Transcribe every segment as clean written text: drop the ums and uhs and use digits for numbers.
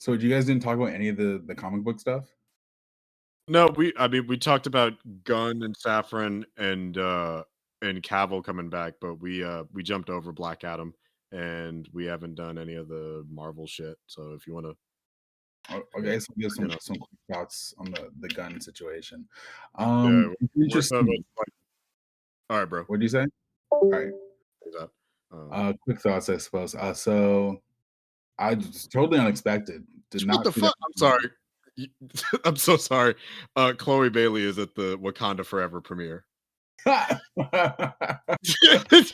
So you guys didn't talk about any of the comic book stuff? No, I mean, we talked about Gunn and Safran and Cavill coming back, but we jumped over Black Adam and we haven't done any of the Marvel shit. So if you want to, Okay, so give you know, some quick thoughts on the gun situation. yeah, It's we're interesting. all right, bro. What did you say? All right. Say that. Quick thoughts, I suppose. So I just totally unexpected. Did What not the see that fuck? I'm coming. sorry. You- I'm so sorry. Chloe Bailey is at the Wakanda Forever premiere. Breaking news.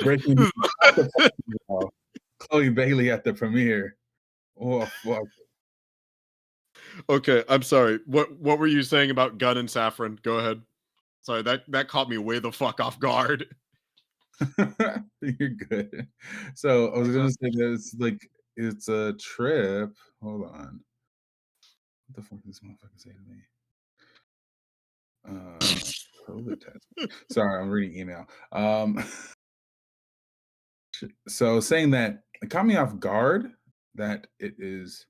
Breaking news. At the festival. Chloe Bailey at the premiere. Oh fuck. Okay, I'm sorry. What were you saying about Gunn and Safran? Go ahead. Sorry, that caught me way the fuck off guard. You're good. So I was gonna say that it's a trip. Hold on. What the fuck did this motherfucker say to me? COVID test. Sorry, I'm reading email. So saying that it caught me off guard that it was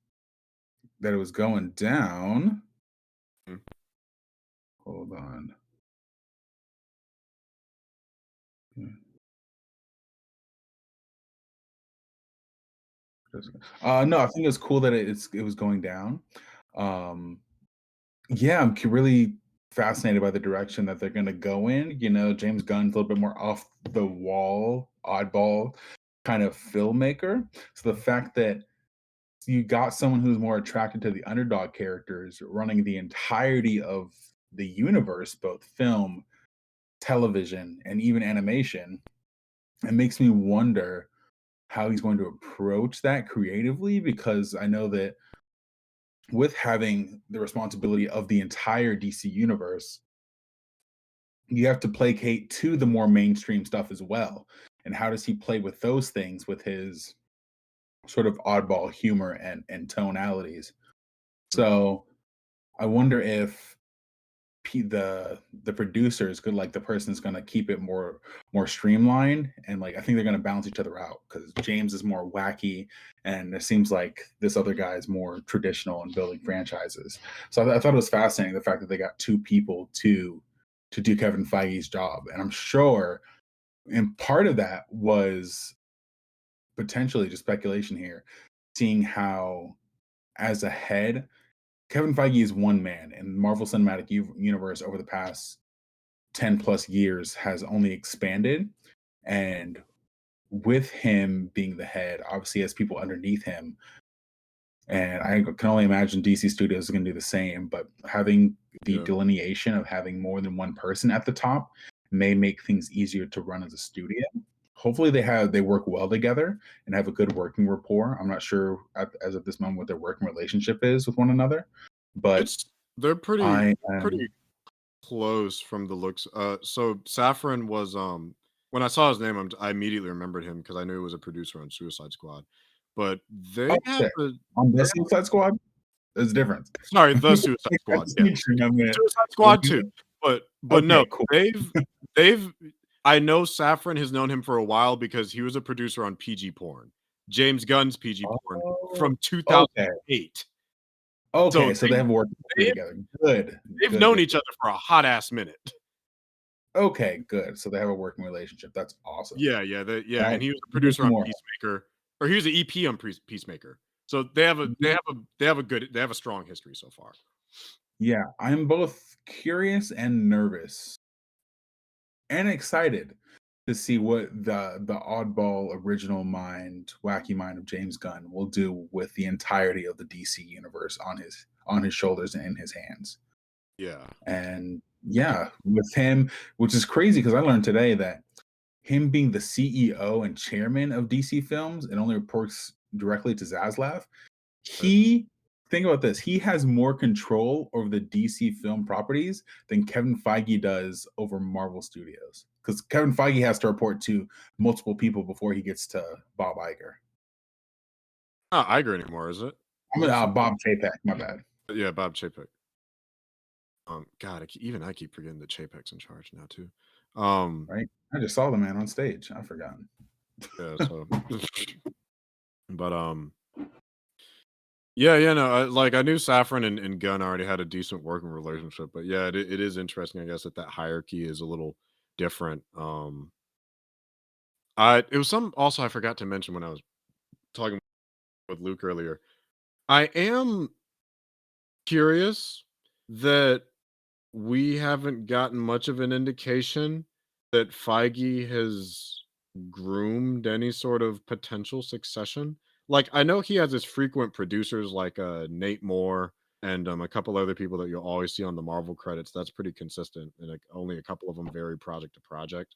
going down. Mm. Hold on. No, I think it's cool that it was going down. Um, yeah, really fascinated by the direction that they're going to go in. You know, James Gunn's a little bit more off the wall, oddball kind of filmmaker. So the fact that you got someone who's more attracted to the underdog characters running the entirety of the universe, both film, television, and even animation, it makes me wonder how he's going to approach that creatively because I know that with having the responsibility of the entire DC universe, you have to placate to the more mainstream stuff as well. And how does he play with those things with his sort of oddball humor and tonalities? So I wonder if the producers could like the person's gonna keep it more streamlined and like I think they're gonna balance each other out because James is more wacky and it seems like this other guy is more traditional in building franchises. So I thought it was fascinating the fact that they got two people to do Kevin Feige's job, and I'm sure and part of that was potentially just speculation here, seeing how as a head Kevin Feige is one man, and Marvel Cinematic Universe over the past 10 plus years has only expanded. And with him being the head, obviously, he has people underneath him. And I can only imagine DC Studios is going to do the same. But having the Yeah. delineation of having more than one person at the top may make things easier to run as a studio. Hopefully, they work well together and have a good working rapport. I'm not sure as of this moment what their working relationship is with one another, but They're pretty I pretty am close from the looks. So Safran was when I saw his name, I immediately remembered him because I knew he was a producer on Suicide Squad. But oh, they have sick. a On the Suicide Squad? There's a difference. sorry, the Suicide I Squad. just Yeah, need to remember it. Suicide Squad too. But no, Okay, cool. they've I know Safran has known him for a while because he was a producer on PG Porn, James Gunn's PG Porn Oh, from okay. 2008. So Okay, so they have worked they together. Good. they've Good, known good, each good. other for a hot ass minute. Okay, good. So they have a working relationship. That's awesome. Yeah, That and he was a gives producer me on more hope. Peacemaker, or he was an EP on Peacemaker. So they have a strong history so far. Yeah, I'm both curious and nervous and excited to see what the oddball original mind, wacky mind of James Gunn will do with the entirety of the DC universe on his shoulders and in his hands. Yeah. And yeah, with him, which is crazy because I learned today that him being the CEO and chairman of DC Films and only reports directly to Zaslav, he think about this, he has more control over the DC film properties than Kevin Feige does over Marvel Studios. Because Kevin Feige has to report to multiple people before he gets to Bob Iger. Not Iger anymore, is it? I Is mean, it still Bob Chapek, my bad. yeah, Bob Chapek. God, even I keep forgetting that Chapek's in charge now too. Right? I just saw the man on stage. I forgot. Yeah, so but Yeah, no, I knew Safran and Gunn already had a decent working relationship, but yeah, it is interesting, I guess, that that hierarchy is a little different. I it was some also I forgot to mention when I was talking with Luke earlier. I am curious that we haven't gotten much of an indication that Feige has groomed any sort of potential succession. Like, I know he has his frequent producers like Nate Moore and a couple other people that you'll always see on the Marvel credits. That's pretty consistent, and like, only a couple of them vary project to project.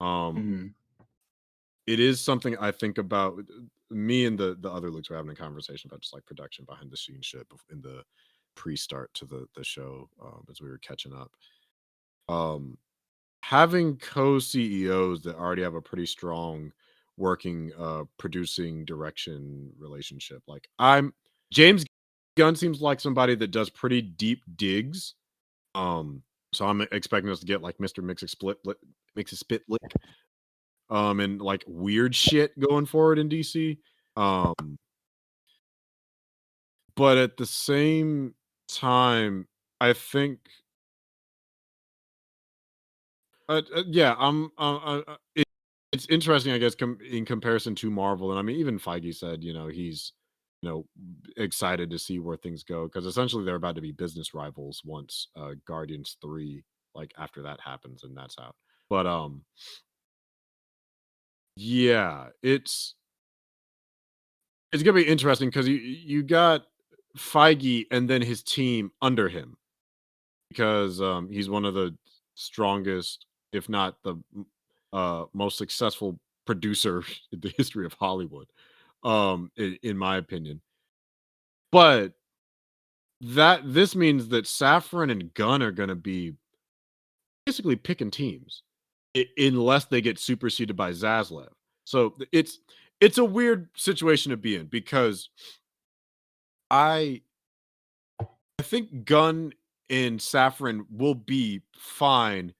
Um, Mhm. it is something I think about. Me and the other Lukes were having a conversation about just like production behind the scenes shit in the pre-start to the show as we were catching up. Um, Having co-CEOs that already have a pretty strong working producing direction relationship. Like I'm James Gunn seems like somebody that does pretty deep digs. Um so I'm expecting us to get like Mr. Mix a Spit Lick and like weird shit going forward in DC. Um but at the same time I think yeah, it's interesting, I guess, in comparison to Marvel, and I mean, even Feige said, he's, excited to see where things go because essentially they're about to be business rivals once Guardians 3, like after that happens, and that's out. But yeah, it's gonna be interesting because you got Feige and then his team under him because he's one of the strongest, if not the most successful producer in the history of Hollywood, in my opinion. But this means that Safran and Gunn are going to be basically picking teams unless they get superseded by Zaslav. So it's a weird situation to be in because I I think Gunn and Safran will be fine.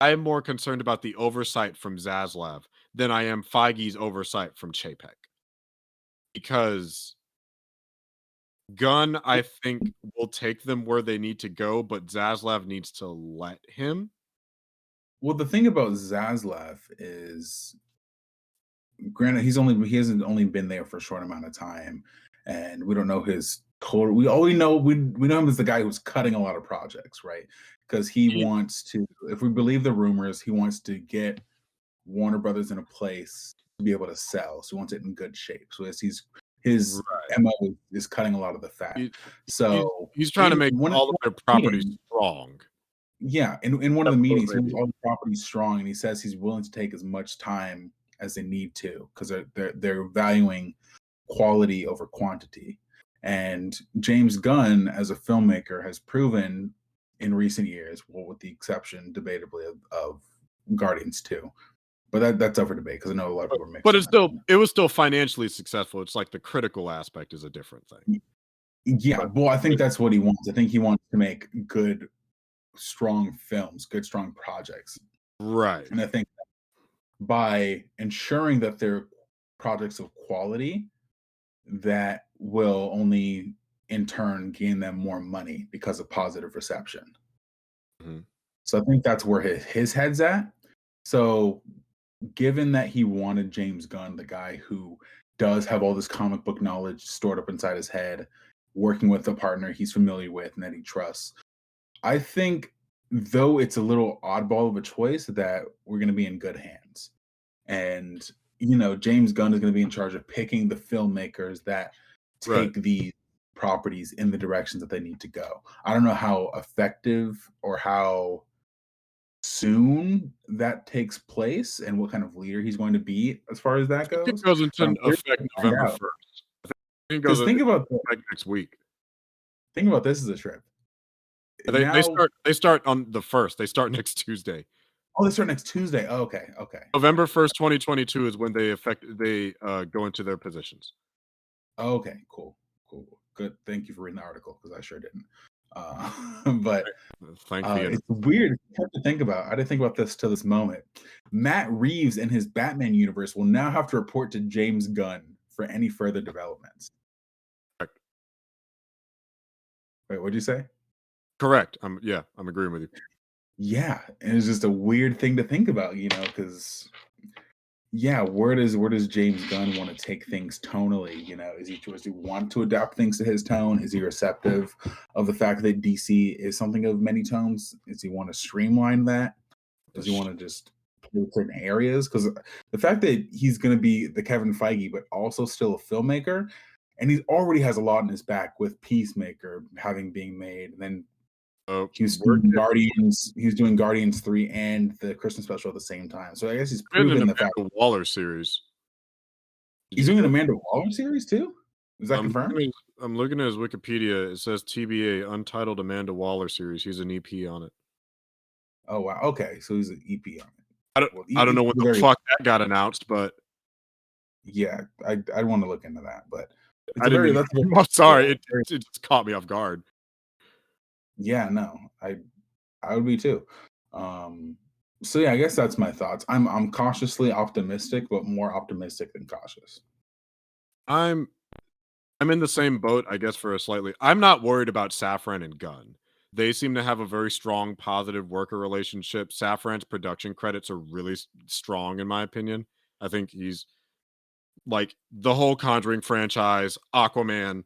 I am more concerned about the oversight from Zaslav than I am Feige's oversight from Chapek. Because Gunn, I think, will take them where they need to go, but Zaslav needs to let him. Well, the thing about Zaslav is, granted, he hasn't only been there for a short amount of time, and we don't know his total. We know him as the guy who's cutting a lot of projects, right? Because he He wants to, if we believe the rumors, he wants to get Warner Brothers in a place to be able to sell. So he wants it in good shape. So as his right. MO is cutting a lot of the fat. He he's So he's trying to in make one of all of the their properties meetings, strong. yeah, in one of the Except for meetings, he wants maybe all the properties strong, and he says he's willing to take as much time as they need to because they're valuing quality over quantity. And James Gunn, as a filmmaker, has proven in recent years, well, with the exception, debatably, of Guardians 2. But that's up for debate because I know a lot of people are but mixed on it was still financially successful. It's like the critical aspect is a different thing. that. Yeah, But well, I think that's what he wants. I think he wants to make good, strong films, good, strong projects. right. And I think by ensuring that they're projects of quality, that will only in turn gain them more money because of positive reception. Mhm. So I think that's where his head's at. So given that he wanted James Gunn, the guy who does have all this comic book knowledge stored up inside his head, working with a partner he's familiar with and that he trusts, I think, though it's a little oddball of a choice, that we're going to be in good hands. And, James Gunn is going to be in charge of picking the filmmakers that Right. take these properties in the directions that they need to go. I don't know how effective or how soon that takes place and what kind of leader he's going to be as far as I that think it goes, goes but into I'm curious effect to find November out. 1st. I think it goes Because into effect next week. think about this as a trip. They Now, start on the 1st. They start next Tuesday. oh, they start next Tuesday. Oh, okay, okay. November 1st, 2022 is when they go into their positions. Okay, cool, cool, good. Thank you for reading the article because I sure didn't. But Thank the it's internet. weird. It's hard to think about. I didn't think about this till this moment. Matt Reeves and his Batman universe will now have to report to James Gunn for any further developments. Wait, what'd you say? Correct. Yeah, I'm agreeing with you. Yeah, and it's just a weird thing to think about, because yeah, where does James Gunn want to take things tonally? Does he want to adapt things to his tone? Is he receptive of the fact that DC is something of many tones? Does he want to streamline that? Does he want to just play with certain areas? Because the fact that he's going to be the Kevin Feige, but also still a filmmaker, and he already has a lot in his back with Peacemaker having being made, and then He's We're doing Guardians. He's doing Guardians 3 and the Christmas special at the same time. So I guess he's getting an proven the fact Amanda Waller series. Did he's you doing see an that? Amanda Waller series too. Is that confirmed? I'm looking at his Wikipedia. It says TBA Untitled Amanda Waller series. He's an EP on it. Oh wow. Okay, so he's an EP on it. Well, I don't know when the very fuck that got announced, but yeah. I want to look into that, but I didn't mean. I'm sorry. It just caught me off guard. Yeah. No, I would be too. So yeah, I guess that's my thoughts. I'm cautiously optimistic, but more optimistic than cautious. I'm in the same boat, I guess, for a slightly. I'm not worried about Safran and Gunn. They seem to have a very strong, positive worker relationship. Safran's production credits are really strong, in my opinion. I think he's like the whole Conjuring franchise, Aquaman,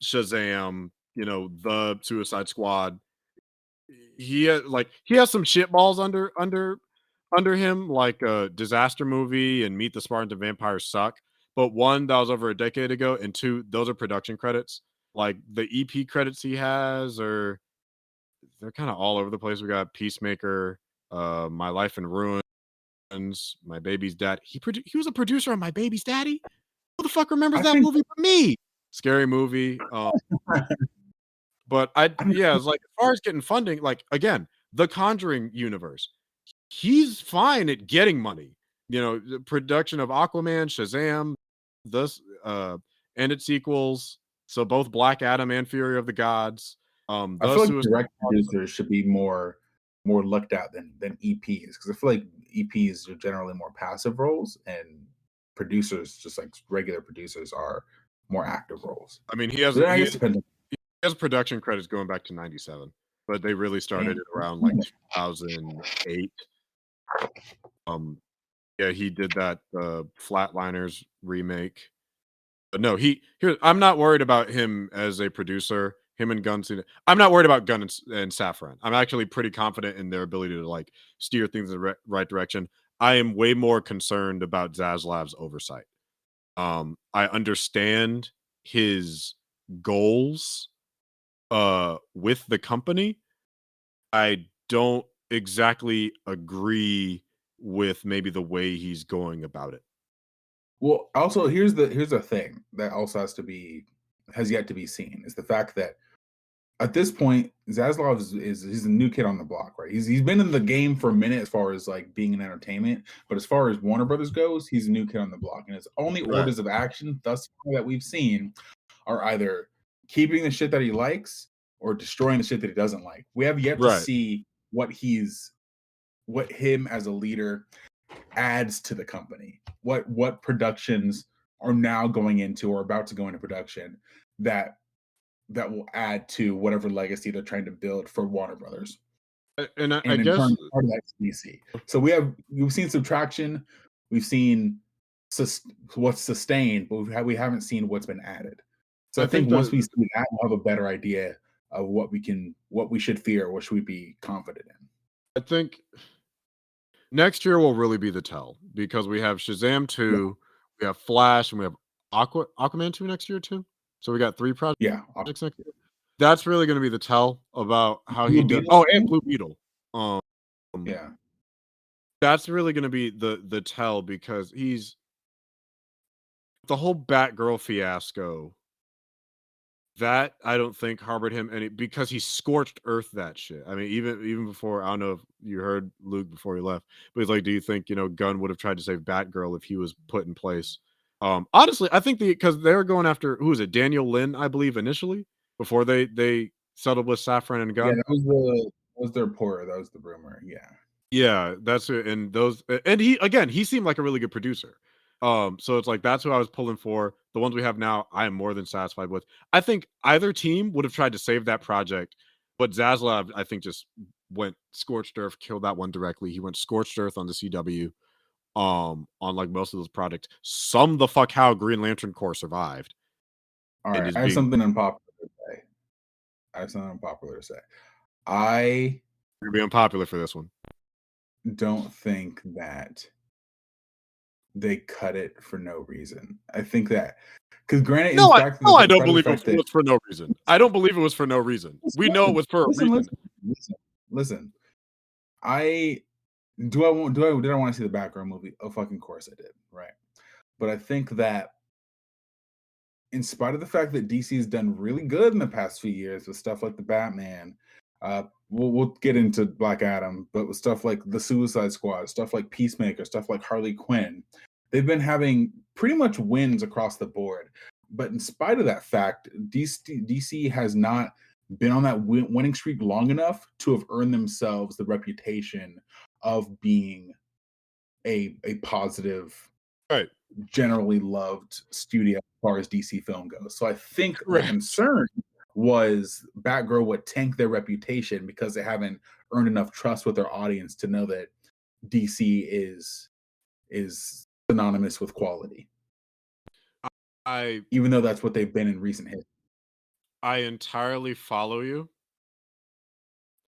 Shazam, the Suicide Squad. He has some shitballs under him, like a Disaster Movie and Meet the Spartans and Vampires Suck. But one, that was over a decade ago, and two, those are production credits. Like the EP credits he has they're kind of all over the place. We got Peacemaker, My Life in Ruins, My Baby's Dad. He was a producer on My Baby's Daddy. Who the fuck remembers I that think movie but me? Scary movie. But yeah, it's like as far as getting funding, like again, the Conjuring universe, he's fine at getting money. The production of Aquaman, Shazam, this and its sequels. So both Black Adam and Fury of the Gods. I The feel like Suicide direct Squad. producers should be more looked at than EPs, because I feel like EPs are generally more passive roles, and producers, just like regular producers, are more active roles. I mean, So then I guess it depends. he has production credits going back to '97, but they really started Damn. it around like 2008. Yeah, he did that Flatliners remake. But no, I'm not worried about him as a producer. Him and Gunn. I'm not worried about Gunn and Safran. I'm actually pretty confident in their ability to like steer things in the right direction. I am way more concerned about Zaslav's oversight. I understand his goals with the company. I don't exactly agree with maybe the way he's going about it. Well, also here's the thing that also has yet to be seen, is the fact that at this point, Zaslav is he's a new kid on the block, right? He's been in the game for a minute as far as like being in entertainment, but as far as Warner Brothers goes, he's a new kid on the block, and his only Right. orders of action thus far that we've seen are either keeping the shit that he likes or destroying the shit that he doesn't like. We have yet to Right. see what him as a leader adds to the company. What productions are now going into or about to go into production that will add to whatever legacy they're trying to build for Warner Brothers. And I And in guess turn, part of that's DC. So we've seen subtraction, we've seen what's sustained, but we haven't seen what's been added. So I think once we see that, we'll have a better idea of what we should fear, what should we be confident in. I think next year will really be the tell, because we have Shazam 2, we have Flash, and we have Aquaman 2 next year too. So we got 3 projects Yeah. next year. That's really going to be the tell about how he does. And Blue Beetle. Yeah. That's really going to be the tell, because he's the whole Batgirl fiasco. That I don't think harbored him any, because he scorched earth that shit. I mean, even before, I don't know if you heard Luke before he left, but he's like, do you think Gunn would have tried to save Batgirl if he was put in place? Honestly, I think because they were going after, who was it, Daniel Lynn, I believe, initially, before they settled with Safran and Gunn. Yeah, that was the reporter. That was the rumor. Yeah. Yeah, that's it. And he seemed like a really good producer. So it's like that's who I was pulling for. The ones we have now, I am more than satisfied with. I think either team would have tried to save that project, but Zaslav, I think, just went scorched earth, killed that one directly. He went scorched earth on the CW, on like most of those projects. Some the fuck how Green Lantern Corps survived. All And right, is I have being something unpopular to say. I You're being unpopular for this one. don't think that they cut it for no reason. I think that because granted, in fact, I don't believe it was for no reason. I don't believe it was for no reason. We know it was for a reason. Listen. I did I want to see the Batgirl movie? Oh, fucking course I did, right? But I think that in spite of the fact that DC has done really good in the past few years with stuff like the Batman, we'll get into Black Adam, but with stuff like the Suicide Squad, stuff like Peacemaker, stuff like Harley Quinn, they've been having pretty much wins across the board. But in spite of that fact, DC has not been on that winning streak long enough to have earned themselves the reputation of being a positive, Right. generally loved studio as far as DC film goes. So I think the Correct. concern was Batgirl would tank their reputation because they haven't earned enough trust with their audience to know that DC is synonymous with quality. Even though that's what they've been in recent history. I entirely follow you.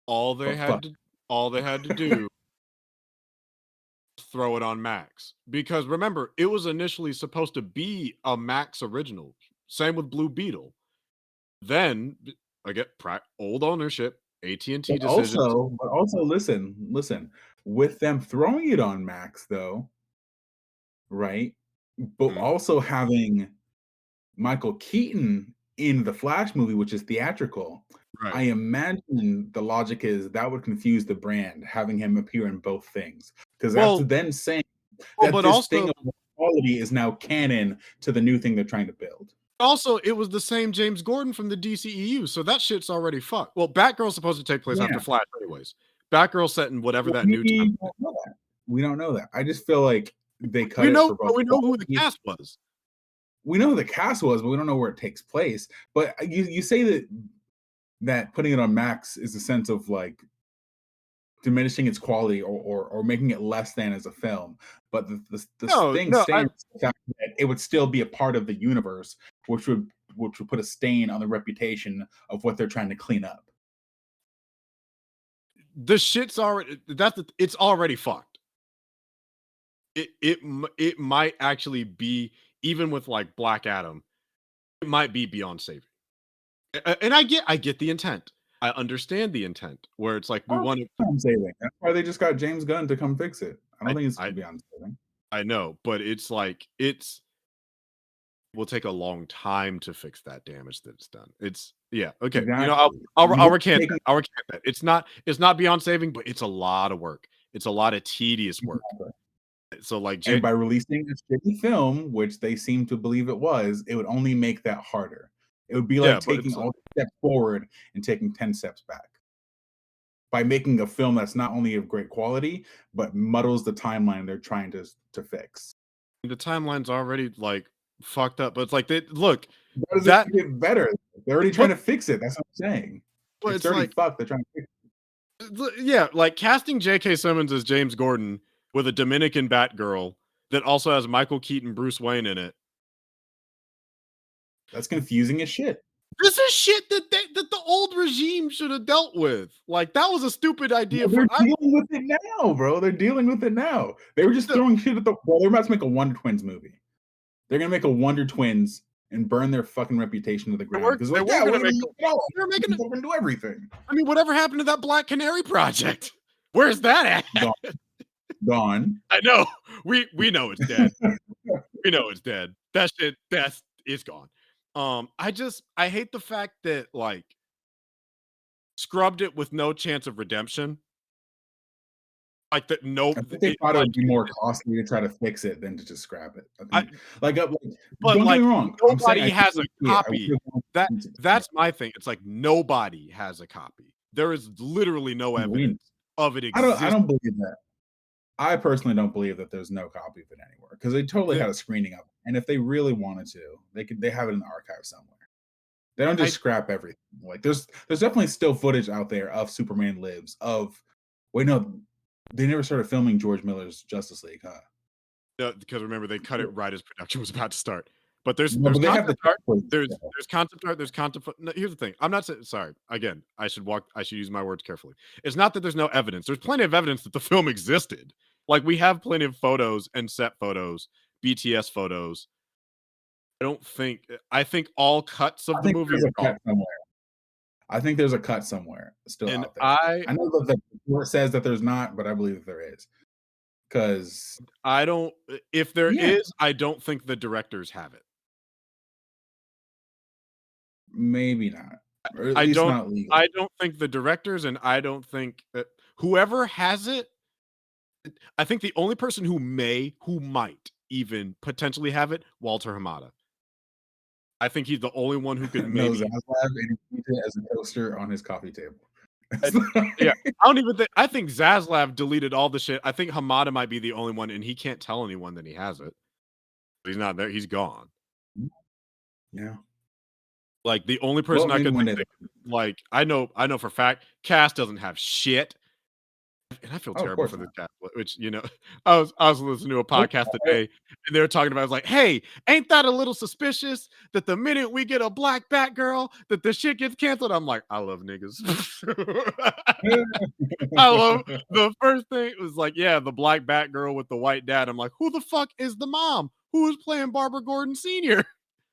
All they had to do throw it on Max, because remember, it was initially supposed to be a Max original. Same with Blue Beetle. Then again, old ownership, AT&T decisions. But also, listen. With them throwing it on Max, though, right? But also having Michael Keaton in the Flash movie, which is theatrical. Right. I imagine the logic is that would confuse the brand, having him appear in both things. Because after then saying that this thing of quality is now canon to the new thing they're trying to build. Also, it was the same James Gordon from the DCEU, so that shit's already fucked. Well, Batgirl's supposed to take place after Flash anyways. Batgirl's set in whatever that new time. We don't know that. I just feel like they cut we know, it for both. We know who the cast was. We know who the cast was, but we don't know where it takes place. But you say that putting it on Max is a sense of like diminishing its quality or making it less than as a film. But the thing stands the fact that it would still be a part of the universe, which would put a stain on the reputation of what they're trying to clean up. The shit's already it's already fucked. It might actually be, even with like Black Adam, it might be beyond saving. And I get the intent. I understand the intent where it's like we want to saving. That's why they just got James Gunn to come fix it. I don't think it's beyond saving. I know, but it's like will take a long time to fix that damage that it's done. It's okay. Exactly. You know, I'll recant that. I'll recant that. It's not beyond saving, but it's a lot of work. It's a lot of tedious work. Exactly. So like, and by releasing a shitty film, which they seem to believe it was, it would only make that harder. It would be like taking all the steps forward and taking 10 steps back. By making a film that's not only of great quality, but muddles the timeline they're trying to fix. The timeline's already like fucked up, but it's like look, that get better. They're already trying to fix it. That's what I'm saying. But it's already fucked. They're trying to fix it. Yeah, like casting J.K. Simmons as James Gordon with a Dominican Batgirl that also has Michael Keaton, Bruce Wayne in it. That's confusing as shit. This is shit that the old regime should have dealt with. Like, that was a stupid idea. They're dealing with it now, bro. They're dealing with it now. They were just throwing shit at they're about to make a Wonder Twins movie. They're gonna make a Wonder Twins and burn their fucking reputation to the ground. Because we're gonna do everything. I mean, whatever happened to that Black Canary project? Where's that at? Gone. I know. We know it's dead. We know it's dead. That shit, it's gone. I hate the fact that like scrubbed it with no chance of redemption. Like that, I think they thought it would be more costly to try to fix it than to just scrap it. But don't get me wrong. Nobody has a copy. That's my thing. It's like nobody has a copy. There is literally no evidence of it existing. I don't believe that. I personally don't believe that there's no copy of it anywhere because they totally The, had a screening of it. And if they really wanted to, they have it in the archive somewhere. They don't just I scrap everything. Like there's definitely still footage out there of Superman Lives. Of wait, no, they never started filming George Miller's Justice League, huh? because remember they cut it right as production was about to start. But there's No, there's but they have the concept art. templates There's still. there's concept art. There's concept. No, here's the thing. I'm not saying. Sorry. Again, I should use my words carefully. It's not that there's no evidence. There's plenty of evidence that the film existed. Like we have plenty of photos and set photos, BTS photos. I don't think. I think all cuts of I the think movie there's are a gone. cut somewhere. I think there's a cut somewhere still And out there. I I know that the report says that there's not, but I believe that there is. Because I don't. If there yeah, is, I don't think the directors have it. maybe not, or at I least don't. not legally. I don't think the directors, and I don't think whoever has it. I think the only person who might even potentially have it, Walter Hamada. I think he's the only one who could No, maybe. Zaslav, and he keeps it as a toaster on his coffee table. uh, Yeah, I don't even think. I think Zaslav deleted all the shit. I think Hamada might be the only one, and he can't tell anyone that he has it. He's not there. He's gone. Yeah. Like the only person Well, I maybe could one think, day. like I know for fact, Cass doesn't have shit. And I feel Oh, of terrible course for the not. chat, which I was listening to a podcast today, and they were talking about. I was like, "Hey, ain't that a little suspicious that the minute we get a black Batgirl, that the shit gets canceled?" I'm like, I love niggas. I love the first thing was like, yeah, the black Batgirl with the white dad. I'm like, who the fuck is the mom? Who is playing Barbara Gordon Sr.?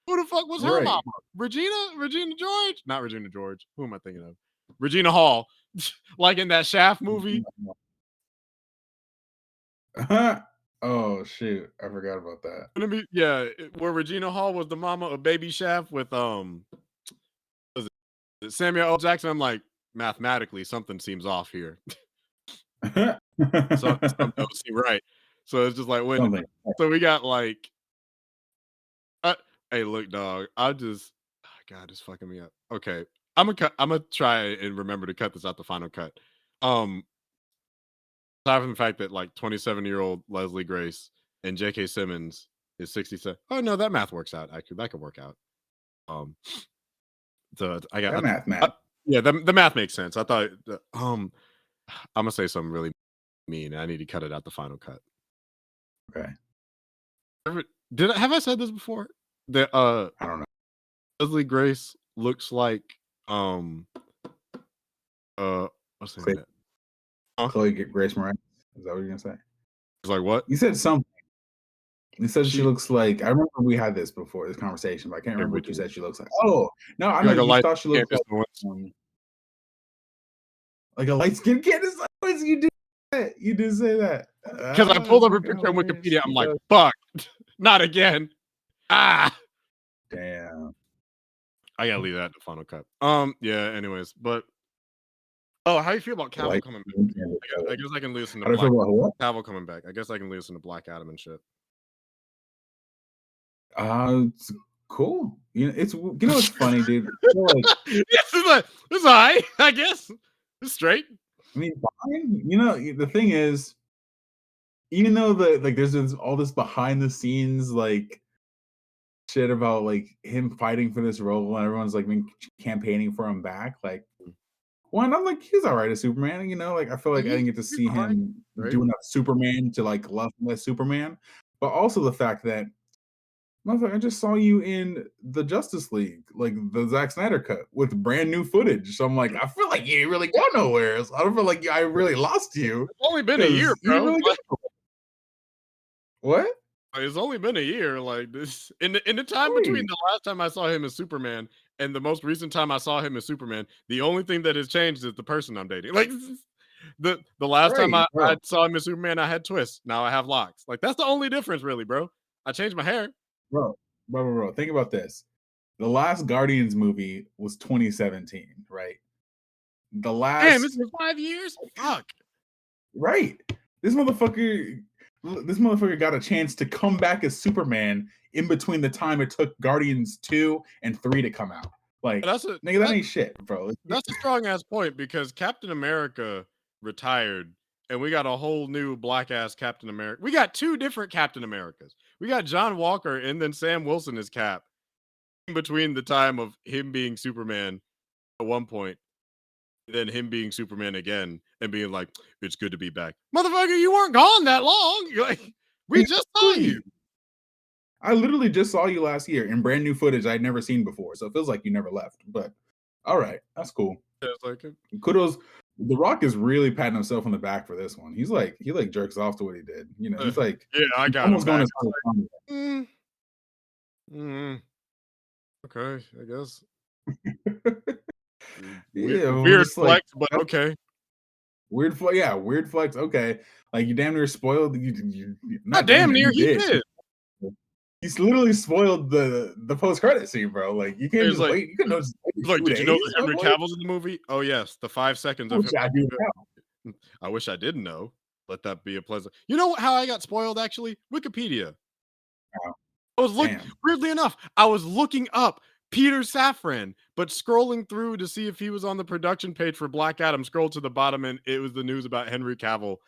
Who the fuck was her Right. mama? Regina George? Not Regina George. Who am I thinking of? Regina Hall. Like in that Shaft movie. Oh shoot, I forgot about that. Yeah, where Regina Hall was the mama of Baby Shaft with was it Samuel L. Jackson. I'm like, mathematically, something seems off here. Something don't seem right. So it's just like when Something. so we got like hey, look, dog, God, it's fucking me up. Okay. I'm gonna try and remember to cut this out the final cut. Aside from the fact that like 27-year-old Leslie Grace and J.K. Simmons is 67. Oh no, that math works out. That could work out. I got That math. yeah, the math makes sense. I thought I'm gonna say something really mean. I need to cut it out the final cut. Okay. Have I said this before? That I don't know. Leslie Grace looks like what's the name of that? Chloe Grace Moretz. Is that what you're gonna say? It's like what? You said something. You said she She looks like. I remember we had this before, this conversation, but I can't remember what you said she looks like. Oh no, I know like a you light thought she looked like a light skinned kid. Is like, you did that. You did say that. because I pulled up a picture on Wikipedia. I'm like, fuck, not again. Ah, damn. I gotta leave that in the final cut. Yeah. Anyways, but how you feel about Cavill coming back? I guess I can listen to Black Cavill coming back. I guess I can listen to Black Adam and shit. It's cool. It's funny, dude. Like, yes, it's all right. I guess it's straight. I mean, fine. The thing is, even though there's all this behind the scenes like shit about like him fighting for this role, and everyone's like been campaigning for him back. Like, one, I'm like, he's all right as Superman. Like I feel like I didn't get to see him do enough Superman to like love him as Superman, but also the fact that. Motherfucker, I just saw you in the Justice League, like the Zack Snyder cut with brand new footage. So I'm like, I feel like you ain't really go nowhere. So I don't feel like I really lost you. It's only been a year, bro. Really what? It's only been a year. Like this in the time between the last time I saw him as Superman and the most recent time I saw him as Superman, the only thing that has changed is the person I'm dating. Like the last time I saw him as Superman, I had twists. Now I have locks. Like that's the only difference, really, bro. I changed my hair. Bro, think about this. The last Guardians movie was 2017, right? Damn, it's been 5 years? Fuck. Right. This motherfucker got a chance to come back as Superman in between the time it took Guardians 2 and 3 to come out. Like, that ain't shit, bro. That's a strong ass point because Captain America retired and we got a whole new black ass Captain America. We got 2 different Captain Americas. We got John Walker and then Sam Wilson as Cap. In between the time of him being Superman at one point, then him being Superman again and being like, "It's good to be back." Motherfucker, you weren't gone that long. You're like, we just saw you. I literally just saw you last year in brand new footage I'd never seen before. So it feels like you never left. But all right, that's cool. Yeah, it's like, Kudos. The Rock is really patting himself on the back for this one. He's like, he like jerks off to what he did. You know, he's like, yeah, I got almost him going back. as far as Mm, mm, okay, I guess. yeah, Weird just like flex, but okay. weird flex. Yeah, weird flex. Okay, like you damn near spoiled. You not Damn near. near You he did. did. He's literally spoiled the post credit scene, bro. Like you can't He's just like, wait. You can just wait like, 2 did you know days, that Henry boy? Cavill's in the movie? Oh yes, the 5 seconds of him. Which I do now. I wish I didn't know. Let that be a pleasant. You know how I got spoiled? Actually, Wikipedia. Oh, I was looking. damn. Weirdly enough, I was looking up Peter Safran, but scrolling through to see if he was on the production page for Black Adam. Scrolled to the bottom, and it was the news about Henry Cavill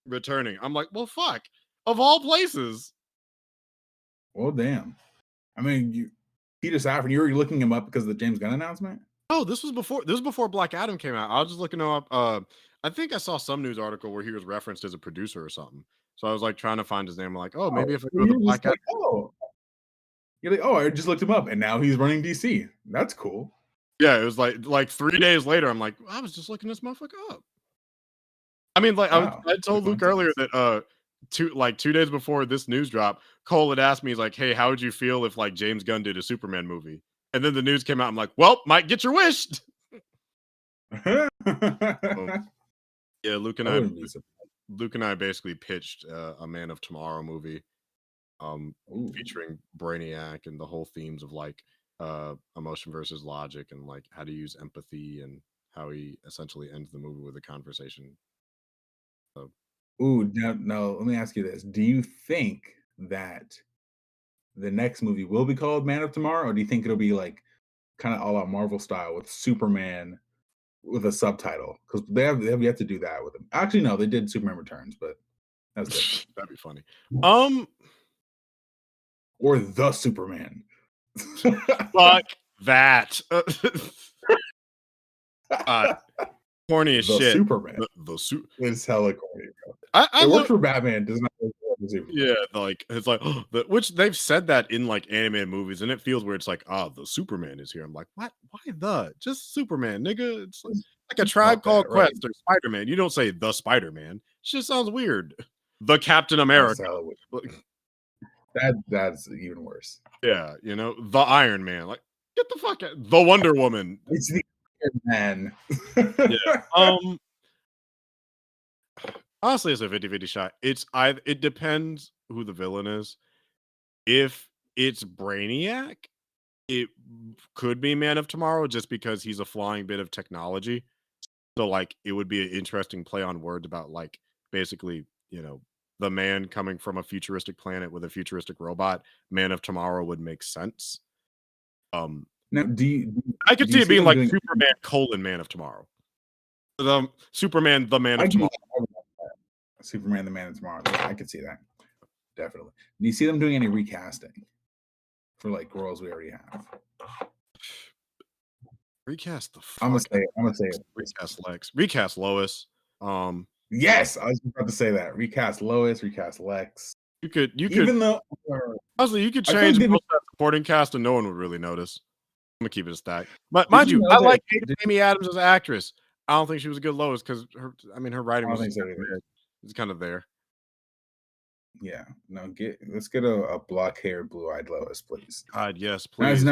returning. I'm like, well, fuck. Of all places. Well, damn. I mean, Peter Safran. You were looking him up because of the James Gunn announcement. Oh, this was before Black Adam came out. I was just looking him up. I think I saw some news article where he was referenced as a producer or something. So I was like trying to find his name. I'm like, oh, maybe if I go to Black Adam. You're like, oh, I just looked him up, and now he's running DC. That's cool. Yeah, it was like 3 days later. I'm like, I was just looking this motherfucker up. I mean, like Wow. I told Luke earlier that 2 days before this news drop, Cole had asked me, he's like, hey, how would you feel if like James Gunn did a Superman movie? And then the news came out. I'm like, well, might get your wish. Yeah, Luke and I basically pitched a Man of Tomorrow movie, featuring Brainiac and the whole themes of like emotion versus logic and like how to use empathy and how he essentially ends the movie with a conversation. So, no. Let me ask you this: do you think that the next movie will be called Man of Tomorrow, or do you think it'll be like kind of all out Marvel style with Superman with a subtitle? Because they have yet to do that with him. Actually, no, they did Superman Returns, but that's different. that'd be funny. Or the Superman. Fuck that. Corny as shit. Superman. It's hella corny, bro. It works for Batman. Does not work for Superman. Yeah, like it's like which they've said that in like animated movies, and it feels where it's like, the Superman is here. I'm like, what? Why just Superman, nigga? It's like a Tribe Called Quest or Spider-Man. You don't say the Spider-Man. It just sounds weird. The Captain America. That's even worse. Yeah, you know, the Iron Man. Like, get the fuck out. The Wonder Woman. It's the Iron Man. Yeah. Honestly, it's a 50-50 shot. It depends who the villain is. If it's Brainiac, it could be Man of Tomorrow just because he's a flying bit of technology. So like it would be an interesting play on words about like basically, you know, the man coming from a futuristic planet with a futuristic robot. Man of Tomorrow would make sense. Now, I could see it being like Superman : Man of Tomorrow. Superman, the Man of Tomorrow. Superman, the Man of Tomorrow. I could see that. Definitely. Do you see them doing any recasting for like roles we already have? Recast the fuck. I'm gonna say it. Recast Lex. Recast Lois. Yes, I was about to say that. Recast Lois, recast Lex. You could even though honestly you could change most of that supporting cast and no one would really notice. I'm gonna keep it a stack. But mind you, I like Amy Adams as an actress. I don't think she was a good Lois because her writing was it's kind of there. Yeah, no, let's get a block-haired, blue-eyed Lois, please. God, yes, please.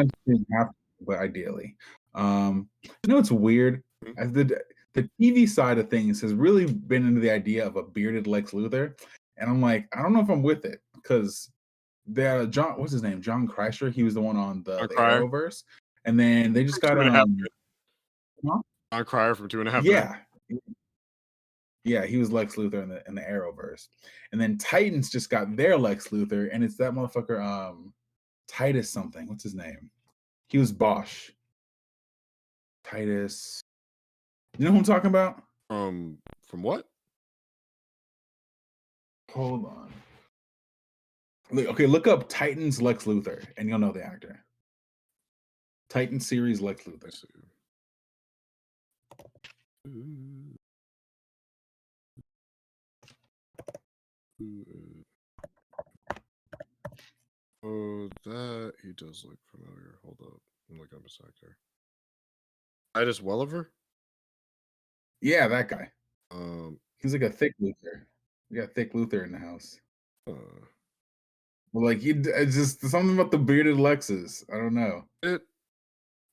But ideally, it's weird. As the TV side of things has really been into the idea of a bearded Lex Luthor, and I'm like, I don't know if I'm with it because John, what's his name, John Kreischer, he was the one on the Arrowverse, and then they just got John Cryer from 2.5. Yeah, he was Lex Luthor in the Arrowverse, and then Titans just got their Lex Luthor, and it's that motherfucker, Titus something. What's his name? He was Bosch. Titus. You know who I'm talking about? From what? Hold on. Okay, look up Titans Lex Luthor, and you'll know the actor. Titan series Lex Luthor. Let's see. Oh, that he does look familiar. Hold up, I'm looking up his actor. Titus Welliver. Yeah, that guy. Um, He's like a thick Luthor. We got thick Luthor in the house. uh, Well, like it's just something about the bearded Lexus. I don't know.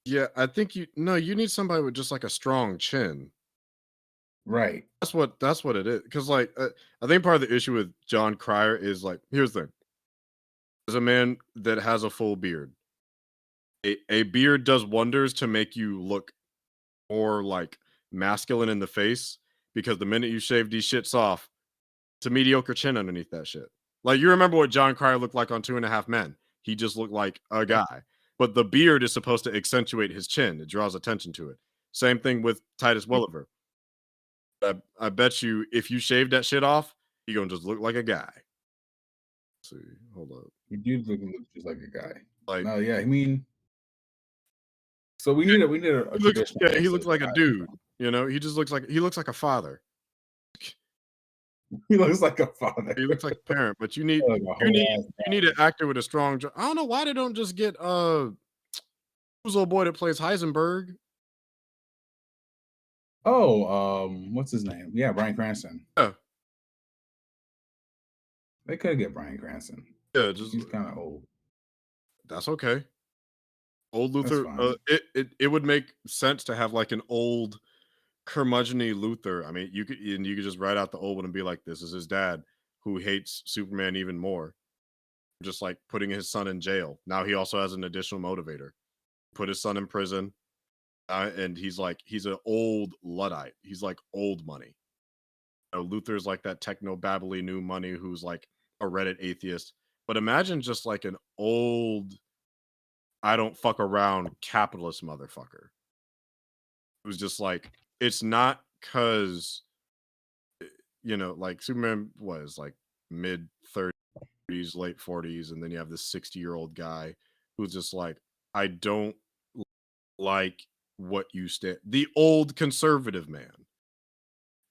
yeah, I think you need somebody with just like a strong chin. Right. That's what it is. Because like I think part of the issue with John Cryer is like, here's the thing: as a man that has a full beard, a beard does wonders to make you look more like masculine in the face. Because the minute you shave these shits off, it's a mediocre chin underneath that shit. Like you remember what John Cryer looked like on Two and a Half Men? He just looked like a guy. But the beard is supposed to accentuate his chin. It draws attention to it. Same thing with Titus Welliver. I bet you if you shave that shit off, you're gonna just look like a guy. Let's see, hold up. You do look just like a guy. Like No, yeah, I mean, so we need a traditional he Lex looks Luthor like a guy. dude. You know, he looks like a father. He looks like a father. He looks like a parent. But Like a whole ass you need an actor with a strong. I don't know why they don't just get who's old boy that plays Heisenberg. Oh, what's his name? Yeah, Bryan Cranston. Yeah, They could get Bryan Cranston. yeah, just He's kind of old. that's okay. Old That's Luther. fine. It would make sense to have like an old curmudgeon-y Luther. I mean, you could just write out the old one and be like, this is his dad who hates Superman even more. Just like putting his son in jail. Now he also has an additional motivator. Put his son in prison, and he's an old Luddite. He's like old money. You know, Luther's like that techno babbly new money who's like a Reddit atheist. But imagine just like an old, I don't fuck around capitalist motherfucker. It was just like it's not because like Superman was like mid 30s, late 40s, and then you have this 60-year-old guy who's just like, I don't like what you stand. The old conservative man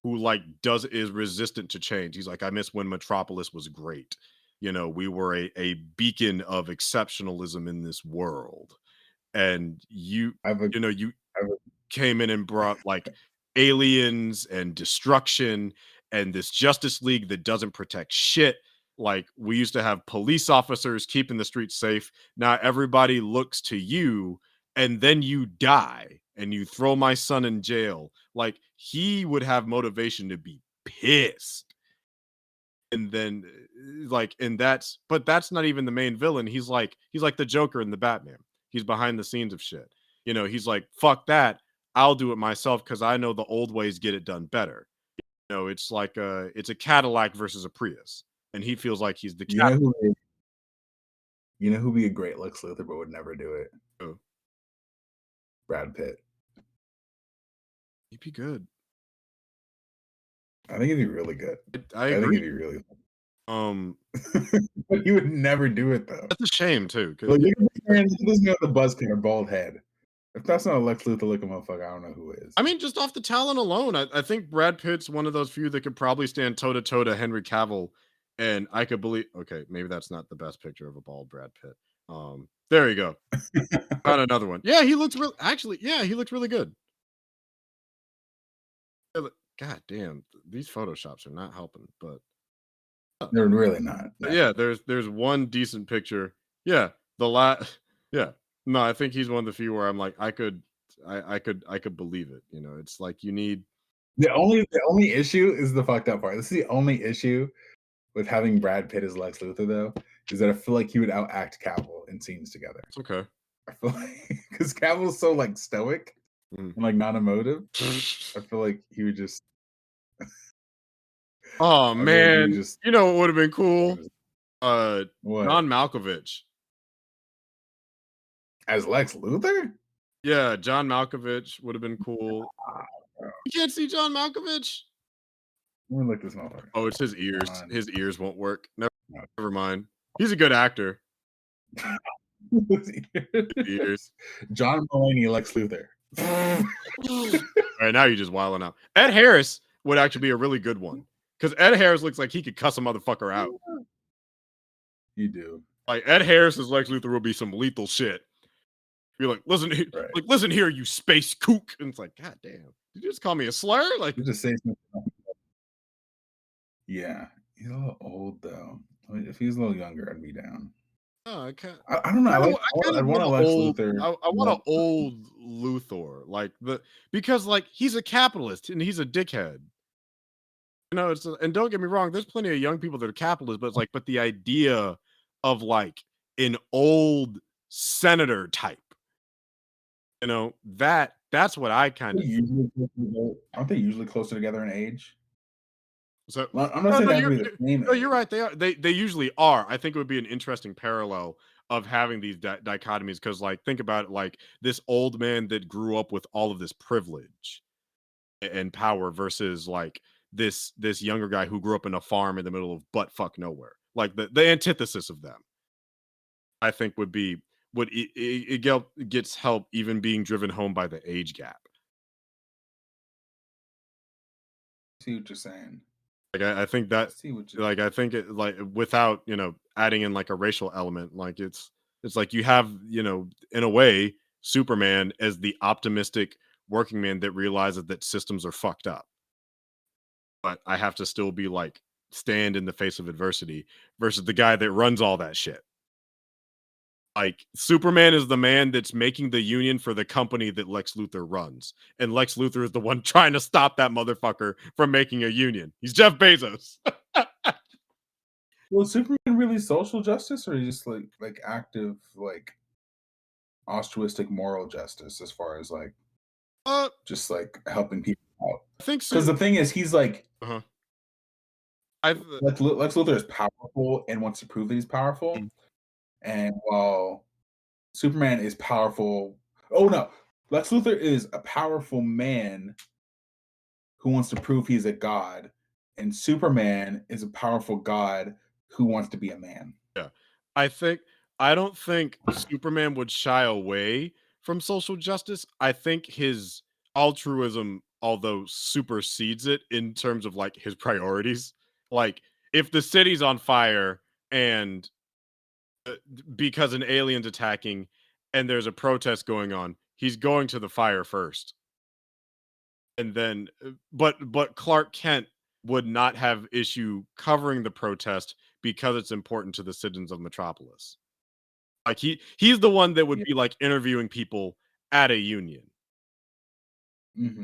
who like is resistant to change. He's like, I miss when Metropolis was great. You know, we were a beacon of exceptionalism in this world. And I have a, you I have a came in and brought like aliens and destruction and this Justice League that doesn't protect shit. Like we used to have police officers keeping the streets safe. Now everybody looks to you and then you die and you throw my son in jail. Like he would have motivation to be pissed. And then but that's not even the main villain. He's like the Joker in the Batman. He's behind the scenes of shit. You know, he's like, fuck that. I'll do it myself because I know the old ways get it done better. You know, it's like it's a Cadillac versus a Prius. And he feels like he's the you know Cadillac. who'd be a great Lex Luthor but would never do it? Brad Pitt. He'd be good. I think he'd be really good. I I think agree. he'd be really Um, but he would never do it though. that's a shame too. Like, look at this man, he doesn't have the buzz cut or bald head. If that's not a Lex Luthor looking motherfucker, I don't know who is. I mean, just off the talent alone, I think Brad Pitt's one of those few that could probably stand toe to toe to Henry Cavill, and I could believe. Okay, maybe that's not the best picture of a bald Brad Pitt. There you go. Found another one. Yeah, he looks real. Actually, yeah, he looks really good. God damn, these photoshops are not helping. But They're really not. No. yeah, there's one decent picture. Yeah, Yeah, no, I think he's one of the few where I'm like, I could believe it. You know, it's like you need. The only issue is the fucked up part. This is the only issue with having Brad Pitt as Lex Luthor, though, is that I feel like he would outact Cavill in scenes together. It's okay. I feel like because Cavill's so like stoic and like non-emotive. I feel like he would just. Oh man, Just, you know what would have been cool? what? John Malkovich. As Lex Luthor? Yeah, John Malkovich would have been cool. Ah, bro. You can't see John Malkovich? Let me look this motherfucker. Oh, it's his ears. John. His ears won't work. No. Never mind. He's a good actor. Ears. John Mulaney, Lex Luthor. All right, now you're just wilding out. Ed Harris would actually be a really good one because Ed Harris looks like he could cuss a motherfucker out. You do. Like Ed Harris's Lex Luthor will be some lethal shit. You're like, listen, Right. like, listen here, you space kook, and it's like, god damn, did you just call me a slur? Like, You just say something. Yeah, he's a little old though. I mean, if he's a little younger, I'd be down. oh, I can't. I don't know. I want a Lex Luthor. I want an old Luthor, like because like he's a capitalist and he's a dickhead. You know, and don't get me wrong, there's plenty of young people that are capitalists, but it's like, but the idea of like an old senator type, you know, that's what I kind of Aren't they usually closer together in age? so. I'm not saying that would be the same. No, you're right. They are. They usually are. I think it would be an interesting parallel of having these dichotomies because, like, think about it, like this old man that grew up with all of this privilege and power versus like this younger guy who grew up in a farm in the middle of butt fuck nowhere. Like the antithesis of them, I think would be it gets help even being driven home by the age gap. See what you're saying. Like I think that See what you like I think it like without adding in like a racial element, like it's like you have in a way Superman as the optimistic working man that realizes that systems are fucked up, but I have to still be like stand in the face of adversity versus the guy that runs all that shit. Like Superman is the man that's making the union for the company that Lex Luthor runs, and Lex Luthor is the one trying to stop that motherfucker from making a union. He's Jeff Bezos. Well, Superman really social justice, or just like active like altruistic moral justice, as far as like just like helping people out? I think so. Because the thing is, he's like Uh-huh. Lex Luthor is powerful and wants to prove that he's powerful, and while Superman is powerful. Oh no, Lex Luthor is a powerful man who wants to prove he's a god, and Superman is a powerful god who wants to be a man. Yeah. I don't think Superman would shy away from social justice. I think his altruism, although supersedes it in terms of like his priorities. Like if the city's on fire and because an alien's attacking and there's a protest going on, he's going to the fire first. And then but Clark Kent would not have issue covering the protest because it's important to the citizens of Metropolis. Like he's the one that would Yeah. be like interviewing people at a union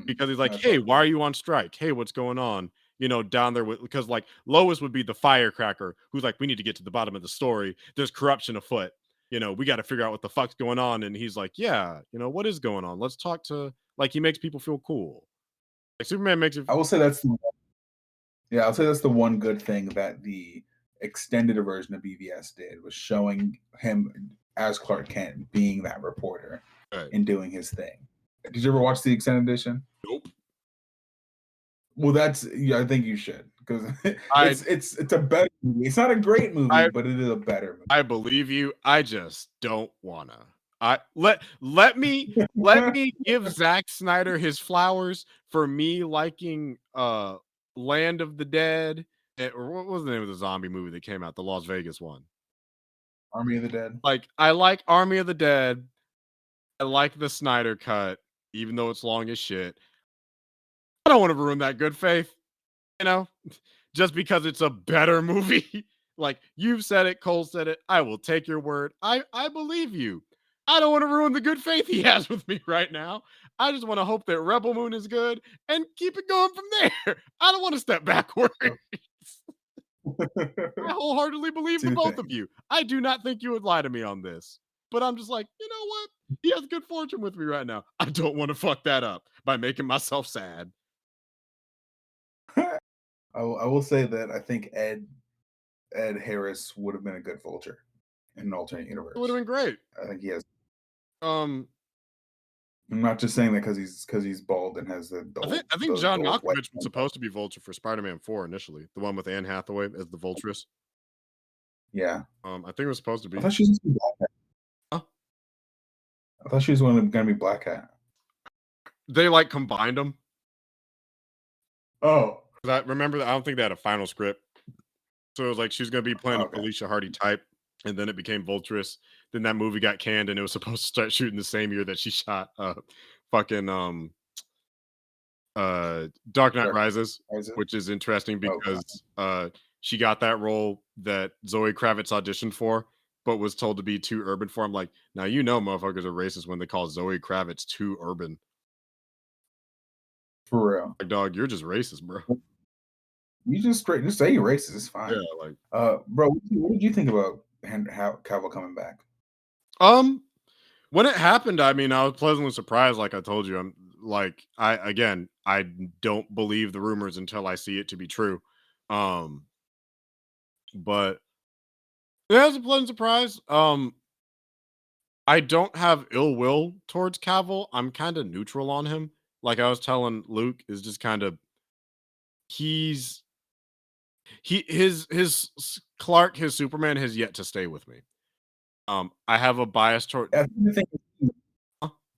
because he's like, That's "Hey, right. why are you on strike? Hey, what's going on?" Down there with because like Lois would be the firecracker who's like, "We need to get to the bottom of the story. There's corruption afoot. We got to figure out what the fuck's going on." And he's like, "Yeah, what is going on? Let's talk to." Like he makes people feel cool. Like Superman makes it. I will say I'll say that's the one good thing that the extended version of BVS did, was showing him as Clark Kent being that reporter Right. and doing his thing. Did you ever watch the extended edition? Nope. Well, I think you should, because it's a better movie. It's not a great movie, but it is a better movie. I believe you. I just don't wanna. Let me give Zack Snyder his flowers for me liking Land of the Dead, or what was the name of the zombie movie that came out, the Las Vegas one? Army of the Dead. Like I like Army of the Dead. I like the Snyder cut, even though it's long as shit. I don't want to ruin that good faith, just because it's a better movie. Like you've said it, Cole said it. I will take your word. I believe you. I don't want to ruin the good faith he has with me right now. I just want to hope that Rebel Moon is good and keep it going from there. I don't want to step backwards. I wholeheartedly believe the both of you. I do not think you would lie to me on this. But I'm just like, you know what? He has good fortune with me right now. I don't want to fuck that up by making myself sad. I will say that I think Ed Harris would have been a good Vulture in an alternate universe. It would have been great. I think he has. I'm not just saying that because he's bald and has I think the John old white. Malkovich was supposed to be Vulture for Spider-Man 4 initially, the one with Anne Hathaway as the Vulturess. Yeah, I think it was supposed to I be. thought she was gonna be Black Cat. Huh? I thought she was gonna be Black Cat. They like combined them. Oh, I remember that. I don't think they had a final script, so it was like she's gonna be playing a okay. Felicia Hardy type, and then it became Vulturess. Then that movie got canned, and it was supposed to start shooting the same year that she shot fucking Dark Knight Dark Rises, Rises. which is interesting Oh, God. because she got that role that Zoe Kravitz auditioned for, but was told to be too urban for. I'm like, now you know motherfuckers are racist when they call Zoe Kravitz too urban. For real. Like, dog, you're just racist, bro. You just say you're racist. It's Yeah, fine. like Bro, what did you think about how Cavill coming back? um when it happened, I mean, I was pleasantly surprised. Like I told you, I'm like, I don't believe the rumors until I see it to be true. Um, but yeah, it was a pleasant surprise. I don't have ill will towards Cavill. I'm kind of neutral on him. Like I was telling Luke, is just kind of he's Clark, his Superman has yet to stay with me. I have a bias toward. I think the thing is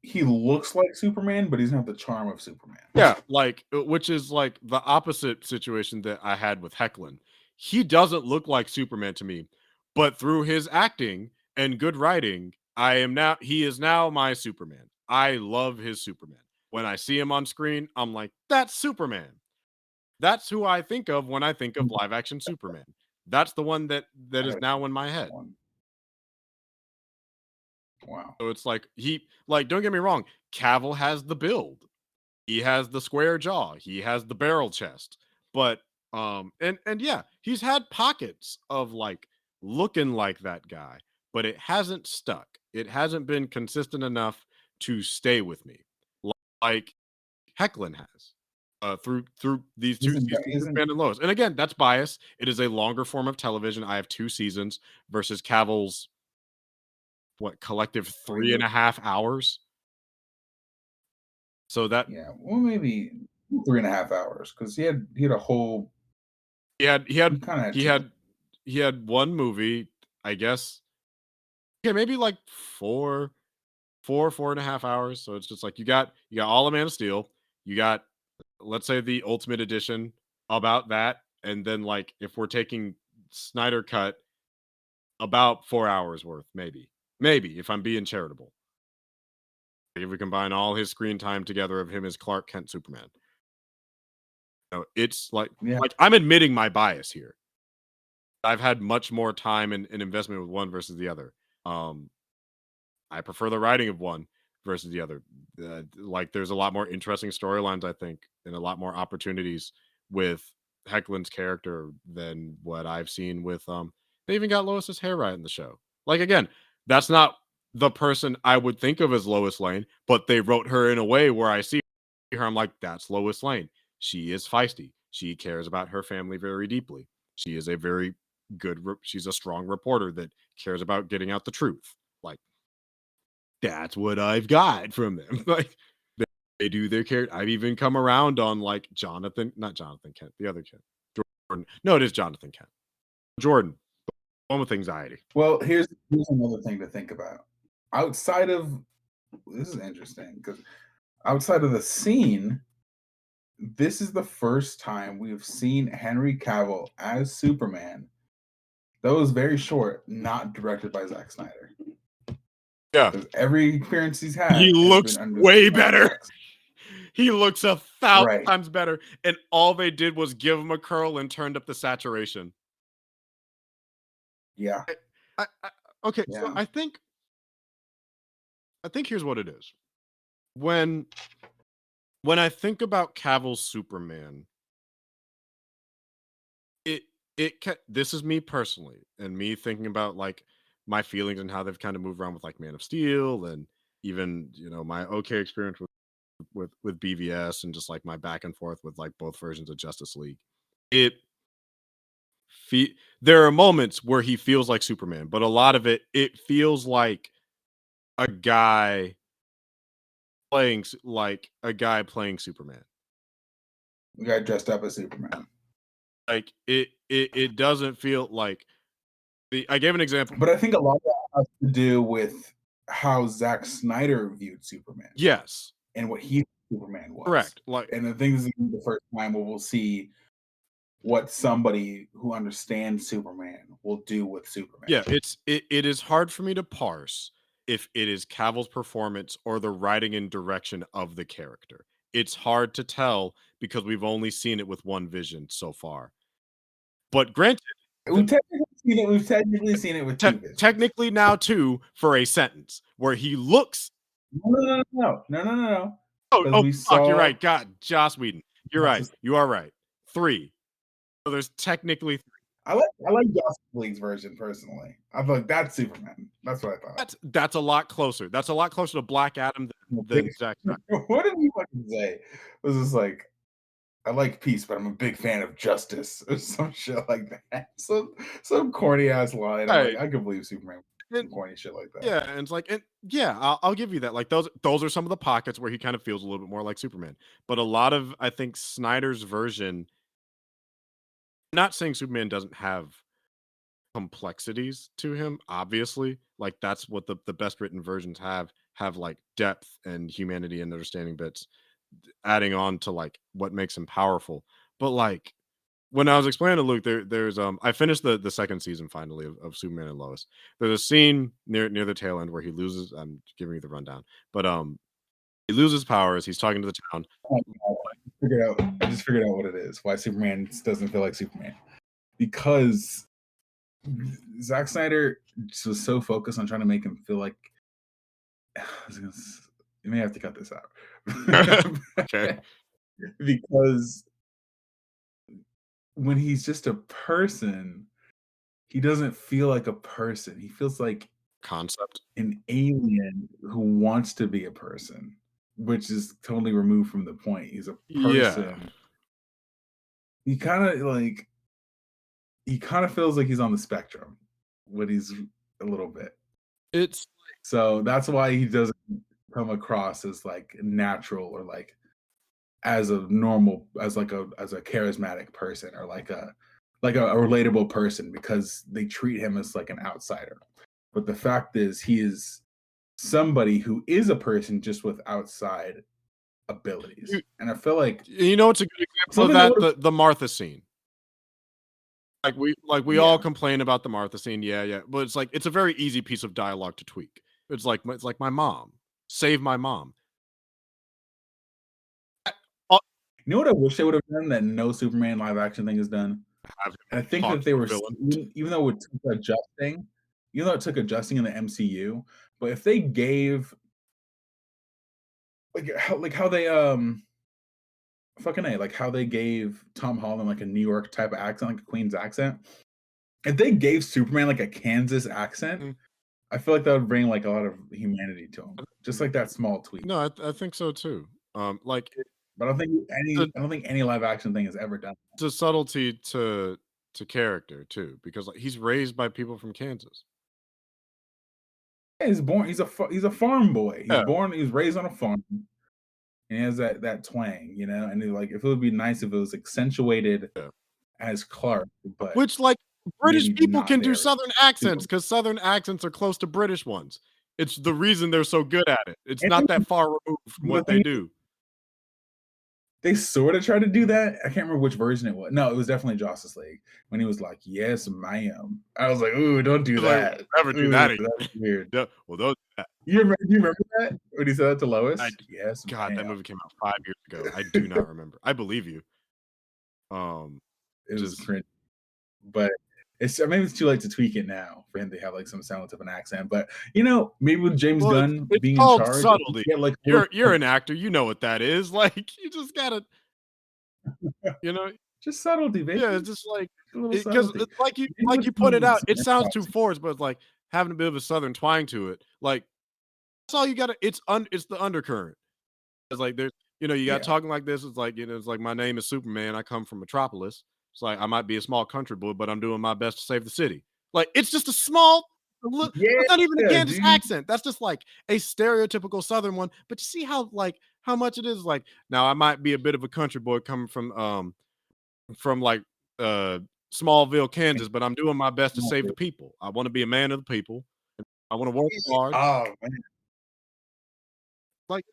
he looks like Superman, but he's not the charm of Superman. Yeah, like, which is like the opposite situation that I had with Hecklin. He doesn't look like Superman to me, but through his acting and good writing, he is now my Superman. I love his Superman. When I see him on screen, I'm like, that's Superman. That's who I think of when I think of live action Superman. That's the one that I is gotta now check in my that head. one. Wow. So it's like don't get me wrong, Cavill has the build. He has the square jaw, he has the barrel chest, but and yeah, he's had pockets of like looking like that guy, but it hasn't stuck. It hasn't been consistent enough to stay with me like Hecklin has. Through these two Isn't seasons of isn't Band and Lois. And again, that's bias. It is a longer form of television. I have 2 seasons versus Cavill's what collective three? 3.5 hours. So that Yeah, well, maybe 3.5 hours because he had a whole. he had he He had kind of had he two. had he had one movie, I guess. Yeah, maybe like 4.5 hours. So it's just like you got all of Man of Steel, you got let's say the Ultimate Edition about that, and then like if we're taking Snyder cut, about 4 hours worth, maybe. Maybe if I'm being charitable. If we combine all his screen time together of him as Clark Kent Superman. It's Yeah, like I'm admitting my bias here. I've had much more time and investment with one versus the other. Um, I prefer the writing of one versus the other. Like there's a lot more interesting storylines, I think, and a lot more opportunities with Hecklin's character than what I've seen with they even got Lois's hair right in the show. Like again, that's not the person I would think of as Lois Lane, but they wrote her in a way where I see her, I'm like, that's Lois Lane. She is feisty. She cares about her family very deeply. She is a very she's a strong reporter that cares about getting out the truth. Like that's what I've got from them. Like they do their character. I've even come around on like not Jonathan Kent, the other Kent, Jordan. No, it is Jonathan Kent. Jordan, one with anxiety. well, here's another thing to think about. Outside of this is interesting because outside of the scene, this is the first time we've seen Henry Cavill as Superman. That was very short, not directed by Zack Snyder. Yeah, Because every appearance he's he had has looks been way under better. Zack. He looks 1,000 Right. times better, and all they did was give him a curl and turned up the saturation. Yeah. I okay, so Yeah. I think here's what it is. When I think about Cavill's Superman, it this is me personally, and me thinking about like my feelings and how they've kind of moved around with like Man of Steel, and even my okay experience with BVS, and just like my back and forth with like both versions of Justice League. It there are moments where he feels like Superman, but a lot of it feels like a guy playing like a guy playing Superman. The guy dressed up as Superman. Like it doesn't feel like I gave an example. But I think a lot of that has to do with how Zack Snyder viewed Superman Yes, and what he thought Superman was. correct. Like, And I think this is the first time where we'll see what somebody who understands Superman will do with Superman. yeah, it is hard for me to parse if it is Cavill's performance or the writing and direction of the character. It's hard to tell because we've only seen it with one vision so far. But granted, We've technically seen it with two visions. technically now two for a sentence where he looks. No. Oh, we fuck, you're saw right. God, Joss Whedon. You're right. You are right. 3. So there's technically 3. I like Justice League's version personally. I feel like that's Superman. That's what I thought. That's a lot closer. That's a lot closer to Black Adam than Zack Snyder. What did he fucking say? It was just like, I like peace, but I'm a big fan of justice, or some shit like that. Some corny ass line. I'm like, I could believe Superman some corny shit like that. Yeah, and it's like, I'll give you that. Like those are some of the pockets where he kind of feels a little bit more like Superman. But a lot of, I think, Snyder's version. Not saying Superman doesn't have complexities to him, obviously. Like that's what the best written versions have like depth and humanity and understanding bits, adding on to like what makes him powerful. But like when I was explaining to Luke, there's I finished the second season finally of Superman and Lois. There's a scene near the tail end where he loses. I'm giving you the rundown, but he loses powers. He's talking to the town. I just figured out what it is. Why Superman doesn't feel like Superman? Because Zack Snyder was so focused on trying to make him feel like. You may have to cut this out. Okay. Because when he's just a person, he doesn't feel like a person. He feels like Concept. an alien who wants to be a person, which is totally removed from the point. He's a person. Yeah. He kind of feels like he's on the spectrum when he's a little bit. It's so that's why he doesn't come across as like natural or like as a charismatic person or like a relatable person, because they treat him as like an outsider. But the fact is, he is somebody who is a person just with outside abilities. And I feel like, you know, it's a good example of that, the Martha scene. Like we all complain about the Martha scene, yeah, but it's like it's a very easy piece of dialogue to tweak. It's like my mom, save my mom. You know what I wish they would have done that no Superman live action thing is done? And I think that they were, even though it took adjusting, in the MCU, but if they gave like how they how they gave Tom Holland like a New York type of accent, like a Queen's accent. If they gave Superman like a Kansas accent, I feel like that would bring like a lot of humanity to him. Just like that small tweak. No, I think so too. But I don't think any live action thing has ever done. It's a subtlety to character too, because like he's raised by people from Kansas. Yeah, he's a farm boy. He's raised on a farm. And he has that twang, you know, and like if it would be nice if it was accentuated as Clark, but which like British people can do Southern accents because Southern accents are close to British ones. It's the reason they're so good at it. It's not that far removed from what they do. They sort of tried to do that. I can't remember which version it was. No, it was definitely Justice League when he was like, "Yes, ma'am." I was like, "Ooh, don't do that. Like, never do that again." That's weird. Yeah, well, those. You remember that when he said that to Lois? Yes, God, ma'am. that movie came out 5 years ago. I do not remember. I believe you. It was cringe, but maybe it's too late to tweak it now for him to have like some semblance of an accent. But you know, maybe with James Gunn being in charge, subtlety. You're an actor. You know what that is. Like you just gotta, you know, just subtlety, baby. Yeah, it's just like because like you put it out. It sounds too forced, but it's like having a bit of a Southern twang to it. Like that's all you gotta. It's the undercurrent. It's like there's, you know, you got talking like this. It's like, you know, it's like my name is Superman. I come from Metropolis. It's like I might be a small country boy, but I'm doing my best to save the city. Like it's just a small That's not even a Yeah, Kansas dude. accent. That's just like a stereotypical Southern one. But you see how much it is like. Now I might be a bit of a country boy coming from like uh Smallville, Kansas, but I'm doing my best to save the people. I want to be a man of the people. I want to work hard. Oh, man. Like,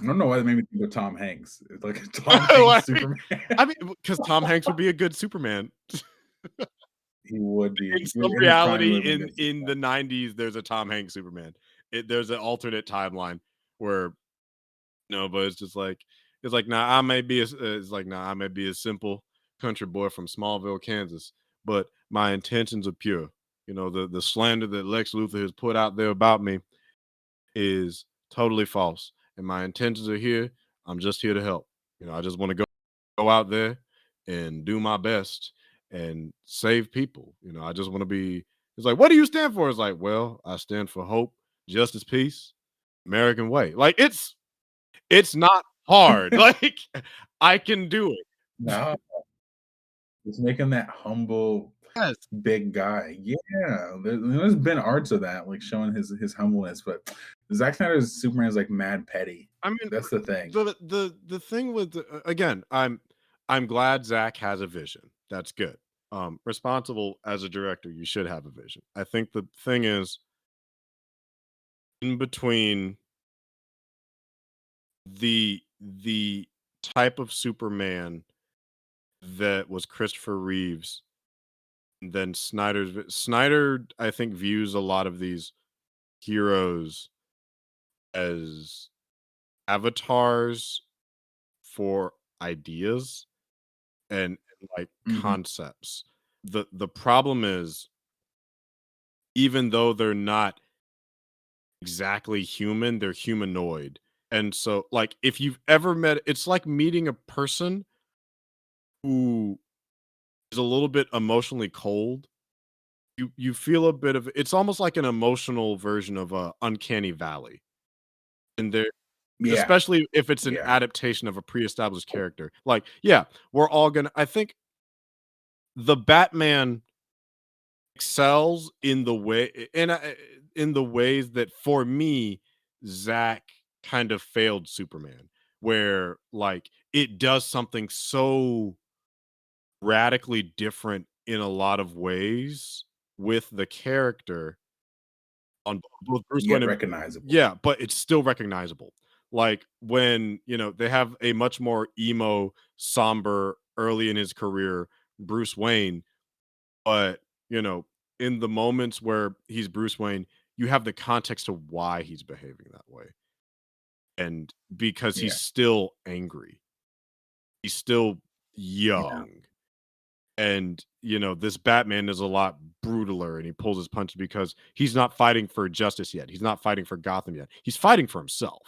I don't know why they made me think of Tom Hanks. It's like Tom Hanks like, Superman. I mean, because Tom Hanks would be a good Superman. He would In be. some In his prime, he reality, would have been good in Superman. the 90s, there's a Tom Hanks Superman. There's an alternate timeline where no, but it's like nah, it's like nah, I may be a simple country boy from Smallville, Kansas, but my intentions are pure. You know, the slander that Lex Luthor has put out there about me is totally false, and my intentions are here. I'm just here to help. You know, I just want to go out there and do my best and save people. You know, I just want to be. It's like, what do you stand for? It's like, well, I stand for hope, justice, peace, American way. Like it's not hard. Like I can do it. No, just making that humble, Yes. big guy. Yeah, there's been arts of that, like showing his humbleness. But Zack Snyder's Superman is like mad petty. I mean, That's the thing. the thing with again, I'm glad Zach has a vision. That's good. Responsible as a director, you should have a vision. I think the thing is in between the type of Superman that was Christopher Reeves, and then Snyder, I think, views a lot of these heroes as avatars for ideas and like Mhm. concepts. The problem is even though they're not exactly human, they're humanoid. And so like if you've ever met it's like meeting a person who is a little bit emotionally cold. You feel a bit of it's almost like an emotional version of a uncanny valley. And there Yeah, especially if it's an yeah, adaptation of a pre-established character. Like, yeah, we're all gonna I think the Batman excels in the way in the ways that for me, Zach kind of failed Superman, where like it does something so radically different in a lot of ways with the character on both Bruce Wayne yet and recognizable. yeah, but it's still recognizable. Like when, you know, they have a much more emo, somber early in his career Bruce Wayne, but, you know, in the moments where he's Bruce Wayne, you have the context to why he's behaving that way. And because he's Yeah, still angry, he's still yeah, young. And, you know, this Batman is a lot brutaler and he pulls his punches because he's not fighting for justice yet. He's not fighting for Gotham yet. He's fighting for himself.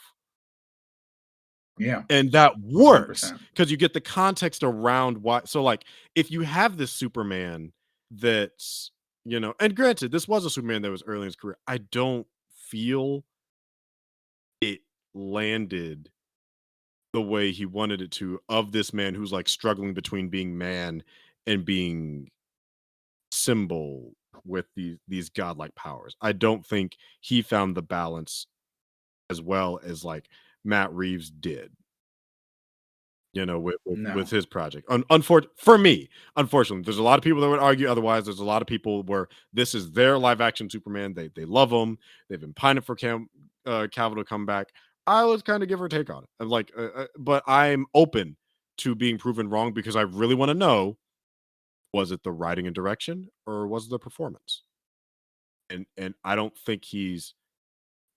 yeah, And that works 100%. because you get the context around why. So, like, if you have this Superman that's, you know, and granted, this was a Superman that was early in his career. I don't feel it landed the way he wanted it to of this man who's like struggling between being man and being symbol with these godlike powers. I don't think he found the balance as well as like Matt Reeves did. You know, with No, his project. For me, unfortunately, there's a lot of people that would argue otherwise. There's a lot of people where this is their live action Superman. They love him. They've been pining for Cavill to come back. I was kind of give or take on it. I'm like, but I'm open to being proven wrong because I really want to know: was it the writing and direction, or was it the performance? And I don't think he's.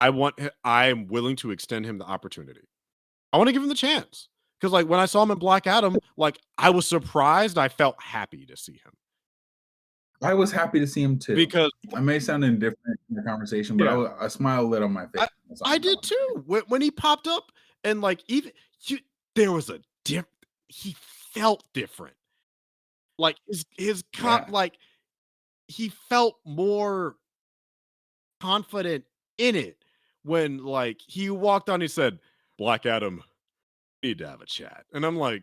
I am willing to extend him the opportunity. I want to give him the chance. Because like when I saw him in Black Adam, like I was surprised. I felt happy to see him. I was happy to see him too. Because I may sound indifferent in the conversation, but yeah, a smile lit on my face I when I saw I him in that did one scene. too. When he popped up and like even you, there was a diff he felt different. Like Yeah, like he felt more confident in it when like he walked on, he said, Black Adam, need to have a chat. And I'm like,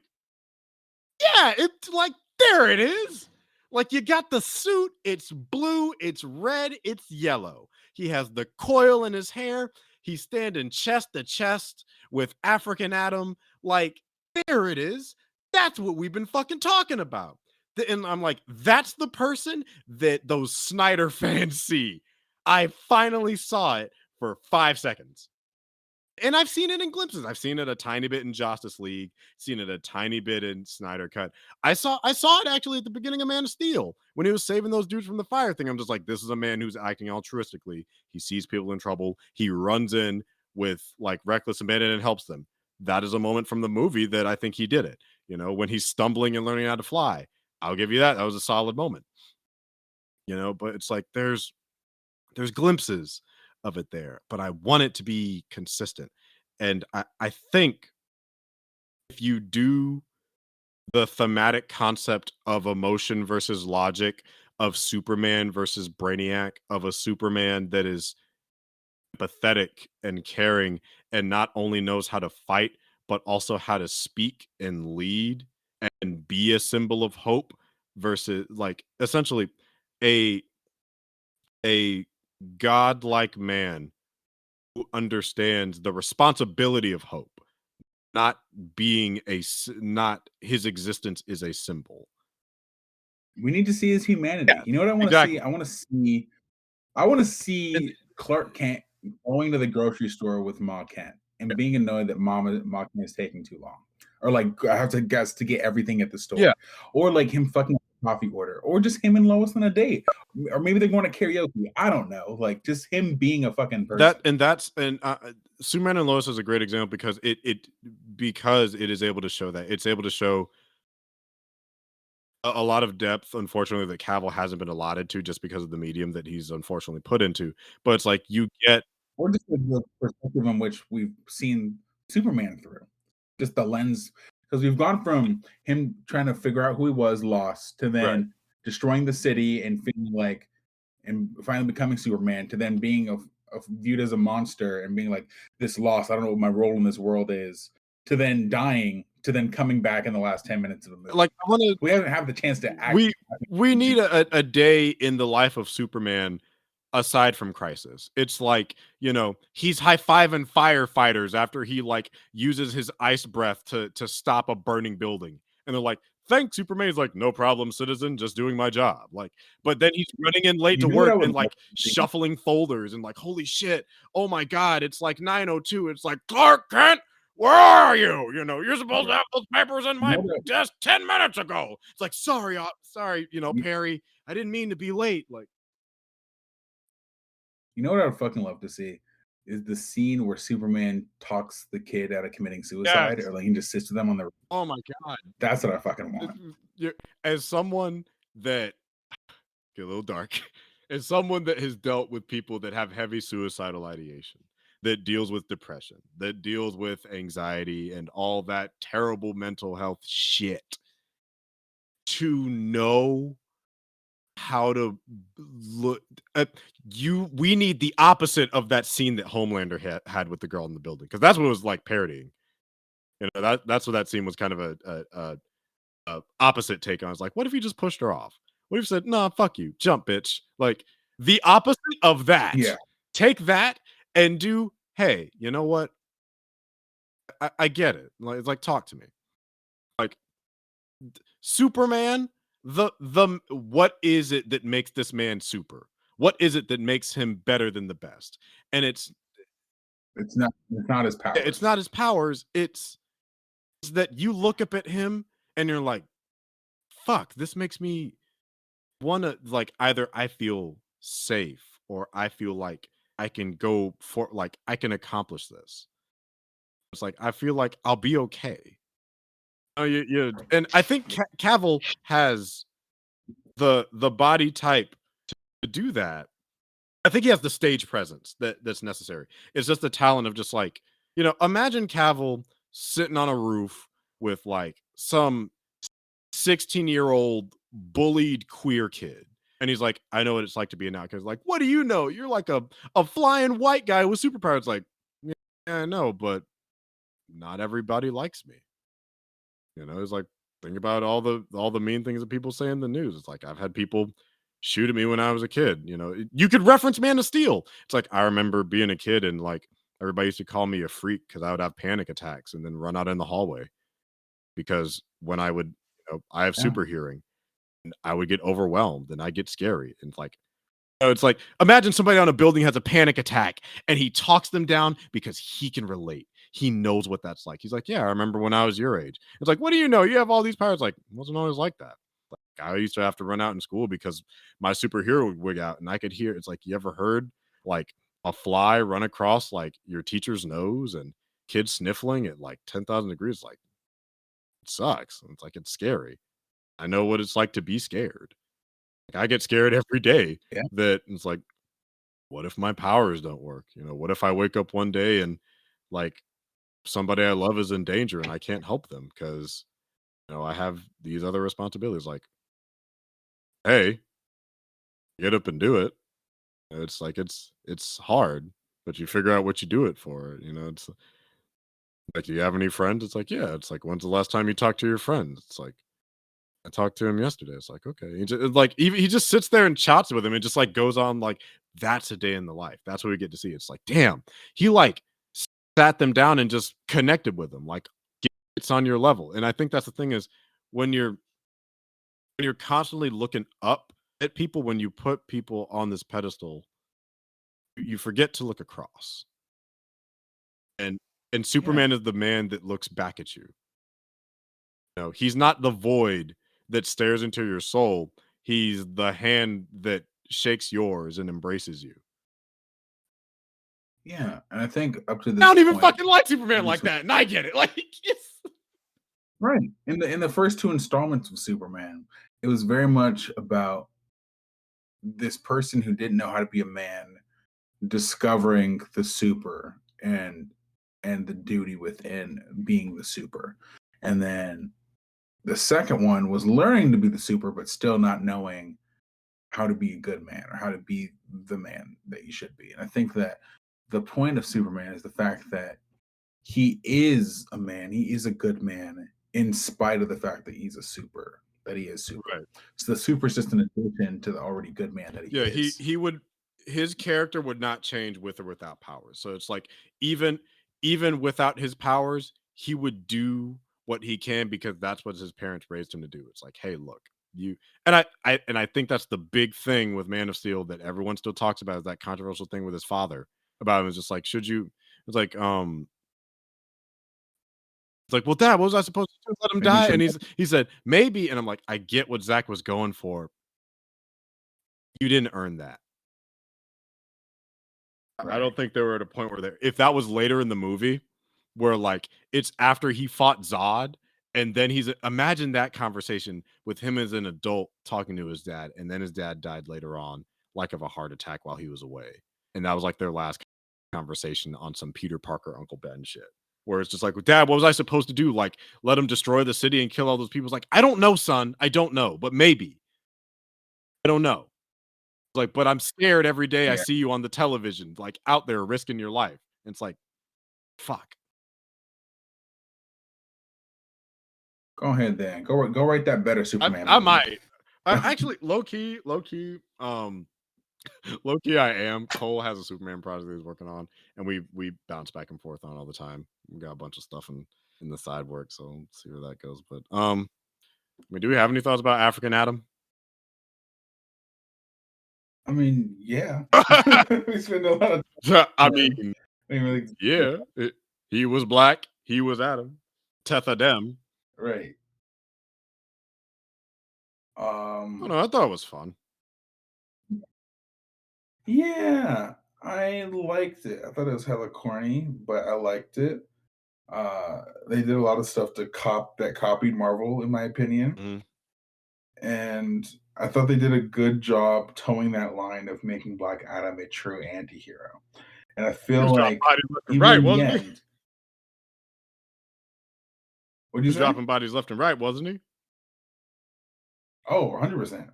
yeah, it's like there it is. Like, you got the suit, it's blue, it's red, it's yellow. He has the coil in his hair. He's standing chest to chest with African Adam. Like, there it is. That's what we've been fucking talking about. And I'm like, that's the person that those Snyder fans see. I finally saw it for 5 seconds. And I've seen it in glimpses. I've seen it a tiny bit in Justice League, seen it a tiny bit in Snyder Cut. I saw it actually at the beginning of Man of Steel when he was saving those dudes from the fire thing. I'm just like, this is a man who's acting altruistically. He sees people in trouble. He runs in with like reckless abandon and helps them. That is a moment from the movie that I think he did it. When he's stumbling and learning how to fly. I'll give you that. That was a solid moment. But it's like there's glimpses of it there, but I want it to be consistent. And I think if you do the thematic concept of emotion versus logic, of Superman versus Brainiac, of a Superman that is empathetic and caring and not only knows how to fight, but also how to speak and lead and be a symbol of hope versus like essentially a a godlike man who understands the responsibility of hope, not not his existence is a symbol. We need to see his humanity. Yeah, You know what I want to exactly. see? I want to And see Clark Kent going to the grocery store with Ma Kent and being annoyed that Ma Kent is taking too long, or like I have to guess to get everything at the yeah, store, or like him fucking up the coffee order, or just him and Lois on a date, or maybe they're going to karaoke. I don't know, like just him being a fucking person. Superman and Lois is a great example because it is able to show that it's able to show a lot of depth, unfortunately, that Cavill hasn't been allotted to just because of the medium that he's unfortunately put into. But it's like you get Or just the perspective in which we've seen Superman through. Just the lens, because we've gone from him trying to figure out who he was, lost, to right. then destroying the city and feeling like, and finally becoming Superman, to then being viewed as a monster and being like this lost. I don't know what my role in this world is. To then dying, to then coming back in the last 10 minutes of the movie. Like I want to We haven't had the chance to we actually. we need a day in the life of Superman aside from Crisis. It's like, he's high-fiving firefighters after he like uses his ice breath to stop a burning building. And they're like, "Thanks, Superman." He's like, "No problem, citizen, just doing my job." Like, but then he's running in late You to know what work I would and love like to see? shuffling folders and like, "Holy shit. Oh my god, it's like 9:02." It's like, "Clark Kent, where are you? You're supposed to Yeah. have those papers in You my know what? desk 10 minutes ago." It's like, "Sorry, sorry, You, Perry. I didn't mean to be late." Like, you know what I would fucking love to see is the scene where Superman talks the kid out of committing suicide, yes. or like he just sits with them on the. Oh my god. That's what I fucking This want. is as someone that get a little dark, as someone that has dealt with people that have heavy suicidal ideation, that deals with depression, that deals with anxiety and all that terrible mental health shit, to know how to look at we need the opposite of that scene that Homelander had with the girl in the building, because that's what it was like parodying. That's what that scene was kind of a opposite take on. I was like, what if he just pushed her off? What if he said, "Nah, fuck you, jump, bitch"? Like the opposite of that. Yeah, Take that and do. Hey, you know what? I get it. Like, it's like, talk to me. Like Superman. The what is it that makes this man super? What is it that makes him better than the best? And it's not his it's powers. not his powers. It's that you look up at him and you're like, fuck, this makes me want to, like, either I feel safe or I feel like I can go for, like, I can accomplish this. It's like I feel like I'll be okay. Oh, and I think Cavill has the body type to do that. I think he has the stage presence that's necessary. It's just the talent of just like, imagine Cavill sitting on a roof with like some 16-year-old bullied queer kid. And he's like, "I know what it's like to be an outcast." Like, "What do you know? You're like a flying white guy with superpowers." Like, "Yeah, I know, but not everybody likes me." It's like, Think about all the mean things that people say in the news. It's like I've had people shoot at me when I was a kid. You could reference Man of Steel. It's like I remember being a kid and like everybody used to call me a freak because I would have panic attacks and then run out in the hallway because when I have Yeah. super hearing and I would get overwhelmed and I get scary and it's like imagine somebody on a building has a panic attack and he talks them down because he can relate. He knows what that's like. He's like, yeah, I remember when I was your age. It's like, what do you know? You have all these powers. Like, it wasn't always like that. Like, I used to have to run out in school because my superhero would wig out and I could hear. It's like, you ever heard like a fly run across like your teacher's nose and kids sniffling at like 10,000 degrees? Like, it sucks. It's like, it's scary. I know what it's like to be scared. Like, I get scared every day Yeah. that it's like, what if my powers don't work? What if I wake up one day and like somebody I love is in danger and I can't help them because I have these other responsibilities. Like, hey, get up and do it. It's like it's hard, but you figure out what you do it for. It's like, do you have any friends? It's like, yeah. It's like, when's the last time you talked to your friends? It's like, I talked to him yesterday. It's like, okay. He just sits there and chats with him and just like goes on like that's a day in the life. That's what we get to see. It's like, damn, he like sat them down and just connected with them. Like it's on your level. And I think that's the thing is when you're constantly looking up at people, when you put people on this pedestal, you forget to look across. And Yeah. Superman is the man that looks back at you. He's not the void that stares into your soul. He's the hand that shakes yours and embraces you. Yeah. And I think up to I this don't even point, fucking like Superman in like Su- that, and I get it. Like, it's right. In the first two installments of Superman, it was very much about this person who didn't know how to be a man discovering the super and the duty within being the super. And then the second one was learning to be the super, but still not knowing how to be a good man or how to be the man that you should be. And I think that the point of Superman is the fact that he is a man, he is a good man in spite of the fact that he's a super, that he is super. right. So the super is just an addition to the already good man that he Yeah, he is. he would his character would not change with or without powers. So it's like even even without his powers, he would do what he can because that's what his parents raised him to do. It's like, hey, look, you and I think that's the big thing with Man of Steel that everyone still talks about is that controversial thing with his father about him is just like, should you it's like it's like, well, dad, what was I supposed to do? Let him Maybe he die? And should. he said, maybe. And I'm like, I get what Zach was going for. You didn't earn that. I Right. don't think they were at a point where if that was later in the movie, where like it's after he fought Zod, and then imagine that conversation with him as an adult talking to his dad, and then his dad died later on, like of a heart attack while he was away. And that was like their last conversation on some Peter Parker Uncle Ben shit. Where it's just like, Dad, what was I supposed to do? Like, let him destroy the city and kill all those people? It's like, I don't know, son. I don't know, but maybe. I don't know. Like, but I'm scared every day I Yeah. see you on the television, like out there risking your life. And it's like, fuck. Go ahead then. Go write that better Superman I movie. might. I actually low key I am. Cole has a Superman project that he's working on, and we bounce back and forth on all the time. We got a bunch of stuff in the side work, so we'll see where that goes. But I mean, do we have any thoughts about African Adam? I mean, yeah. We spend a lot of I time. mean, I mean, really, yeah, he was black, he was Adam. Tethadem. right. I don't Um, know, I thought it was fun. yeah, I liked it. I thought it was hella corny, but I liked it. They did a lot of stuff to copied Marvel, in my opinion, Mhm. and I thought they did a good job towing that line of making Black Adam a true anti-hero. And I He feel was dropping like bodies left and even right, in the wasn't he? end, what'd He you was say? dropping bodies left and right, wasn't he? Oh, 100%.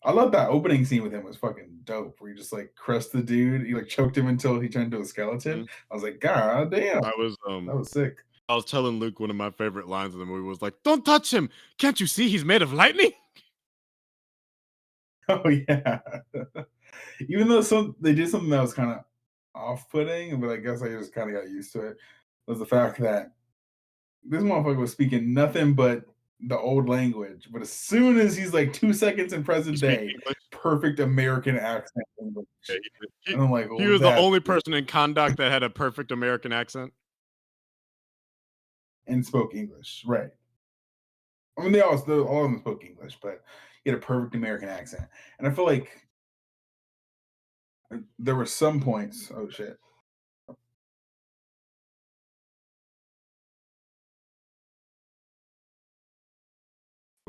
I love that opening scene with him was fucking dope, where he just like crushed the dude. He like choked him until he turned into a skeleton. Mhm. I was like, God damn, I was that was sick. I was telling Luke one of my favorite lines in the movie was like, "Don't touch him! Can't you see he's made of lightning?" Oh yeah. Even though they did something that was kind of off-putting, but I guess I just kind of got used to it, was the fact that this motherfucker was speaking nothing but the old language. But as soon as he's like 2 seconds in You present speak day, English. perfect American accent English. Yeah, And I'm like, he oh, was the that's only cool. person in Conduct that had a perfect American accent. And spoke English, right? I mean, all of them spoke English, but he had a perfect American accent. And I feel like there were some points. Oh shit!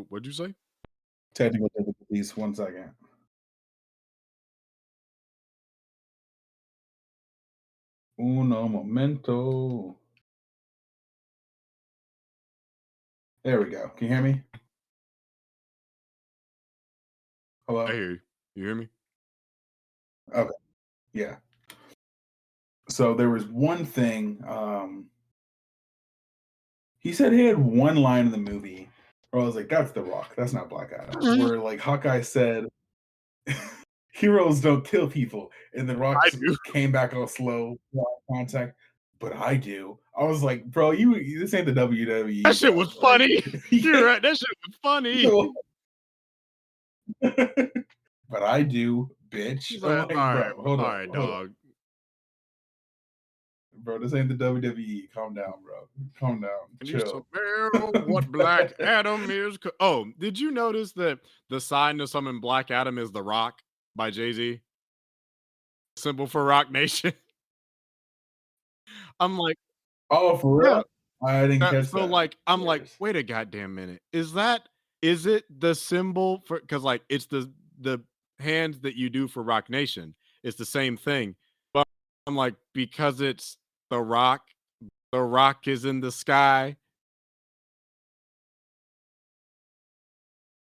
What'd you say? Technical difficulties. 1 second. Uno momento. There we go. Can you hear me? I Hello? hear you. You hear me? Okay. Yeah. So there was one thing. He said he had one line in the movie where I was like, that's The Rock. That's not Black Adam. Where like Hawkeye said, heroes don't kill people. And The Rock I just do. came back all slow, contact. But I do. I was like, bro, this ain't the WWE, That shit bro. was Like, funny. You're right. That shit was funny. but I do, bitch. He's I'm like, like, bro, hold all up, right, hold up. dog. Bro, this ain't the WWE. Calm down, bro. Calm down. Can you Chill. smell what Black Adam is? Oh, did you notice that the sign to summon Black Adam is The Rock by Jay-Z? Symbol for Rock Nation. I'm like, Oh, for yeah. real? I didn't catch So that. like, I'm like, Hilarious. wait a goddamn minute. Is it the symbol for, because like it's the hands that you do for Rock Nation. It's the same thing. But I'm like, because it's the rock is in the sky.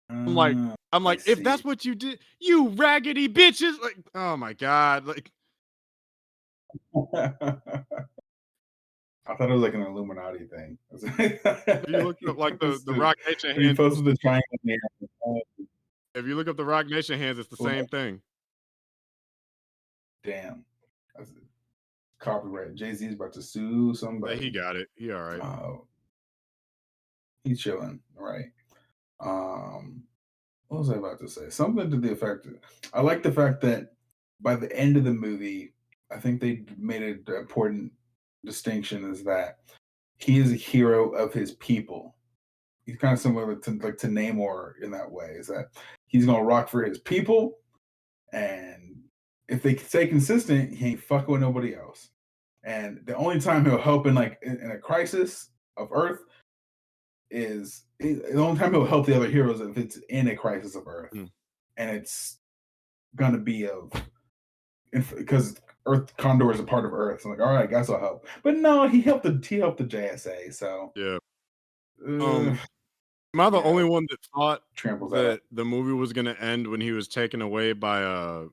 I'm like, I if that's see. what you did, you raggedy bitches. Like, oh my God. Like, I thought it was like an Illuminati thing. if you look up like He the posted, Rock Nation he hands, posted the triangle there. if you look up the Rock Nation hands, it's the Oh, same thing. damn. That's copyright. Jay-Z's about to sue But he somebody. got it. He all right. He's chilling, right? Um, what was I about to say? Something to the effect. I like the fact that by the end of the movie, I think they made an important distinction is that he is a hero of his people. He's kind of similar to Namor in that way. Is that he's gonna rock for his people, and if they stay consistent, he ain't fucking with nobody else. And the only time he'll help in a crisis of Earth the only time he'll help the other heroes if it's in a crisis of Earth, Mm. and it's gonna be because Earth Condor is a part of Earth. So I'm like, all right, I guess I'll help. But no, he helped the JSA. So Yeah. uh, Am I the yeah, only one that thought tramples that up. that the movie was gonna end when he was taken away by the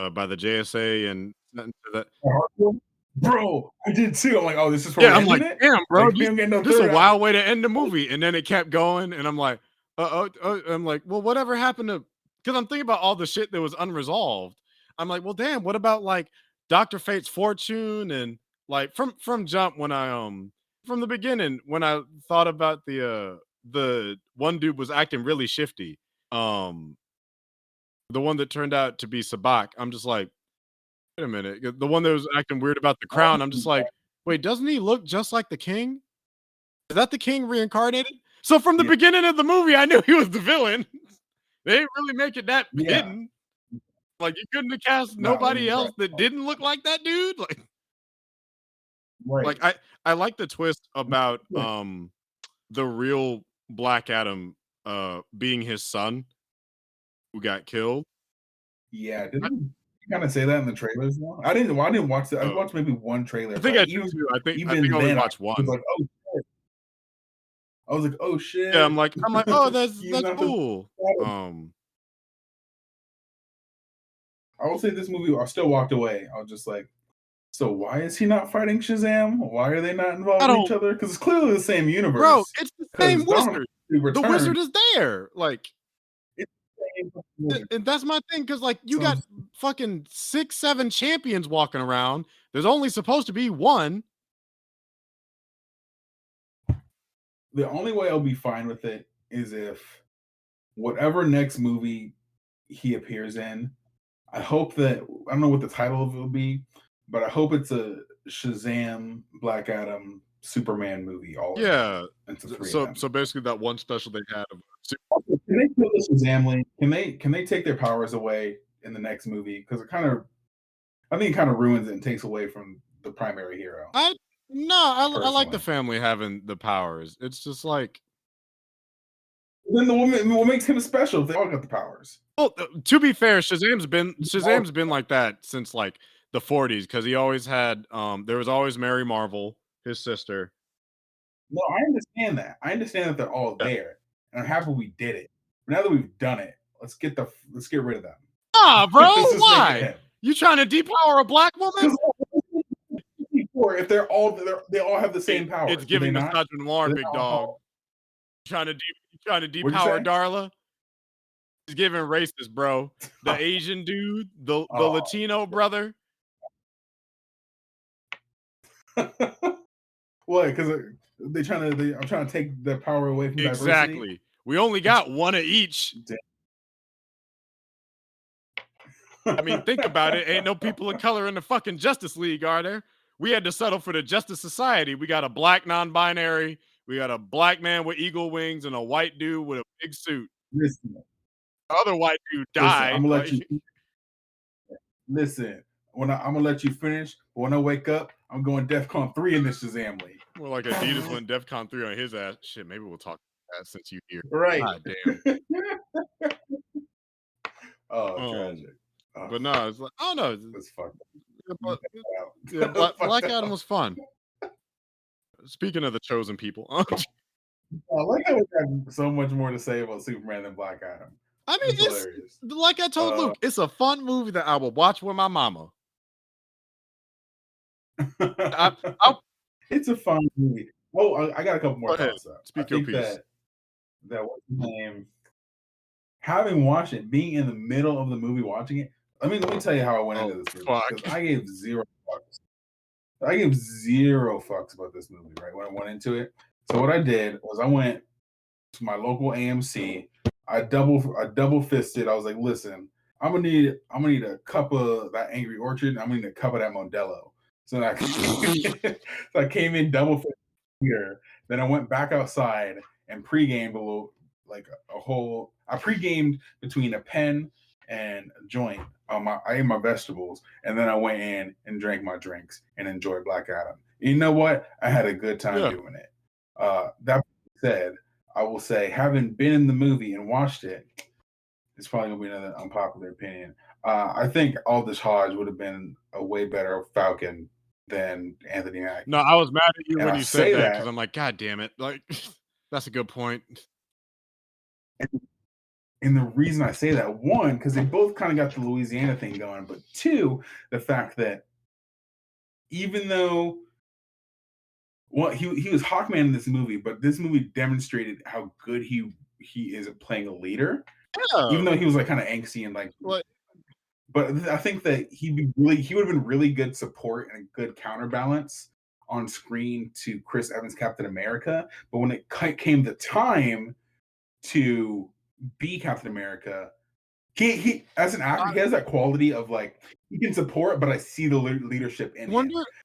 JSA and sent to that? Bro, I did too. I'm like, oh, this is where Yeah, we're I'm ending like, it. damn, bro, Like, we don't get no this is a third act. wild way to end the movie. And then it kept going, and I'm like, I'm like, well, whatever happened to? Because I'm thinking about all the shit that was unresolved. I'm like, well, damn, what about like Doctor Fate's fortune and like from jump when I from the beginning when I thought about the one dude was acting really shifty, um the one that turned out to be Sabak. I'm just like, wait a minute, the one that was acting weird about the crown. I'm just like, wait, doesn't he look just like the king? Is that the king reincarnated? So from the Yeah, beginning of the movie, I knew he was the villain. They didn't really make it that yeah, hidden. Like you couldn't have cast no, they nobody didn't try. else that didn't look like that dude. Like Right. I like the twist about Yeah, the real Black Adam being his son who got killed. yeah. I, Didn't you kind of say that in the trailers? Now? I didn't. Well, I didn't watch that. I oh, watched maybe one trailer, I think but I did too. I think even I only then, I watched was one. like, oh, I was like, oh Yeah, shit. I'm like, oh, He's that's not the. cool. Um, I will say this movie. I still walked away. I was just like, So why is he not fighting Shazam? Why are they not involved I in each don't, other? Because it's clearly the same bro. universe. It's the Because same Dawn of wizard. The Return, wizard is there. Like, it's the same wizard. and that's my thing. Because like, you So got fucking 6, 7 champions walking around. There's only supposed to be one. the only way I'll be fine with it is if whatever next movie he appears in, I hope that I don't know what the title of it will be, but I hope it's a Shazam, Black Adam, Superman movie all in one. Yeah. It's the three of So them. basically, that one special they had of Also, can they kill the Shazam link? Can they take their powers away in the next movie? Because I think it kind of ruins it and takes away from the primary hero. I I like the Personally, family having the powers. It's just like, then the woman, what makes him special if they all got the powers? well, to be fair, Shazam's been like that since like the 40s because he always had there was always Mary Marvel, his sister. No, I understand that. I understand that they're all Yeah. there, and I'm happy we did it. But now that we've done it, let's get rid of them. Ah, bro, Let's just make it why? him. You trying to depower a black woman? Before, if they all have the same powers, It's do they giving not? misogynoir, Do they big not dog. all- Trying to What'd you depower say? Darla. He's giving racist, bro. The Asian dude, the Oh. Latino brother. What? Because I'm trying to take the power away from diversity. Exactly. We only got one of each. I mean, think about it. Ain't no people of color in the fucking Justice League, are there? We had to settle for the Justice Society. We got a black non-binary. We got a black man with eagle wings and a white dude with a big suit. Listen, The other white dude listen, died. I'm gonna Like, let you listen. I'm gonna let you finish. But when I wake up, I'm going DEFCON 3 in this Shazam league. more like Adidas went DEFCON 3 on his ass. Shit, maybe we'll talk about that since you here. Right. God damn. Oh, tragic. Oh, But no, it's like, I don't know. that's fucked Yeah, up. yeah, Black Adam was fun. Speaking of the chosen people, I like how we have so much more to say about Superman than Black Adam. I mean, It's hilarious. like I told Luke, it's a fun movie that I will watch with my mama. It's a fun movie. Oh, I got a couple more Go ahead. thoughts though. Speak I your think piece. that what's his name, having watched it, being in the middle of the movie watching it. Let me tell you how I went into this movie fuck. because I gave zero fucks. I gave zero fucks about this movie right when I went into it. So what I did was I went to my local AMC. I double fisted. I was like, listen, I'm gonna need a cup of that Angry Orchard. And I'm gonna need a cup of that Modelo. So I came in double fisted here. Then I went back outside and pre-gamed a little, like a whole. I pre-gamed between a pen and a joint. I ate my vegetables, and then I went in and drank my drinks and enjoyed Black Adam. You know what? I had a good time doing it. That said, I will say, having been in the movie and watched it, it's probably gonna be another unpopular opinion. I think Aldous Hodge would have been a way better Falcon than Anthony Mackie. No, I was mad at you And when I you say said that that- because I'm like, God damn it! Like, that's a good point. And the reason I say that, one, because they both kind of got the Louisiana thing going, but two, the fact that even though, well, he was Hawkman in this movie, but this movie demonstrated how good he is at playing a leader. Yeah. Even though he was like kind of angsty and like, What? But I think that he would have been really good support and a good counterbalance on screen to Chris Evans' Captain America. But when it came the time to be Captain America, he as an actor, he has that quality of like he can support, but I see the leadership in him.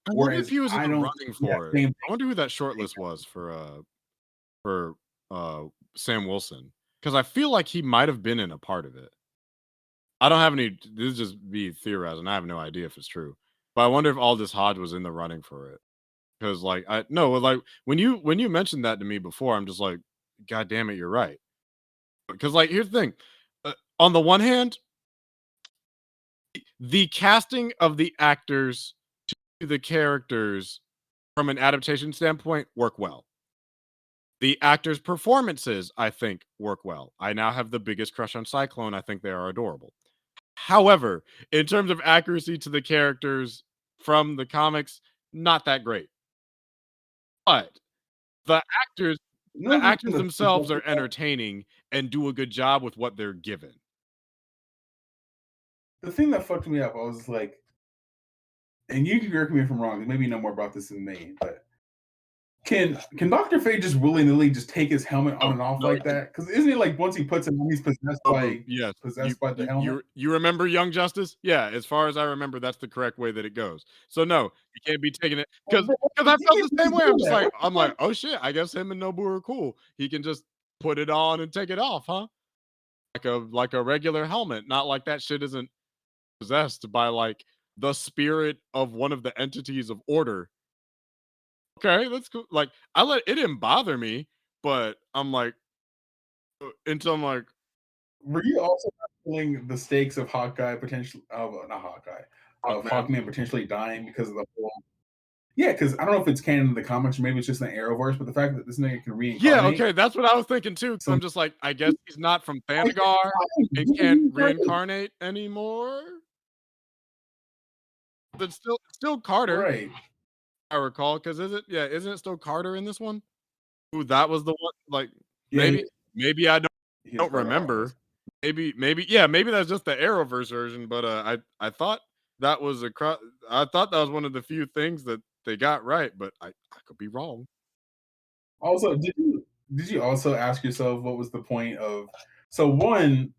I wonder if he was in the running for it. same I wonder who that shortlist was for Sam Wilson, because I feel like he might have been in a part of it. I don't have any. This is just me theorizing. I have no idea if it's true, but I wonder if Aldous Hodge was in the running for it. Because like when you mentioned that to me before, I'm just like, God damn it, you're right. Because like here's the thing, on the one hand, the casting of the actors to the characters from an adaptation standpoint work well. The actors' performances, I think, work well. I now have the biggest crush on Cyclone. I think they are adorable. However, in terms of accuracy to the characters from the comics, not that great. But the actors You know the the thing actors that themselves fucked me are up? entertaining and do a good job with what they're given. The thing that fucked me up, I was like, and you can correct me if I'm wrong. Maybe you know more about this than me, but can Doctor Fate just willy nilly just take his helmet on Oh, and off no, like that? Because isn't it like once he puts it on, he's possessed by yes. possessed by the helmet? You remember Young Justice? Yeah, as far as I remember, that's the correct way that it goes. So no, you can't be taking it Well, bro, because I you felt can't the same just way. do that. What the I'm like, fuck? oh shit, I guess him and Nobu are cool. He can just put it on and take it off, huh? Like a regular helmet, not like that shit isn't possessed by like the spirit of one of the entities of order. Okay, that's cool. Like it didn't bother me, but I'm like until I'm like, Were you also feeling the stakes of Hawkeye potentially? Not Hawkeye, fuck of man. Hawkman potentially dying because of the whole. Yeah, because I don't know if it's canon in the comics or maybe it's just an Arrowverse, but the fact that this nigga can Yeah, reincarnate. okay, that's what I was thinking too, 'cause So I'm just like, I guess he's not from like, Thanagar and he can can't reincarnate. reincarnate anymore. But it's still Carter, Right. I recall, 'cause isn't it still Carter in this one? Ooh, that was the one, like, Yeah, maybe I he is don't Carter Hawkins. remember. Maybe that's just the Arrowverse version, but, I thought that was I thought that was one of the few things that they got right, but I could be wrong. Also, did you also ask yourself what was the point of? So one,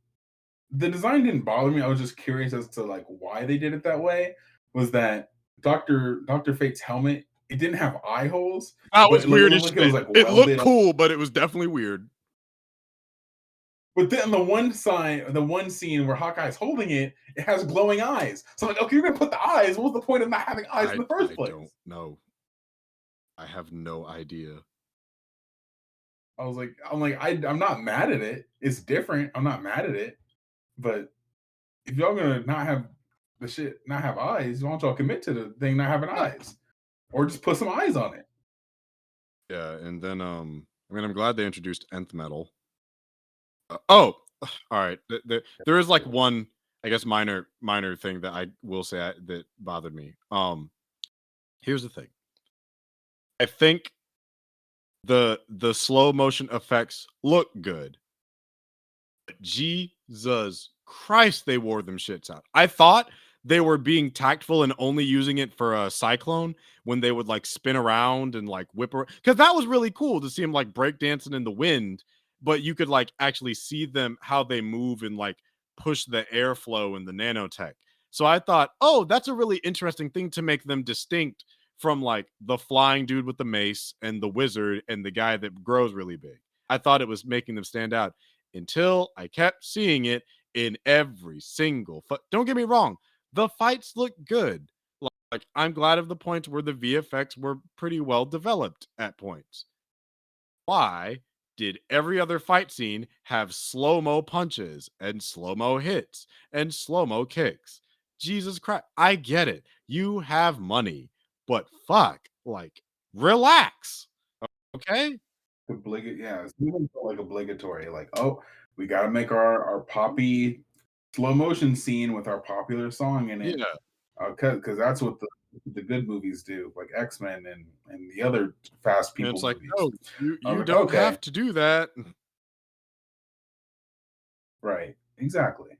the design didn't bother me. I was just curious as to like why they did it that way. Was that Doctor Fate's helmet? It didn't have eye holes, That but was it weird looked as like it was shit. like It looked welded up. cool, but it was definitely weird. But then the one scene where Hawkeye's holding it, it has glowing eyes. So I'm like, okay, you're gonna put the eyes. What was the point of not having eyes in the first I don't place? know. I have no idea. I'm not mad at it. It's different. I'm not mad at it. But if y'all gonna not have the shit not have eyes, why don't y'all commit to the thing not having Yeah. eyes? Or just put some eyes on it. Yeah, and then, I mean, I'm glad they introduced nth metal. Oh, alright. There is, like, one, I guess, minor thing that I will say that bothered me. Here's the thing. I think the slow motion effects look good. Jesus Christ, they wore them shits out. I thought they were being tactful and only using it for a cyclone when they would like spin around and like whip around. Because that was really cool to see them like breakdancing in the wind, but you could like actually see them how they move and like push the airflow in the nanotech. So I thought, oh, that's a really interesting thing to make them distinct from like the flying dude with the mace and the wizard and the guy that grows really big. I thought it was making them stand out until I kept seeing it in every single don't get me wrong, the fights look good. Like I'm glad of the points where the VFX were pretty well developed at points. Why did every other fight scene have slow-mo punches and slow-mo hits and slow-mo kicks? Jesus Christ, I get it. You have money, but fuck, like relax, okay? Yeah, it's even like obligatory. Like, oh, we gotta make our poppy slow motion scene with our popular song in it. Yeah. Because that's what the good movies do, like X-Men and the other fast And people it's like, movies. no, I was you like, don't okay, have to do that. right, exactly.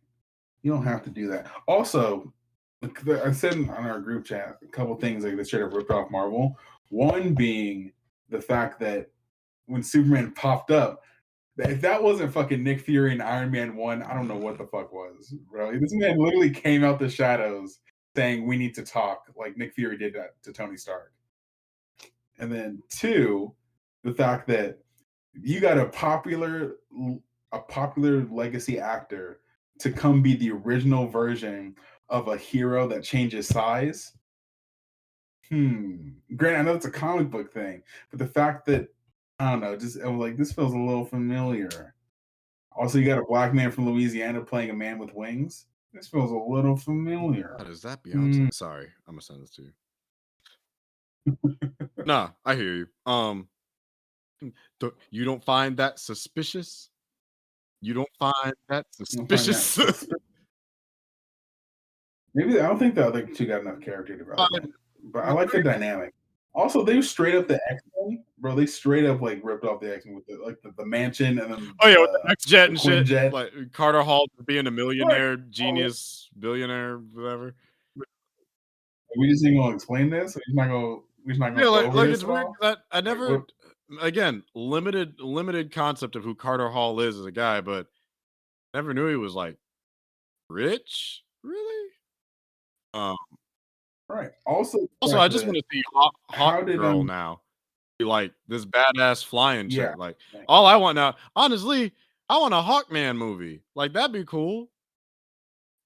You don't have to do that. Also, I said on our group chat a couple things like that should have ripped off Marvel. One being the fact that when Superman popped up, if that wasn't fucking Nick Fury and Iron Man 1, I don't know what the fuck was, bro. This man literally came out the shadows saying we need to talk, like Nick Fury did that to Tony Stark. And then two, the fact that you got a popular legacy actor to come be the original version of a hero that changes size. Granted, I know it's a comic book thing, but the fact that I don't know, just I'm like this feels a little familiar. Also, you got a black man from Louisiana playing a man with wings. This feels a little familiar. God, is that Beyonce? Hmm. Sorry, I'm gonna send this to you. Nah, I hear you. You don't find that suspicious? You don't find that I'm gonna find that suspicious? suspicious. Maybe I don't think the other two got enough character development, but I like the dynamic. Also, they straight up the X-Men, bro. They straight up like ripped off the X-Men with the mansion and then Oh yeah, with the next jet the and shit. Quinjet. Like Carter Hall being a Right. millionaire, Oh, genius, billionaire, whatever. we just ain't gonna explain this. We're just not Yeah, gonna go over like this it's at weird all. that I Like never what? again, limited concept of who Carter Hall is as a guy, but never knew he was like rich, really? Um, Right. Also, the also I fact just want that to see Hawk how did Girl now. Be like this badass flying yeah. chick. Like all I want now, honestly, I want a Hawkman movie. Like that'd be cool.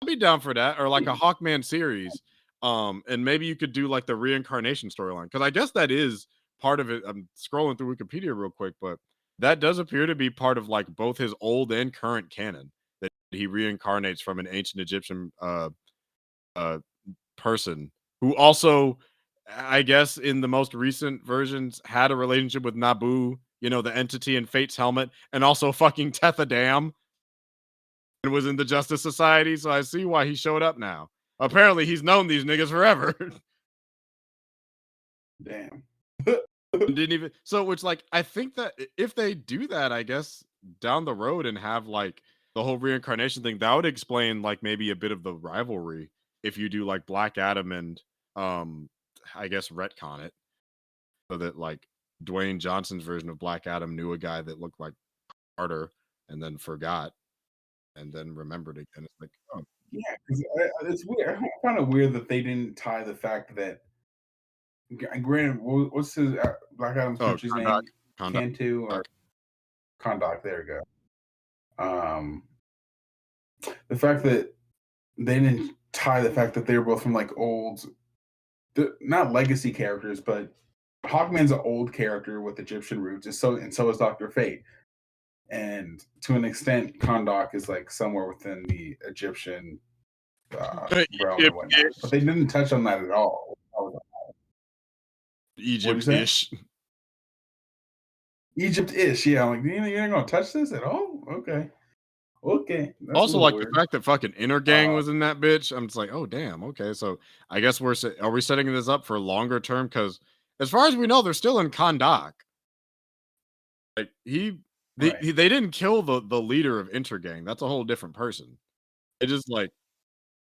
I'd be down for that, or like a Hawkman series. And maybe you could do like the reincarnation storyline because I guess that is part of it. I'm scrolling through Wikipedia real quick, but that does appear to be part of like both his old and current canon that he reincarnates from an ancient Egyptian uh person who also, I guess, in the most recent versions had a relationship with Naboo, you know, the entity in Fate's helmet, and also fucking Tethadam and was in the Justice Society. So I see why he showed up now. Apparently, he's known these niggas forever. Damn. Didn't even so, which like I think that if they do that, I guess down the road and have like the whole reincarnation thing, that would explain like maybe a bit of the rivalry if you do like Black Adam and um I guess retcon it so that like Dwayne Johnson's version of Black Adam knew a guy that looked like Carter and then forgot and then remembered again. It's like, oh, Yeah, because it's weird. I find it weird that they didn't tie the fact that granted, what's his Black Adam's oh, country's Kondak, name? Kondak. Cantu or Kondak? There we go. The fact that they didn't tie the fact that they were both from like old, not legacy characters, but Hawkman's an old character with Egyptian roots, and so is Doctor Fate, and to an extent, Kondak is like somewhere within the Egyptian realm and whatnot. But they didn't touch on that at all. Egypt-ish. Egypt-ish, yeah. I'm like, you ain't gonna touch this at all? Okay. Okay. That's a Also, little like the weird. fact that fucking Gang was in that bitch. I'm just like, oh damn, okay. So I guess are we setting this up for longer term? Because as far as we know, they're still in Kondak. Like they didn't kill the leader of Gang. That's a whole different person. It just like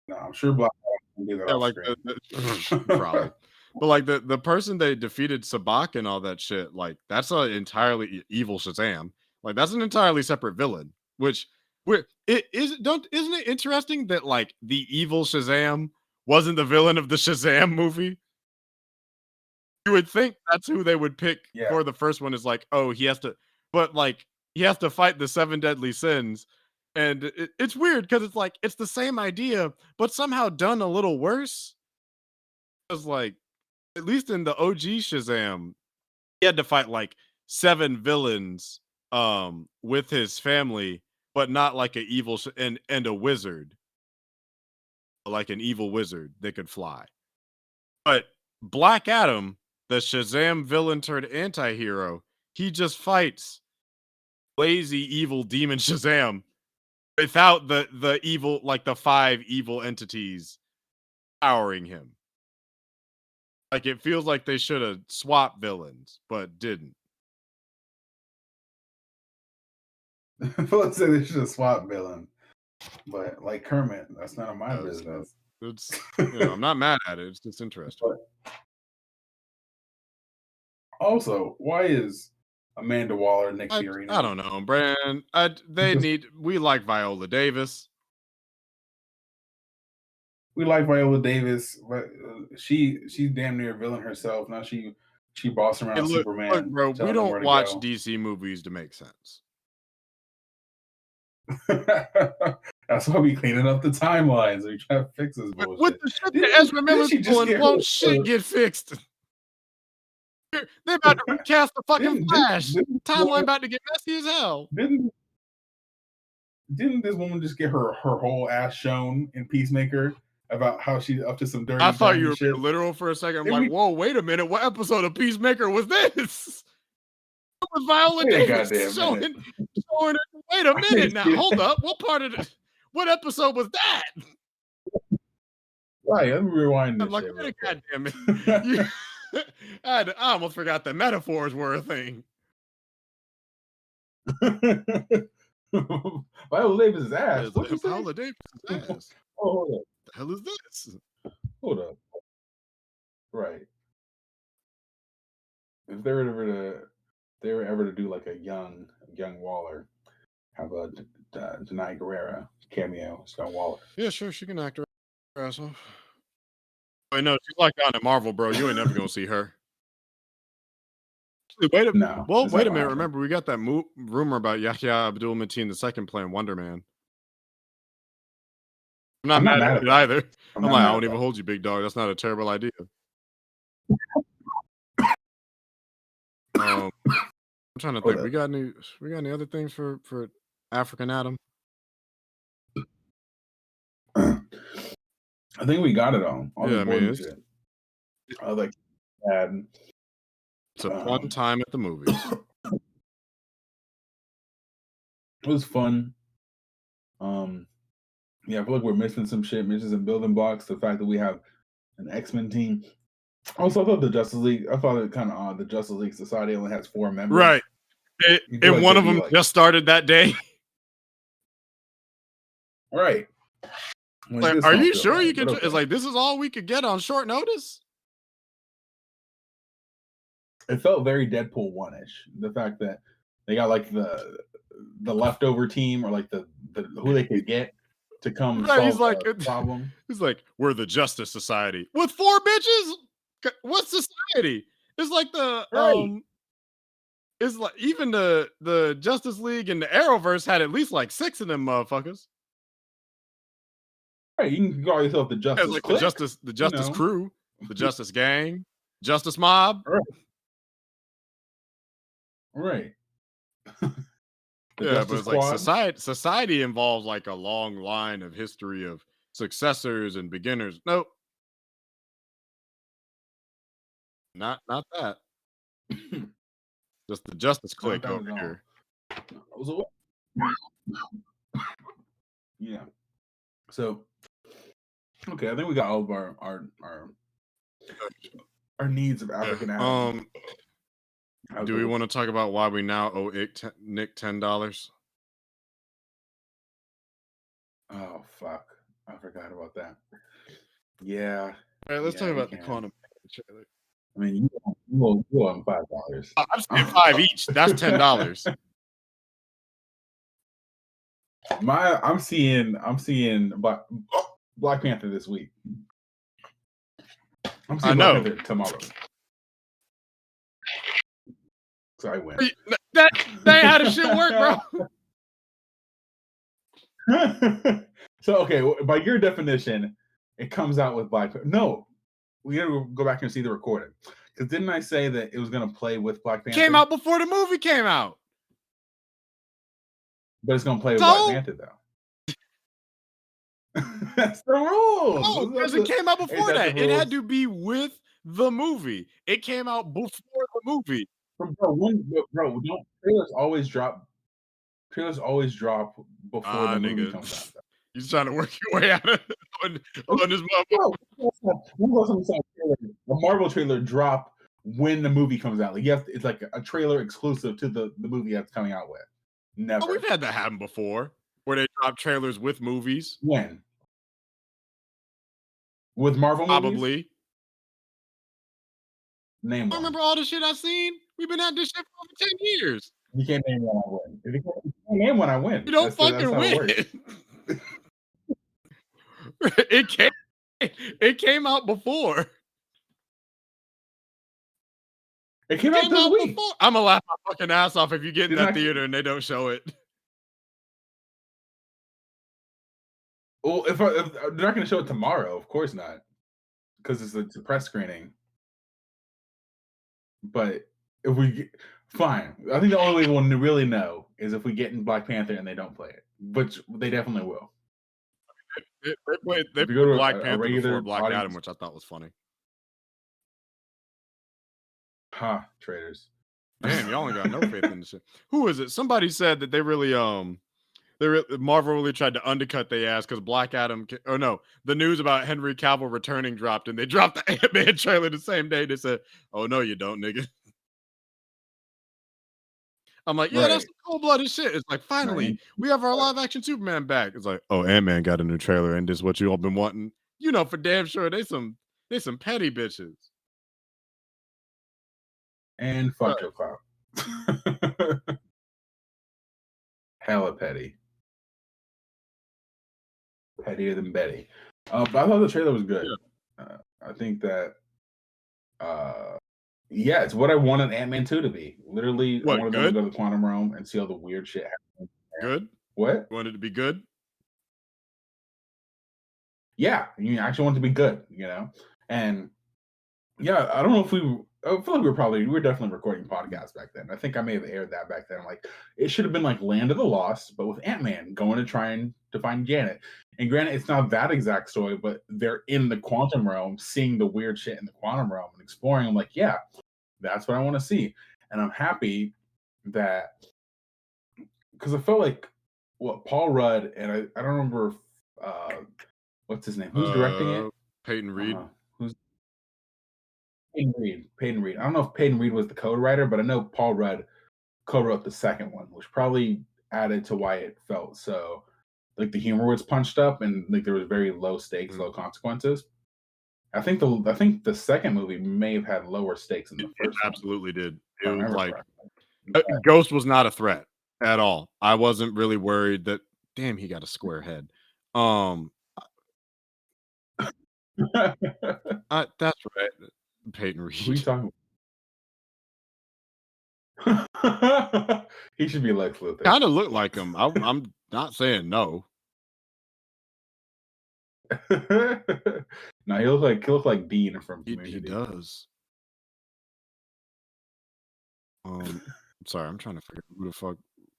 No, I'm sure Black Adam can do that yeah, off like screen. probably. But like the person they defeated Sabak and all that shit, like that's an entirely evil Shazam. Like that's an entirely separate villain. Which isn't it interesting that like the evil Shazam wasn't the villain of the Shazam movie? You would think that's who they would pick Yeah. for the first one is like, oh, but like he has to fight the seven deadly sins. And it's weird because it's like it's the same idea, but somehow done a little worse. Because like at least in the OG Shazam, he had to fight like 7 villains with his family, but not like a evil and a wizard, like an evil wizard that could fly. But Black Adam, the Shazam villain turned anti-hero, he just fights lazy evil demon Shazam without the evil, like the 5 evil entities powering him. Like it feels like they should have swapped villains, but didn't. Let's say they should have swapped villain. But like Kermit, that's none of my business. It's I'm not mad at it. It's just interesting. But also, why is Amanda Waller Nick Fury I now? don't know, Brand. We like Viola Davis. We like Viola Davis, but she's damn near a villain herself. Now she bossing around Look, Superman. bro, we telling him where don't to watch go. DC movies to make sense. That's why we cleaning up the timelines. We try to fix this bullshit. With the shit that Ezra Miller's doing, won't shit get fixed? They're about to recast the fucking Flash. Timeline about to get messy as hell. Didn't this woman just get her whole ass shown in Peacemaker about how she's up to some dirty? I thought you were being literal for a second. I'm like, whoa, wait a minute. What episode of Peacemaker was this? It was Viola Davis showing her. Wait a minute now. Hold up. What part of what episode was that? Right, let me rewind I'm this like, shit real "Man, quick. goddamn it. You I almost forgot that metaphors were a thing. Viola Davis's ass. What'd you say? Viola Davis' ass. Oh, hold up. The hell is this? Hold up. Right. If they were ever to do like a young Waller, have a Denai Guerrera cameo, it's not Waller. Yeah, sure, she can act her ass off. I know she's like down at Marvel, bro. You ain't never gonna see her. Actually, No, it's not wait a gonna minute. happen. Remember, we got that rumor about Yahya Abdul-Mateen II playing Wonder Man. I'm not I'm not mad mad at at it that. either. I'm I'm not like, I mad don't at even that. hold you, big dog. That's not a terrible idea. I'm trying to Hold think. up. We got any other things for African Adam? I think we got it all. All the Yeah, I mean, important shit. Like, had, it's a fun time at the movies. it was fun. Yeah, I feel like we're missing some shit, missing some building blocks. The fact that we have an X-Men team. Also, I thought the Justice League. I thought it kind of odd. The Justice League Society only has 4 members. Right. You feel And like one there'd of be them like, just started that day. right. Like, Like, this are don't you feel sure you right, can? but It's okay. like, this is all we could get on short notice? It felt very Deadpool 1-ish. The fact that they got like the leftover team, or like the who they could get to come Right. He's solve like, the problem. he's like, we're the Justice Society with 4 bitches. What society? It's like Right. it's like even the Justice League and the Arrowverse had at least like 6 of them motherfuckers. Right. You can call yourself the It was Justice like Clique. the You Justice know. Crew, the Justice Gang, Justice Mob. Right. Right. The Yeah, but Justice it's like Squad. society involves like a long line of history of successors and beginners. Nope, not that. Just the Justice Not Clique that over at all. here. So, yeah. So, okay, I think we got all of our needs of Yeah. African Adam. Do we want to talk about why we now owe Nick $10? Oh fuck! I forgot about that. Yeah. All right, let's talk Yeah, we about the can. Quantum trailer. I mean, you owe $5. I'm saying 5 each. That's $10. I'm seeing Black Panther this week. I'm I seeing Black know. Panther tomorrow. So I win. That ain't how the shit work, bro. So okay, by your definition, it comes out with Black Panther. No, we gotta go back and see the recording. Because didn't I say that it was gonna play with Black Panther? Came out before the movie came out. But it's gonna play with Black Panther though. That's the rules. No, because it came out before that. It had to be with the movie. It came out before the movie. Bro, don't trailers always drop? Trailers always drop before the movie comes out. Though. You're just trying to work your way out of on this motherfucker. A Marvel trailer drop when the movie comes out. Like it's like a trailer exclusive to the movie that's coming out with. Never. Oh, we've had that happen before, where they drop trailers with movies. When? With Marvel Probably. Movies? Name one. I remember all the shit I've seen. We've been at this shit for over 10 years. You can't name one, I win. If you can't name one, I win. You don't fucking win. It came out before. It came out this week. Before. I'm gonna laugh my fucking ass off if you get in that theater and they don't show it. Well, if they're not going to show it tomorrow, of course not, because it's a press screening. But if we fine, I think the only way we'll really know is if we get in Black Panther and they don't play it, but they definitely will. They played Black Panther before Black Adam, which I thought was funny. Ha, traitors. Damn, y'all ain't got no faith in this shit. Who is it? Somebody said that they really Marvel really tried to undercut their ass because Black Adam. Oh no, the news about Henry Cavill returning dropped, and they dropped the Ant-Man trailer the same day. They said, "Oh no, you don't, nigga." I'm like, yeah, that's Right. some cold-blooded shit. It's like, Right. finally, we have our live-action Superman back. It's like, oh, Ant-Man got a new trailer, and this is what you all been wanting. You know, for damn sure, they some petty bitches. And fuck Right. Joe Cloud. Hella petty. Pettier than Betty. But I thought the trailer was good. Yeah. I think that, uh, yeah, it's what I wanted Ant-Man 2 to be. Literally, I What? wanted them to Good? go to the quantum realm and see all the weird shit happening there. Good? What? You want it to be good? Yeah, you actually want it to be good, And yeah, I don't know if I feel like we were definitely recording podcasts back then. I think I may have aired that back then. Like, it should have been like Land of the Lost, but with Ant-Man going to try to find Janet. And granted, it's not that exact story, but they're in the quantum realm, seeing the weird shit in the quantum realm and exploring. I'm like, yeah, that's what I want to see. And I'm happy that, because I felt like what Paul Rudd and I don't remember uh what's his name? Who's directing Uh, it? Peyton Reed. Who's Peyton Reed? Peyton Reed. I don't know if Peyton Reed was the co-writer, but I know Paul Rudd co-wrote the second one, which probably added to why it felt so like the humor was punched up and like there was very low stakes, Mm. low consequences. I think the second movie may have had lower stakes than the It first one, absolutely did. if It I was remember like correctly. Ghost was not a threat at all. I wasn't really worried that. Damn, he got a square head. Um, that's right, Peyton Who are you Reed. talking he should be Lex Luthor. Kind of looked like him. I'm not saying no. No, he look like Dean from He Community. does. I'm sorry, I'm trying to figure out who the fuck.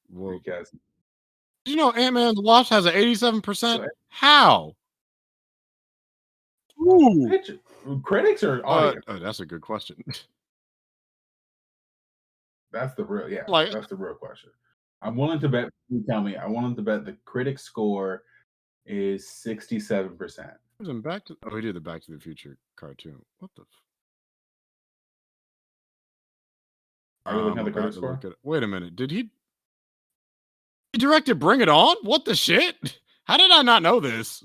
Well, Recast. you know, Ant-Man and the Wasp has an 87%. So How? Ooh. pitch critics or audience? Oh, that's a good question. That's the real yeah, Like, that's the real question. I'm willing to bet you tell me, I'm willing to bet the critic score is 67%. was in Back to. Oh, he did the Back to the Future cartoon. What the? Are you looking I'm at the critic about to look score? at it. Wait a minute. Did he directed Bring It On? What the shit? How did I not know this?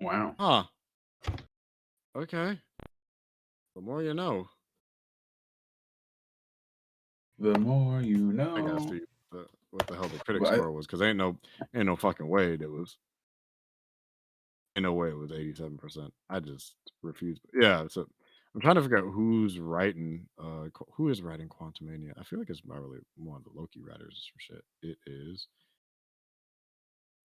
Wow. Huh. Okay. The more you know. The more you I gotta know. see what the hell the critic But score was, because ain't no fucking way it was. Ain't no way it was 87%. I just refuse. Yeah, so I'm trying to figure out who's writing. Who is writing Quantumania? I feel like it's probably one of the Loki writers for shit. It is.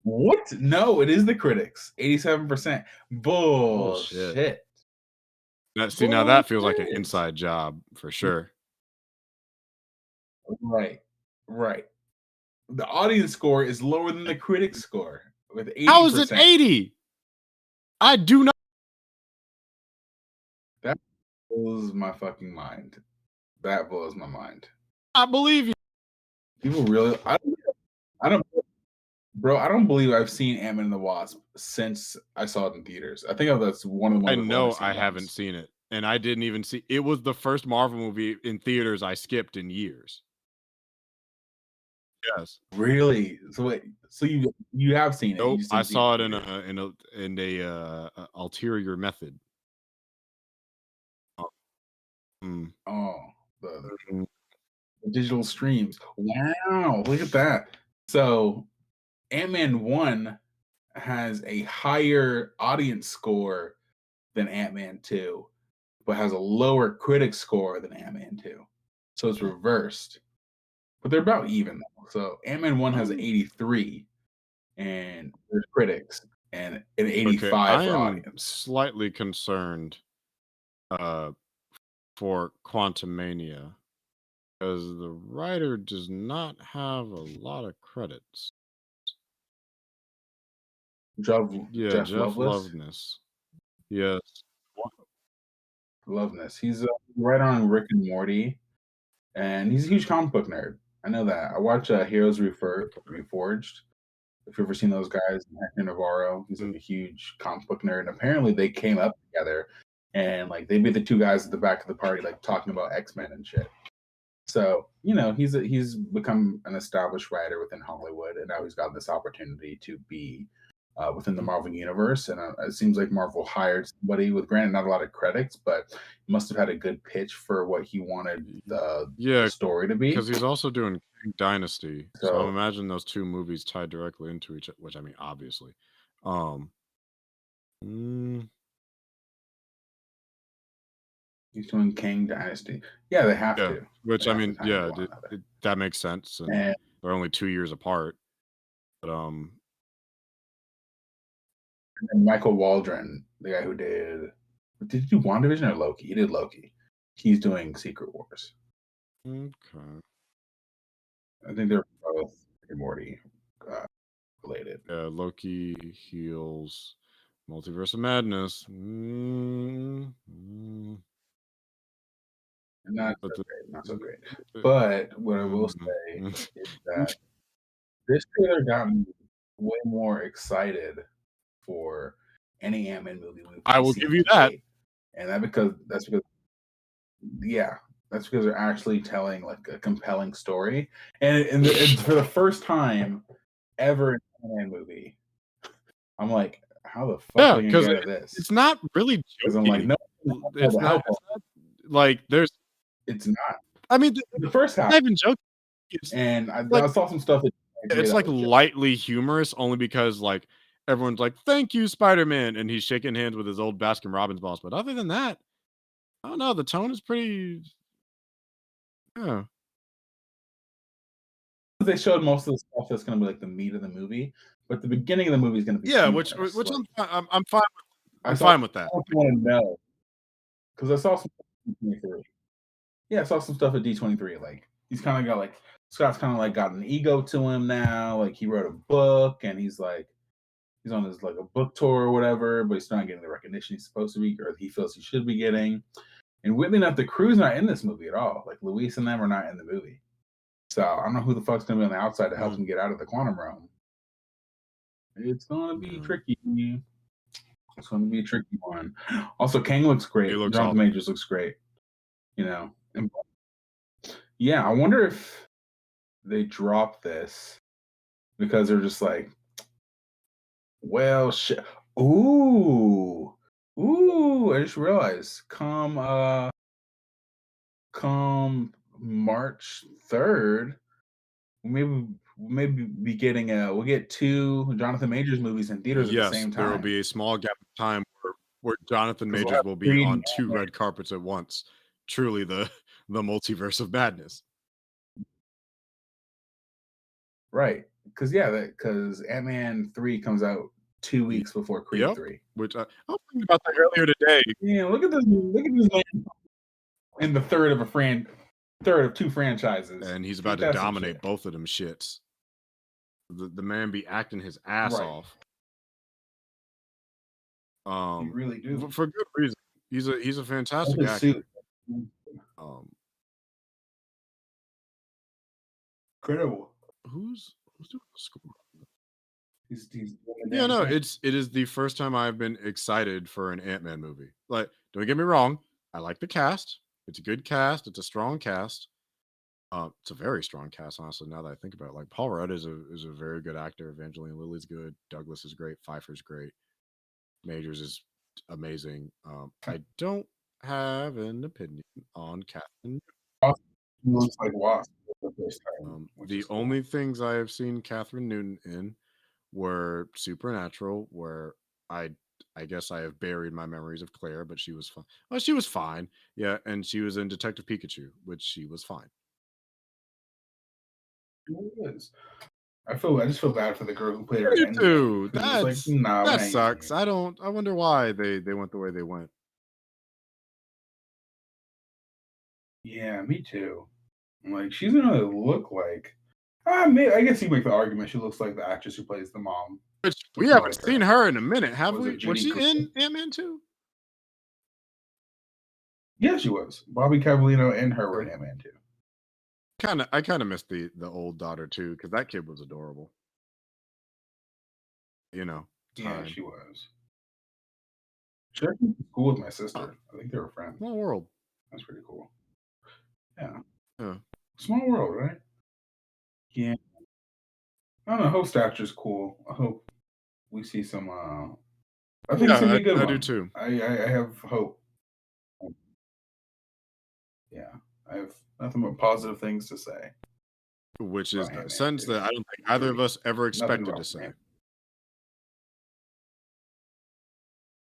what? No, it is the critics. 87%. Bullshit. Bullshit. Now that feels like an Bullshit. inside job for sure. Right. Right. The audience score is lower than the critic score with How is it 80%. 80? I do not. That blows my fucking mind. That blows my mind. I believe you. People really, I don't, bro. I don't believe I've seen Ant-Man and the Wasp since I saw it in theaters. I think that's one of the I ones I've only know seen I haven't once. seen it, and I didn't even see. It was the first Marvel movie in theaters I skipped in years. Yes. Really? So wait, so you have seen it? You Nope. just I didn't see it saw it in in theaters? a ulterior method. Oh, mm, Oh, the mhm. digital streams. Wow, look at that. So Ant-Man 1 has a higher audience score than Ant-Man 2, but has a lower critic score than Ant-Man 2. So it's reversed. But they're about even though. So Ant-Man 1 has an Oh. 83 and there's critics and an Okay, 85 I for am audience. slightly concerned uh, for Quantumania because the writer does not have a lot of credits. Jeff, Yeah, Jeff Jeff Loveless. Loveness. Yes. Loveness. He's right on Rick and Morty, and he's a huge comic book nerd. I know that. I watch Heroes Reforged. If you've ever seen those guys, Hector Navarro, he's like Mm, a huge comic book nerd. And apparently they came up together and like they'd be the two guys at the back of the party, like talking about X-Men and shit. So, he's become an established writer within Hollywood, and now he's got this opportunity to be within the mm, Marvel universe. And it seems like Marvel hired somebody with, granted, not a lot of credits, but he must have had a good pitch for what he wanted the yeah, story to be. because he's also doing King Dynasty, so I'm So imagining those two movies tied directly into each other, which I mean, obviously. Um, mm, he's doing King Dynasty. Yeah, they have yeah, to. which They I have to mean, tie into yeah, one another. that makes sense, and And they're only 2 years apart, but, then Michael Waldron, the guy who did he do WandaVision or Loki? He did Loki. He's doing Secret Wars. okay. I think they're both Rick and Morty uh, related. Yeah, Loki heals Multiverse of Madness. Not But so the great, not so great. uh, But what I will mm, say mm. is that this trailer got me way more excited for any Ant-Man movie I we've will seen give you to that. date, and that's because yeah, that's because they're actually telling like a compelling story, and for the first time ever in an Ant-Man movie, I'm like, how the fuck are Yeah, they gonna because get out of this? it's not really Because I'm like, jokey. no, It's to not help them. it's not like, there's It's not I mean, the first it's half, not even jokey. It's and like I saw some stuff that I agree it's that like was joke. lightly humorous only because, like, everyone's like, "Thank you, Spider-Man," and he's shaking hands with his old Baskin Robbins boss, but other than that, I don't know, the tone is pretty yeah. They showed most of the stuff that's gonna be like the meat of the movie, but the beginning of the movie is gonna be Yeah, humorous. which Like I I'm saw, fine with that. I want to know because I saw some stuff at D23. Yeah, I saw some stuff at D23. Like he's kind of got like Scott's kind of like got an ego to him now. Like he wrote a book and he's like he's on his like a book tour or whatever, but he's not getting the recognition he's supposed to be or he feels he should be getting. And weirdly enough, the crew's not in this movie at all. Like Luis and them are not in the movie. So I don't know who the fuck's gonna be on the outside to help Mm, him get out of the quantum realm. It's gonna be yeah. tricky. It's gonna be a tricky one. Also, Kang looks He great. looks Jonathan awesome. Majors looks great. And yeah, I wonder if they drop this because they're just like, well, shit. Ooh, ooh! I just realized, come March 3rd, maybe be getting we'll get two Jonathan Majors movies in theaters at the Yes, same there will time be a small gap of time where Jonathan because we'll Majors have will be Creed and on 2 Ant-Man. red carpets at once. Truly the the multiverse of madness. Right? Because yeah, because Ant-Man 3 comes out two Ye weeks before Creed Yep, 3. which I was thinking about that earlier today. Yeah, look at this man in the third of two franchises. And he's about Ain't to that some shit? dominate both of them shits. The man be acting his ass Right. off. You really do. For good reason. He's a That's fantastic his actor. suit. Um, Incredible. who's doing the score? He's doing the Yeah, damn no, thing. it is the first time I've been excited for an Ant-Man movie. Like, don't get me wrong, I like the cast. It's a good cast. It's a strong cast. It's a very strong cast, honestly. Now that I think about it, like Paul Rudd is a very good actor. Evangeline Lilly's good. Douglas is great. Pfeiffer's great. Majors is amazing. I don't have an opinion on Catherine. He looks like Wasp for the first time, which The is cool. only things I have seen Catherine Newton in were Supernatural, where I I guess I have buried my memories of Claire, but she was fine. Well, she was fine. Yeah, and she was in Detective Pikachu, which she was fine. He really is. I just feel bad for the girl who played her You in Endgame. too. Who's just like, nah, we're That not using sucks. you. I wonder why they went the way they went. Yeah, me too. I'm like, she's gonna look like. I guess you make the argument she looks like the actress who plays the mom. Which we Looks more haven't like seen her. her in a minute, have Was we? it Was Judy she Greer? in Ant-Man 2? Yeah, she was. Bobby Cavallino and her were in Ant-Man too. I kind of miss the old daughter too because that kid was adorable. You know, Yeah, time. she was. She actually went to school with my Oh, sister. I think they were friends. small world. That's pretty cool. Yeah. Yeah. Small world, right? Yeah. I don't know. Hope stature's cool. I hope we see some. I think it's gonna Yeah, be a good I do one. too. I have hope. Yeah, I have nothing but positive things to say Which is about a Handmaiden sentence that I don't think either of 3. us ever Nothing expected to wrong with say. it.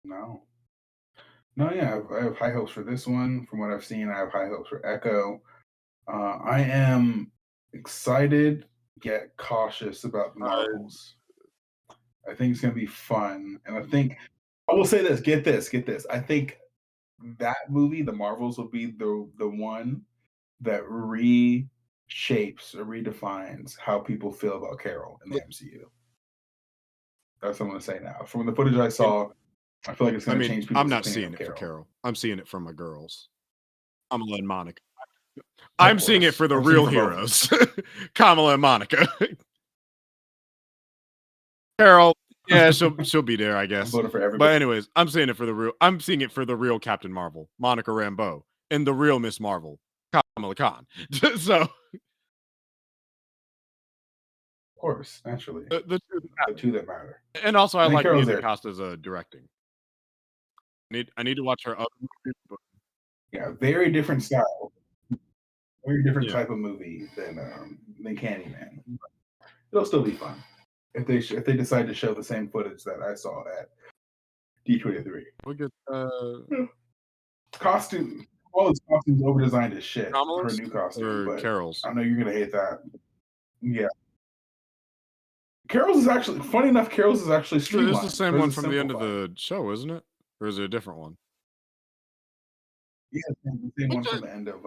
No. No, yeah, I have high hopes for this one. From what I've seen, I have high hopes for Echo. I am excited yet cautious about the I Marvels. I think it's gonna be fun, and I think I will say this. Get this. I think that movie, the Marvels, will be the one that reshapes or redefines how people feel about Carol in the MCU. That's what I'm gonna say now. From the footage I saw, I feel like it's I gonna mean, change I'm people's not opinion seeing of it for Carol. Carol. I'm seeing it for my girls, Kamala and Monica. Of I'm seeing it course, for the I'm seeing it real for both of them. heroes, Kamala and Monica. Carol, yeah, she'll be there, I I'm guess. voting for But everybody. anyways, I'm seeing it for the real. I'm seeing it for the real Captain Marvel, Monica Rambeau, and the real Miss Marvel, Kamala Khan. So Of course, naturally, the two that the matter. two that matter. And also, I And then like Nia Carol's there. DaCosta's directing. I need to watch her other movies, but Yeah, very different style, very different yeah, type of movie than Candyman. It'll still be fun if they decide to show the same footage that I saw at D23. we get Costume, all his costumes over designed as shit. Her Kamala's new costume, or but Carol's. I know you're gonna hate that. Yeah, Carol's is actually funny enough. Carol's is actually It's the streamlined. same Hers one is from the end of simplified. the show, isn't it? Or is it a different one? Yeah, the same Which one from the end of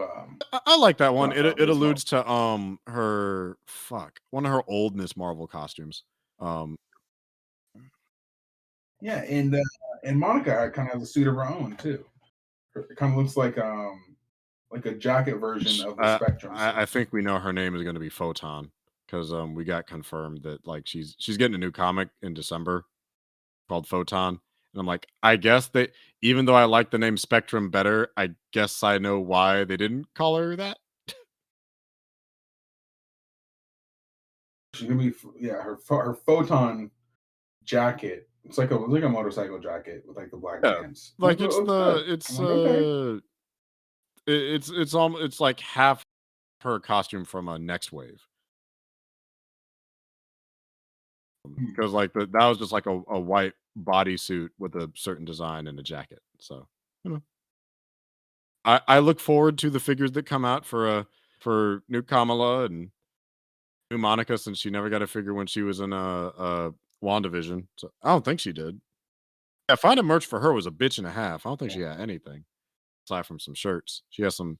I like that one. It Ms. Marvel. alludes to her fuck one of her old Miss Marvel costumes. Um, Yeah, and Monica kind of has a suit of her own too. It kind of looks like a jacket version which of the Spectrum I suit. think we know her name is going to be Photon because we got confirmed that like she's getting a new comic in December called Photon. And I'm like, I guess that even though I like the name Spectrum better, I guess I know why they didn't call her that. She's gonna be yeah her photon jacket. It's like a motorcycle jacket with like the black Yeah, pants. like It looks good. I'm like, okay. it's like half her costume from a Next Wave. Hmm. Because like that was just like a white bodysuit with a certain design and a jacket. So you know, I look forward to the figures that come out for new Kamala and new Monica since she never got a figure when she was in a WandaVision. So I don't think she did. Yeah, finding merch for her was a bitch and a half. I don't think Yeah. she had anything aside from some shirts. She has some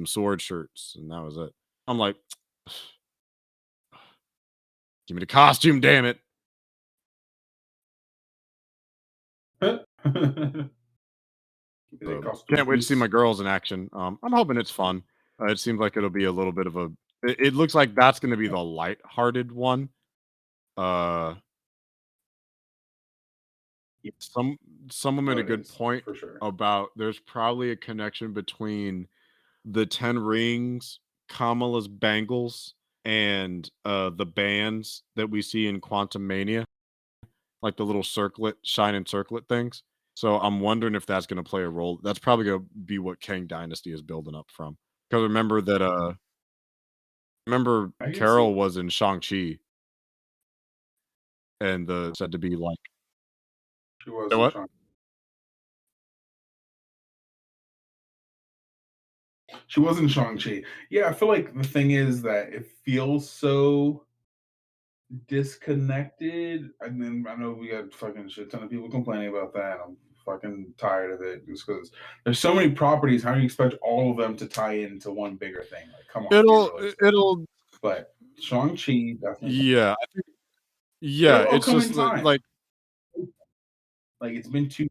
sword shirts, and that was it. I'm like, give me the costume, damn it. The So costume, can't wait to see please. my girls in action. I'm hoping it's fun. It seems like it'll be a little bit of a. It looks like that's going to be the light-hearted one. Uh, Yeah, some someone made no, a it good is point for sure. about there's probably a connection between the Ten Rings, Kamala's bangles, and the bands that we see in Quantumania, like the little circlet, shining circlet things. So I'm wondering if that's going to play a role. That's probably going to be what Kang Dynasty is building up from. Because remember I can see Carol was in Shang-Chi and the said to be like, she was "You know in what? Shang. She was in Shang-Chi. Yeah, I feel like the thing is that it feels so disconnected. And then I know we got fucking shit ton of people complaining about that. I'm fucking tired of it just because there's so many properties. How do you expect all of them to tie into one bigger thing? Like, come on, be realistic. It'll But Shang-Chi definitely yeah, yeah, it'll it's come just in time. like Like it's been two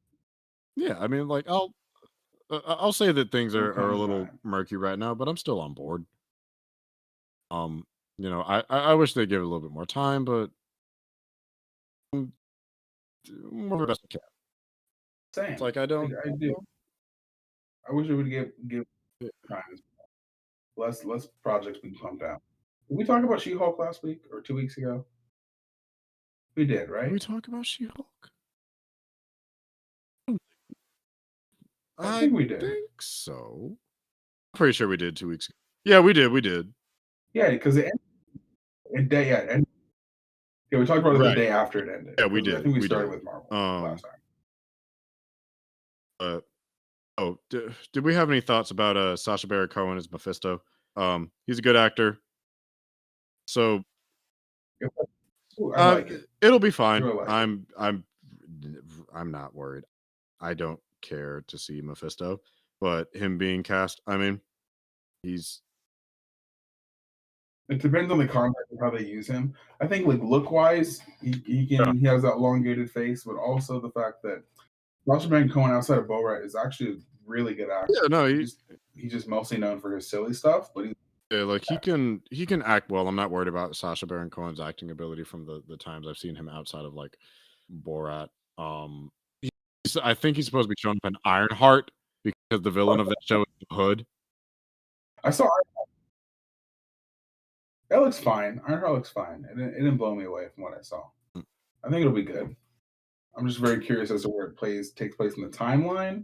yeah, I mean like I'll say that things it'll are come a in little time. murky right now, but I'm still on board. You know, I wish they'd give it a little bit more time, but more the best we can. It's Same. like I don't. I do. I wish it would give time. Less projects being pumped out. Did we talk about She-Hulk last week or 2 weeks ago? We did, Did we right? talk about She-Hulk? I I think we did. think so. I'm pretty sure we did 2 weeks ago. Yeah, we did. We did. Yeah, because yeah, we talked about it the Right. day after it ended. Yeah, we Because I did. think we We started did. with Marvel Um, last time. but oh, did we have any thoughts about Sacha Baron Cohen as Mephisto? He's a good actor, so I like it. it'll be I fine. really like it. I'm not worried. I don't care to see Mephisto, but him being cast, I mean, he's It depends on the context of how they use him. I think like look wise, he has that elongated face, but also the fact that Sacha Baron Cohen outside of Borat is actually a really good actor. yeah, no, He's just mostly known for his silly stuff, but he's yeah, like he can act well. I'm not worried about Sacha Baron Cohen's acting ability from the times I've seen him outside of like Borat. Um, I think he's supposed to be showing up in Ironheart because the villain of that show is the Hood. I saw that looks fine. Ironheart looks fine. It didn't blow me away from what I saw. I think it'll be good. I'm just very curious as to where it takes place in the timeline,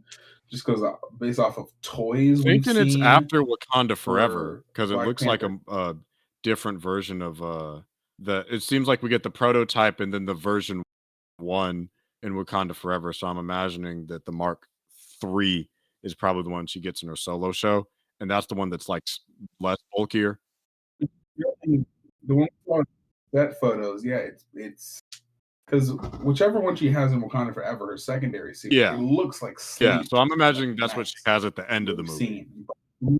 just because based off of toys we've Thinking it's seen after Wakanda Forever for because it Black looks like Panther. a different version of the. It seems like we get the prototype and then the version one in Wakanda Forever. So I'm imagining that the Mark III is probably the one she gets in her solo show, and that's the one that's like less bulkier. The one with set photos, yeah, it's because whichever one she has in Wakanda Forever, her secondary suit, it Yeah, looks like yeah. sleep. So I'm Like imagining that's what she nice. has at the end of What the we've movie. seen.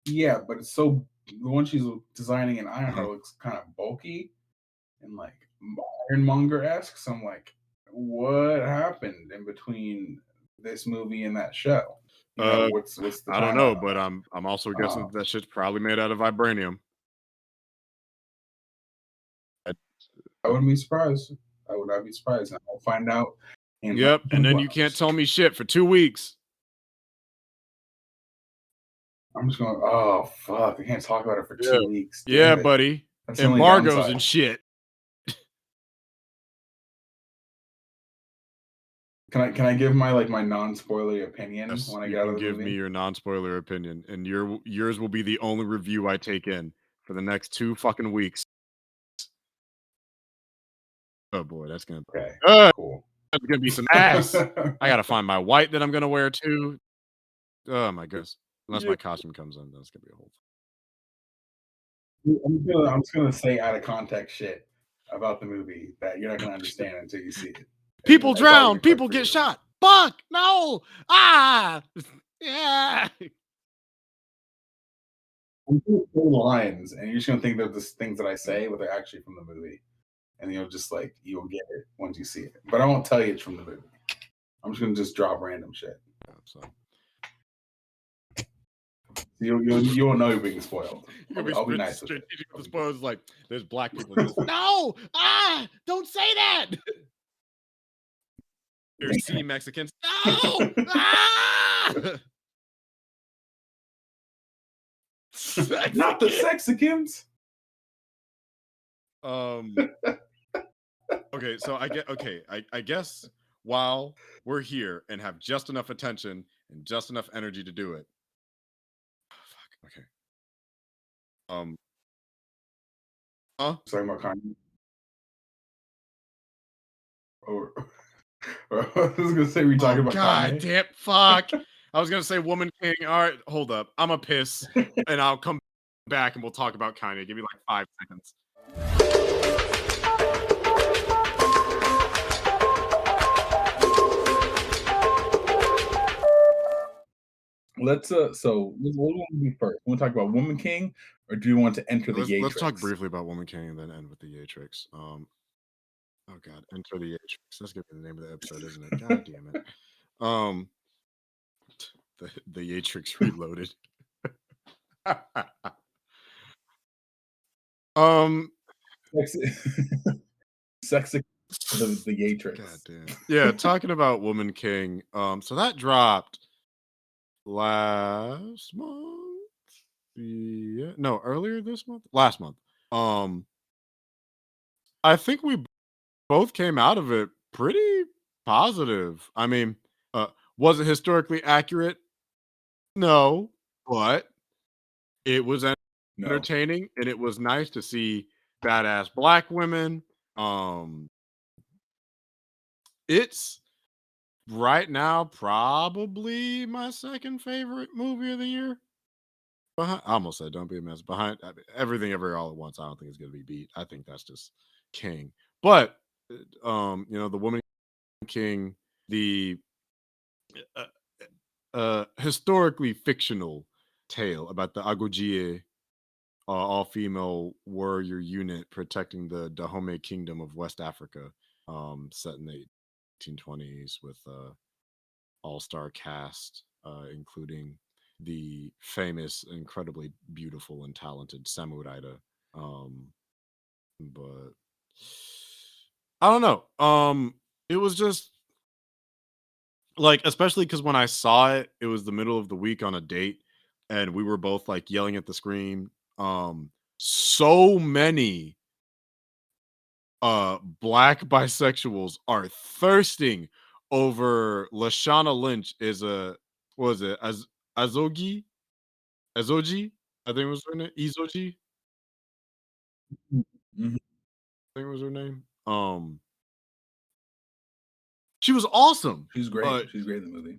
Yeah, but it's so the one she's designing in Mhm. Ironheart looks kind of bulky and like Ironmonger esque. So I'm like, what happened in between this movie and that show? Uh, What's the I don't timeline know, on but that? I'm also guessing Um, that shit's probably made out of vibranium. I- I wouldn't be surprised. I would not be surprised. And I'll find out in like Yep, and then 24 you can't hours. tell me shit for 2 weeks. I'm just going, oh fuck, I can't talk about it for Yeah, 2 weeks. yeah, Damn it. buddy. That's the only Embargoes downside. and shit. Can I give my like my non-spoiler opinion Yes, when I you get out can of the give me movie? your non-spoiler opinion, and yours will be the only review I take in for the next 2 fucking weeks. Oh boy, Okay, uh, cool. that's gonna be some ass. I gotta find my white that I'm gonna wear too. Oh my goodness. Unless Yeah. my costume comes in, that's gonna be a whole I'm just gonna say out of context shit about the movie that you're not gonna understand until you see it, and people it's all drown, gonna click people for get you. shot. Fuck, no. Ah, yeah. I'm gonna say the lines, and you're just gonna think they're just things that I say, but they're actually from the movie, and you'll just like you'll get it once you see it. But I won't tell you it's from the movie. I'm just gonna just drop random shit. So You won't know you're being spoiled. you're gonna I'll be be nice with it. strategic with the spoilers. Like there's black people in this. No, don't say that. There's sea Mexicans. No, Not the Mexicans. Sexicans. Um. Okay, so I guess while we're here and have just enough attention and just enough energy to do it. Fuck. Okay. Um. Huh? Talking about Kanye. Or, I was gonna say we Oh talking about god Kanye. damn fuck. I was gonna say Woman King. All right, hold up. I'm a piss and I'll come back and we'll talk about Kanye. Give me like 5 seconds. Let's so what want to do first? Want to talk about Woman King, or do you want to enter the Let's talk Ye-Trix? briefly about Woman King and then end with the Ye-Trix. Oh god, enter the Ye-Trix. That's gonna be the name of the episode, isn't it? God damn it. Um the Ye-Trix reloaded. um, Sex, sex, the God Ye-Trix. damn. Yeah, talking about Woman King. So that dropped last month. Yeah, no, earlier this month. Last month. Um, I think we both came out of it pretty positive. I mean, was it historically accurate? No, but it was No, entertaining and it was nice to see badass black women. Um, it's right now probably my second favorite movie of the year. I almost said "Don't Be a Mess." Behind Everything, Everywhere, All at Once. I don't think it's gonna be beat. I think that's just king. But the Woman King, the uh, historically fictional tale about the Agojie, all-female warrior unit protecting the Dahomey Kingdom of West Africa, set in the 1820s with all-star cast, including the famous, incredibly beautiful and talented Samuraida. Um, but I don't know. It was just like, especially because when I saw it, it was the middle of the week on a date, and we were both like yelling at the screen. So many black bisexuals are thirsting over Lashana Lynch is a what was it Azogi Azogi, I think was her name, Izoji, mhm. I think was her name. She was awesome. She's great. Uh, She's great in the movie.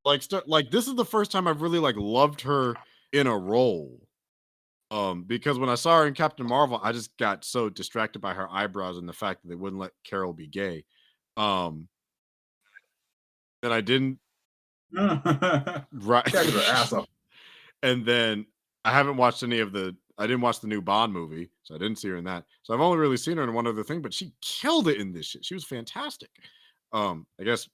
like this is the first time I've really like loved her in a role. Because when I saw her in Captain Marvel, I just got so distracted by her eyebrows and the fact that they wouldn't let Carol be gay. Um, that I didn't right. She acted her ass off. And then I haven't watched any of I didn't watch the new Bond movie, so I didn't see her in that. So I've only really seen her in one other thing, but she killed it in this shit. She was fantastic. I guess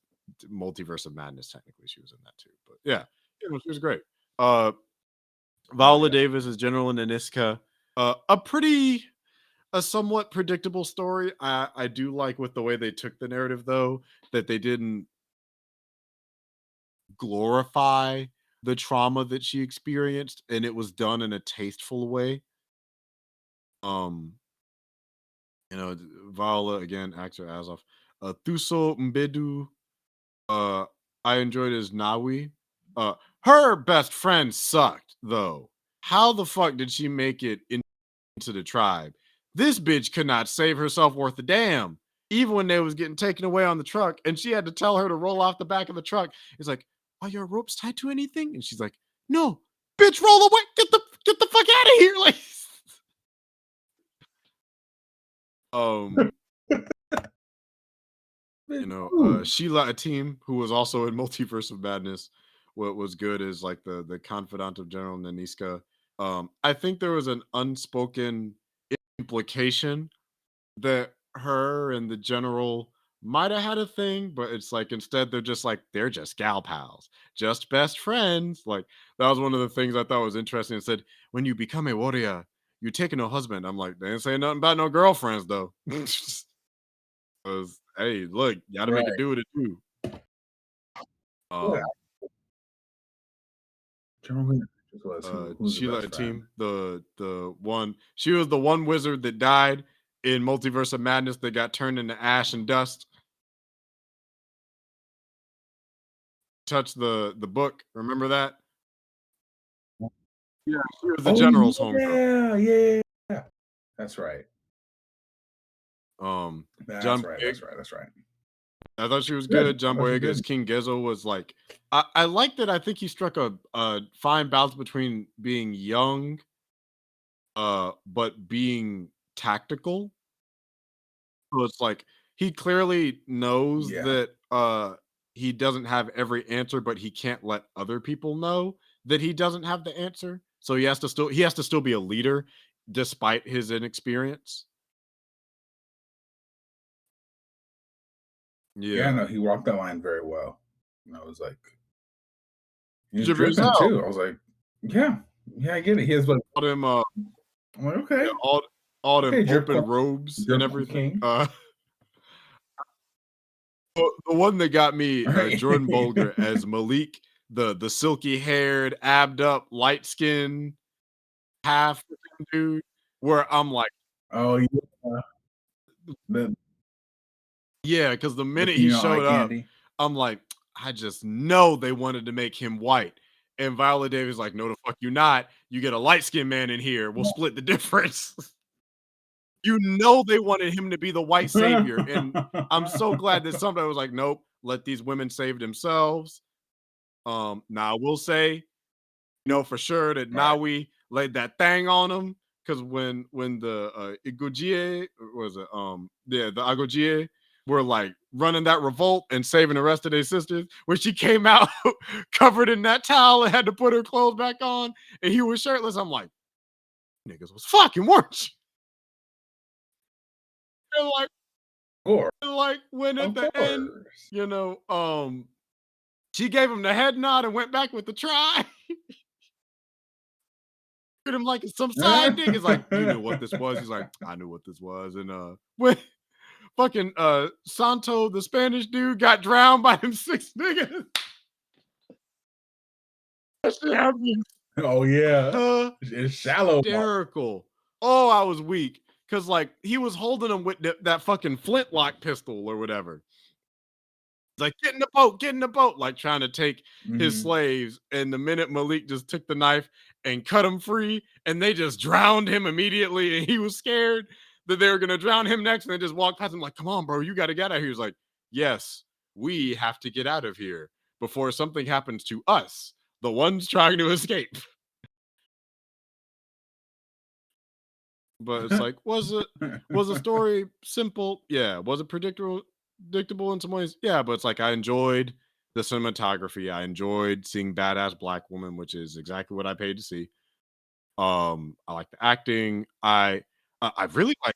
Multiverse of Madness, technically, she was in that too. But yeah, she was great. Uh, Oh Viola yeah. Davis as General Naniska. A somewhat predictable story. I do like with the way they took the narrative, though, that they didn't glorify the trauma that she experienced, and it was done in a tasteful way. Um, Viola again, actor Azoff. Thuso Mbedu, uh, I enjoyed as Nawi. Uh, Her best friend sucked though. How the fuck did she make it into the tribe? This bitch could not save herself worth a damn. Even when they was getting taken away on the truck, and she had to tell her to roll off the back of the truck. It's like, are your ropes tied to anything? And she's like, no, bitch, roll away. Get the fuck out of here. Like, um, Ooh. Sheila Atim, who was also in Multiverse of Madness, what was good is like the confidant of General Naniska. I think there was an unspoken implication that her and the general might have had a thing, but it's like instead they're just gal pals, just best friends. Like that was one of the things I thought was interesting. It said when you become a warrior, you take no husband. I'm like, they ain't saying nothing about no girlfriends though. Because hey, look, you got to make it Right. do what it do. Yeah. Um, General Who was who's the Sheila best friend? Team, the one, she was the one wizard that died in Multiverse of Madness that got turned into ash and dust. Touch the book. Remember that? Yeah, she was the Oh general's homegirl. yeah, yeah, yeah. That's right. Um, That's John right. Boyega, That's right. That's right. I thought she was Good. good. John Oh, she's Boyega good. as King Gizzo was like, I like that. I think he struck a fine balance between being young, but being tactical. So it's like he clearly knows Yeah. that he doesn't have every answer, but he can't let other people know that he doesn't have the answer. So he has to still be a leader despite his inexperience. Yeah. Yeah. No, he walked that line very well. And I was like, he was Shiver as dripping hell. too. I was like, yeah. Yeah, I get it. He has like All them, I'm like, yeah, okay, all them drip open queen, robes and drip everything. king, The one that got me, right? Jordan Bolger as Malik, the silky haired, abbed up, light skinned half dude, where I'm like, Oh yeah, the yeah, because the the minute he female eye showed up, candy. I'm like, I just know they wanted to make him white. And Viola Davis like, no, the fuck you not. You get a light skinned man in here. We'll split the difference. You know they wanted him to be the white savior. And I'm so glad that somebody was like, nope, let these women save themselves. Now I will say, for sure that Right. Nawi laid that thing on him. Cause when the Igojie, or was it yeah, the Agojie were like running that revolt and saving the rest of their sisters, when she came out covered in that towel and had to put her clothes back on and he was shirtless, I'm like, niggas was fucking, weren't you? And like Of course. when at Of the end, course. she gave him the head nod and went back with the try. At him like some side niggas like, you knew what this was. He's like, I knew what this was. And when fucking Santo, the Spanish dude, got drowned by them 6 niggas. That shit had me Oh yeah, it's shallow. hysterical. Oh, I was weak. Cause like he was holding him with that fucking flintlock pistol or whatever. Like, get in the boat, like trying to take his Mhm. slaves. And the minute Malik just took the knife and cut him free, and they just drowned him immediately, and he was scared that they were gonna drown him next, and they just walked past him like, come on, bro, you gotta get out of here. He was like, yes, we have to get out of here before something happens to us, the ones trying to escape. But it's like, was the story simple? Yeah. Was it predictable in some ways? Yeah, but it's like I enjoyed the cinematography. I enjoyed seeing badass black woman, which is exactly what I paid to see. I like the acting. I really like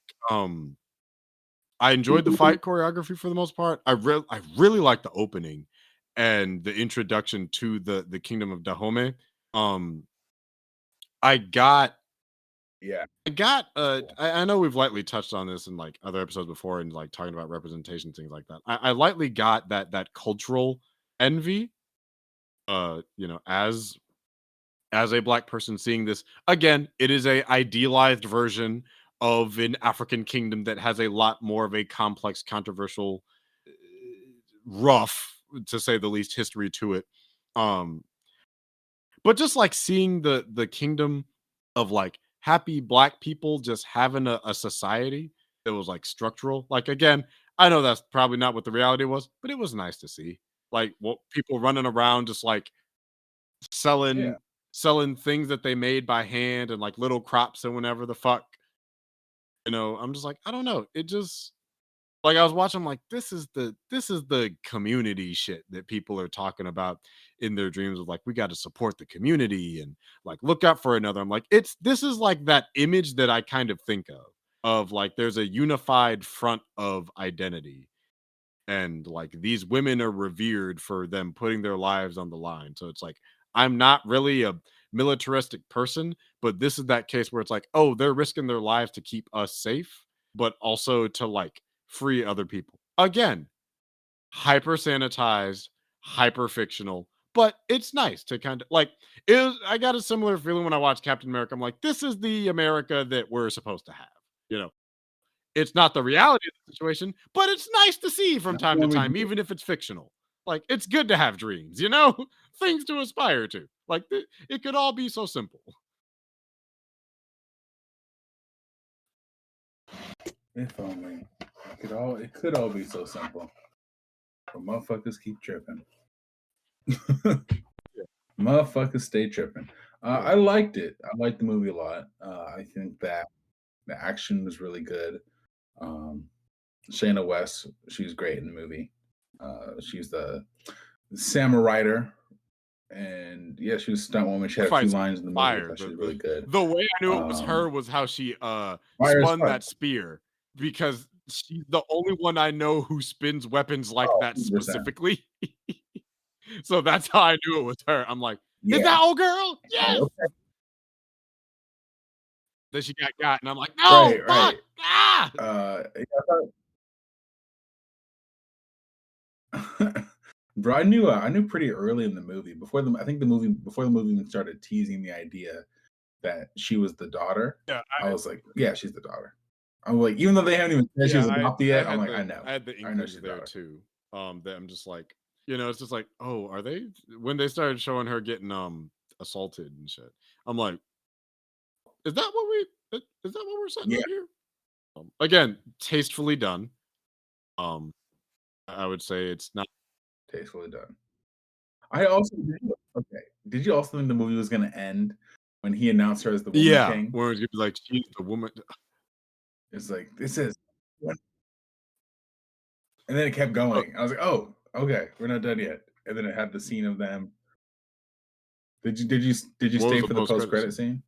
I enjoyed the fight choreography for the most part. I really like the opening and the introduction to the kingdom of Dahomey. Um I got Yeah. I know we've lightly touched on this in like other episodes before and like talking about representation, things like that. I lightly got that cultural envy, as a black person seeing this. Again, it is a idealized version of an African kingdom that has a lot more of a complex, controversial, uh, rough, to say the least, history to it. Um, but just like seeing the kingdom of like happy black people just having a society that was like structural. Like again, I know that's probably not what the reality was, but it was nice to see. Like what people running around just like Yeah. selling selling things that they made by hand and like little crops and whatever the fuck. I'm just like, I don't know. It just like I was watching, like, this is the community shit that people are talking about in their dreams of like, we got to support the community and like look out for another. I'm like, this is like that image that I kind of think of like there's a unified front of identity. And like these women are revered for them putting their lives on the line. So it's like, I'm not really a militaristic person, but this is that case where it's like, oh, they're risking their lives to keep us safe, but also to like free other people. Again, hyper sanitized, hyper fictional, but it's nice to kind of like I got a similar feeling when I watched Captain America. I'm like, this is the America that we're supposed to have. You know, it's not the reality of the situation, but it's nice to see from That's the time to one we time, get. even if it's fictional. Like, it's good to have dreams, you know? Things to aspire to. Like, it could all be so simple. If only it could all be so simple. But motherfuckers keep tripping. Yeah, Motherfuckers stay tripping. yeah. I liked it. I liked the movie a lot. I think that the action was really good. Um, Shayna West, she's great in the movie. She's the samurai, and yeah, she was a stunt woman. She Her had a few fights lines in the movie. I fire. thought she was really good. The way I knew it was Um, her was how she fire as spun fuck. that spear because she's the only one I know who spins weapons like Oh, that 100%. specifically. So that's how I knew it was her. I'm like, is Yeah. that old girl? Like, Yes. okay. Then she got, and I'm like, "No, Right, fuck! right. Ah!" Yeah, bro, I knew pretty early in the movie I think the movie before the movie even started teasing the idea that she was the daughter. Yeah, I was like, yeah, she's the daughter. I'm like, even though they haven't even said she yeah, was adopted I yet, I'm had like, the I had the I know inklings she's the there daughter. too. That I'm just like, it's just like, oh, are they when they started showing her getting assaulted and shit. I'm like, is that what is that what we're setting Yeah, up here? Again, tastefully done. Um, I would say it's not. tastefully done. I also okay. Did you also think the movie was gonna end when he announced her as the Woman Yeah, King? where it's gonna be like she's the woman. It's like this is, and then it kept Uh, going. I was like, oh, okay, we're not done yet. And then it had the scene of them. Did you what was stay the for the post post credit credit scene? scene?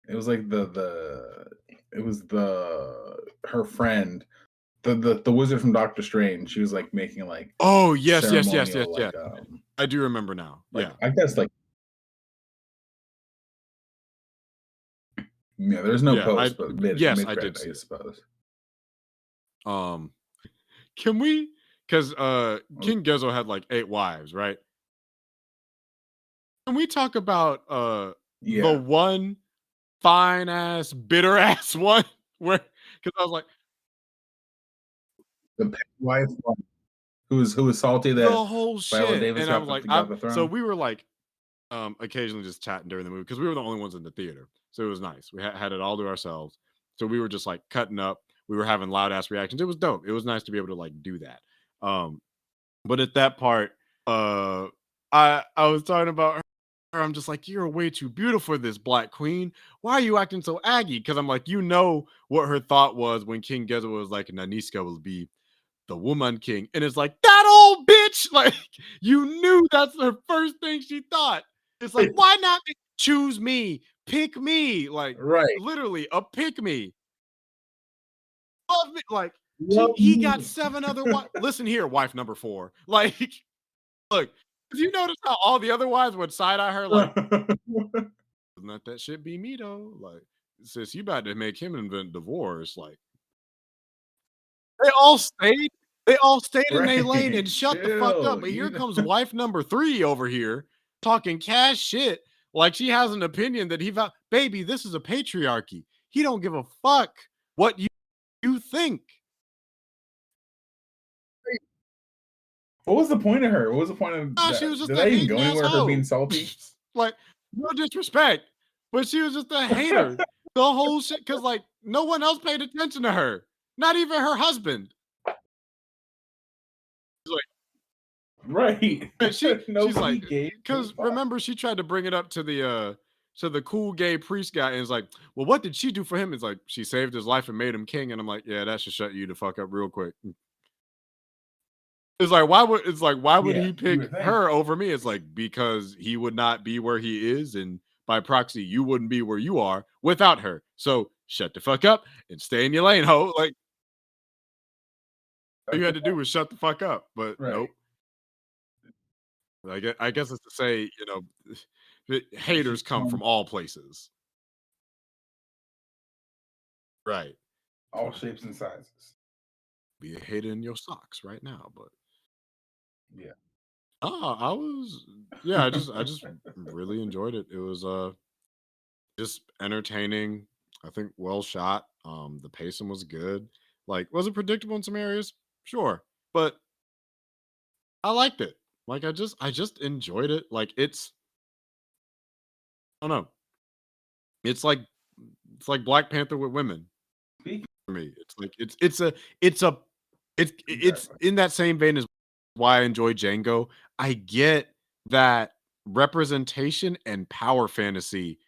It was like the it was the her friend, the wizard from Doctor Strange. She was like making like Oh yes, yes, yes, yes, ceremonial yes. I do remember now. like Yeah, I guess like yeah, there's no yeah. I post, but yes, mid I did credit, see I it. suppose. Um, can we? Because Oh, King Gezo had like 8 wives, right? Can we talk about the yeah, one fine ass, bitter ass one where? Because I was like, the pet wife who was salty that the whole Viola shit, Davis and I was like, got I the so throne. we were like occasionally just chatting during the movie because we were the only ones in the theater. So it was nice. We had it all to ourselves. So we were just like cutting up. We were having loud ass reactions. It was dope. It was nice to be able to like do that. But at that part, uh, I was talking about her. I'm just like, you're way too beautiful for this black queen. Why are you acting so aggy? Because I'm like, what her thought was when King Geza was like, Naniska will be the woman king. And it's like, that old bitch. Like, you knew that's the first thing she thought. It's like, why not choose me? Pick me. Like, Right. literally, a pick me. Love me. Like, Love he got me. 7 other wives. Listen here, wife number 4. Like, look, did you notice how all the other wives would side eye her? Like, let that shit be me, though. Like, sis, you about to make him invent divorce. Like, They all stayed they all stayed in their lane Right. and shut the fuck up, Chill. but here comes wife number 3 over here talking cash shit like she has an opinion that he va baby, this is a patriarchy. He don't give a fuck what you think. What was the point of her? What was the point of Nah, she was that? just Did a that even hating go ass anywhere, her being hoe. salty? Like, no disrespect, but she was just a hater. The whole shit, because like, no one else paid attention to her, not even her husband. Right. And she's Nobody like, gave a because fuck. remember she tried to bring it up to the cool gay priest guy, and it's like, well, what did she do for him? It's like she saved his life and made him king, and I'm like, yeah, that should shut you the fuck up real quick. Why would Yeah, he you pick would think. her over me? It's like because he would not be where he is, and by proxy, you wouldn't be where you are without her. So shut the fuck up and stay in your lane, ho. Like all That's you the had to do point. was shut the fuck up, but Right. nope. I guess it's to say, haters She's come from all places. Right. all shapes and sizes. Be a hater in your socks right now, but Yeah. I was yeah, I just really enjoyed it. It was just entertaining. I think well shot. The pacing was good. Like, was it predictable in some areas? Sure. But I liked it. Like I just enjoyed it. Like I don't know. It's like it's like Black Panther with women Speaking for me. It's like it's exactly. in that same vein as why I enjoy Django. I get that representation and power fantasy,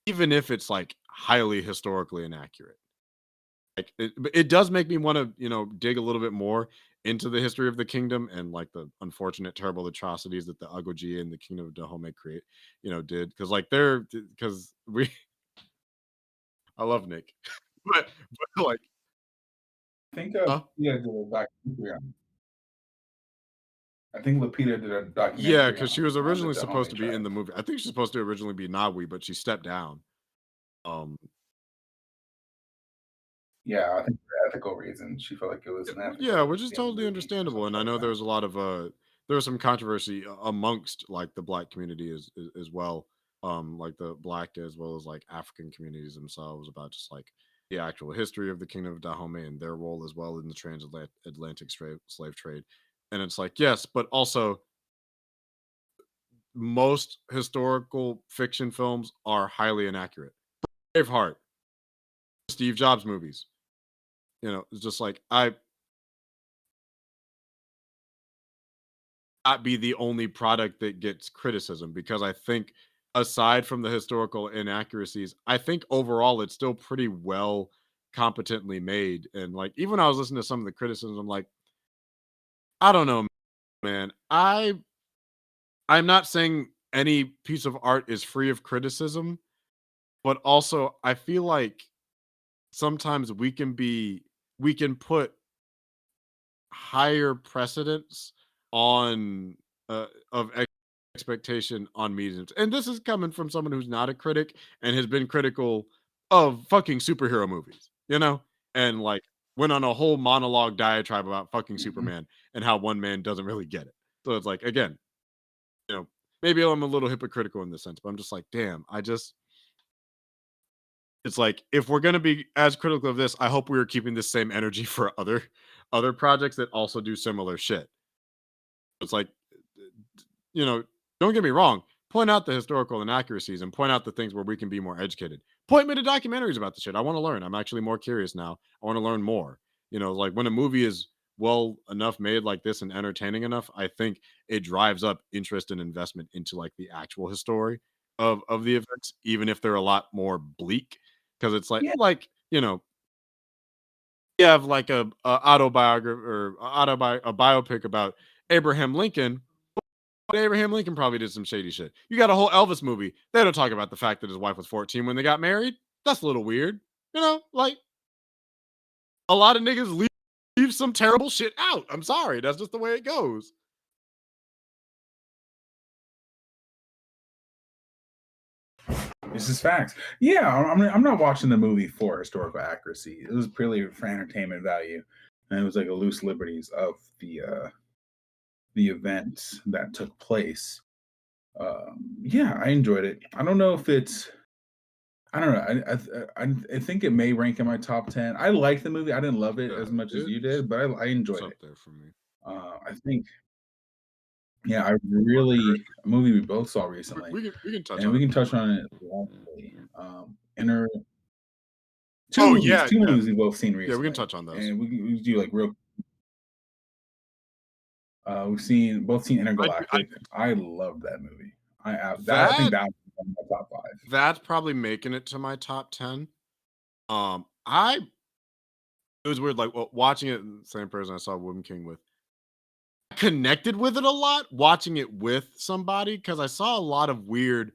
even if it's like highly historically inaccurate. Like it does make me want to, dig a little bit more into the history of the kingdom and like the unfortunate, terrible atrocities that the Agoji and the Kingdom of Dahomey did. Because like because we I love Nick. but like Think huh? yeah, go back. Yeah. I think Lupita did a Yeah, documentary because she was on the originally supposed Dahomey to be in tribe. the movie. I think she's supposed to originally be Nawi, but she stepped down. Um, Yeah, I think for ethical reasons, she felt like it was yeah, unethical to which is be in the totally movie or understandable, and something I like know there that. was a lot of there was some controversy amongst like the black community as well, like the black as well as like African communities themselves about just like the actual history of the Kingdom of Dahomey and their role as well in the transatlantic slave trade. And it's like yes, but also most historical fiction films are highly inaccurate. Braveheart, Steve Jobs movies, it's just like I not be the only product that gets criticism because I think aside from the historical inaccuracies, I think overall it's still pretty well competently made. And like even when I was listening to some of the criticisms, I'm like, I don't know, man. I'm not saying any piece of art is free of criticism, but also I feel like sometimes we can put higher precedence on of expectation on mediums. And this is coming from someone who's not a critic and has been critical of fucking superhero movies, and like went on a whole monologue diatribe about fucking Mhm. Superman and how one man doesn't really get it. So it's like again, you know, maybe I'm a little hypocritical in this sense, but I'm just like, damn, it's like if we're gonna be as critical of this, I hope we are keeping the same energy for other projects that also do similar shit. It's like, don't get me wrong. Point out the historical inaccuracies and point out the things where we can be more educated. Point me to documentaries about the shit. I want to learn. I'm actually more curious now. I want to learn more. Like when a movie is well enough made like this and entertaining enough, I think it drives up interest and investment into like the actual history of the events, even if they're a lot more bleak. Because it's Yeah. you have like a autobiography or a biopic about Abraham Lincoln. But Abraham Lincoln probably did some shady shit. You got a whole Elvis movie. They don't talk about the fact that his wife was 14 when they got married. That's a little weird. Like a lot of niggas leave some terrible shit out. I'm sorry. That's just the way it goes. This is facts. Yeah, I'm not watching the movie for historical accuracy. It was purely for entertainment value, and it was like a loose liberties of the events that took place. Yeah, I enjoyed it. I don't know if it's. I don't know. I think it may rank in my top 10. I like the movie. I didn't love it Yeah, as much as you it's did, but I it's enjoyed up it. there for me. I think, yeah, I really a movie we both saw recently, We can touch and on we it. can touch on it lastly. Inter Oh yeah, two yeah, movies we both seen yeah. We can recently, touch on those. and we do like real. We've seen both seen I Intergalactic. I love that movie. I think that that was one of my top five. that's probably making it to my top 10. I it was weird like watching it. Same person I saw Woman King with. Connected with it a lot watching it with somebody because I saw a lot of weird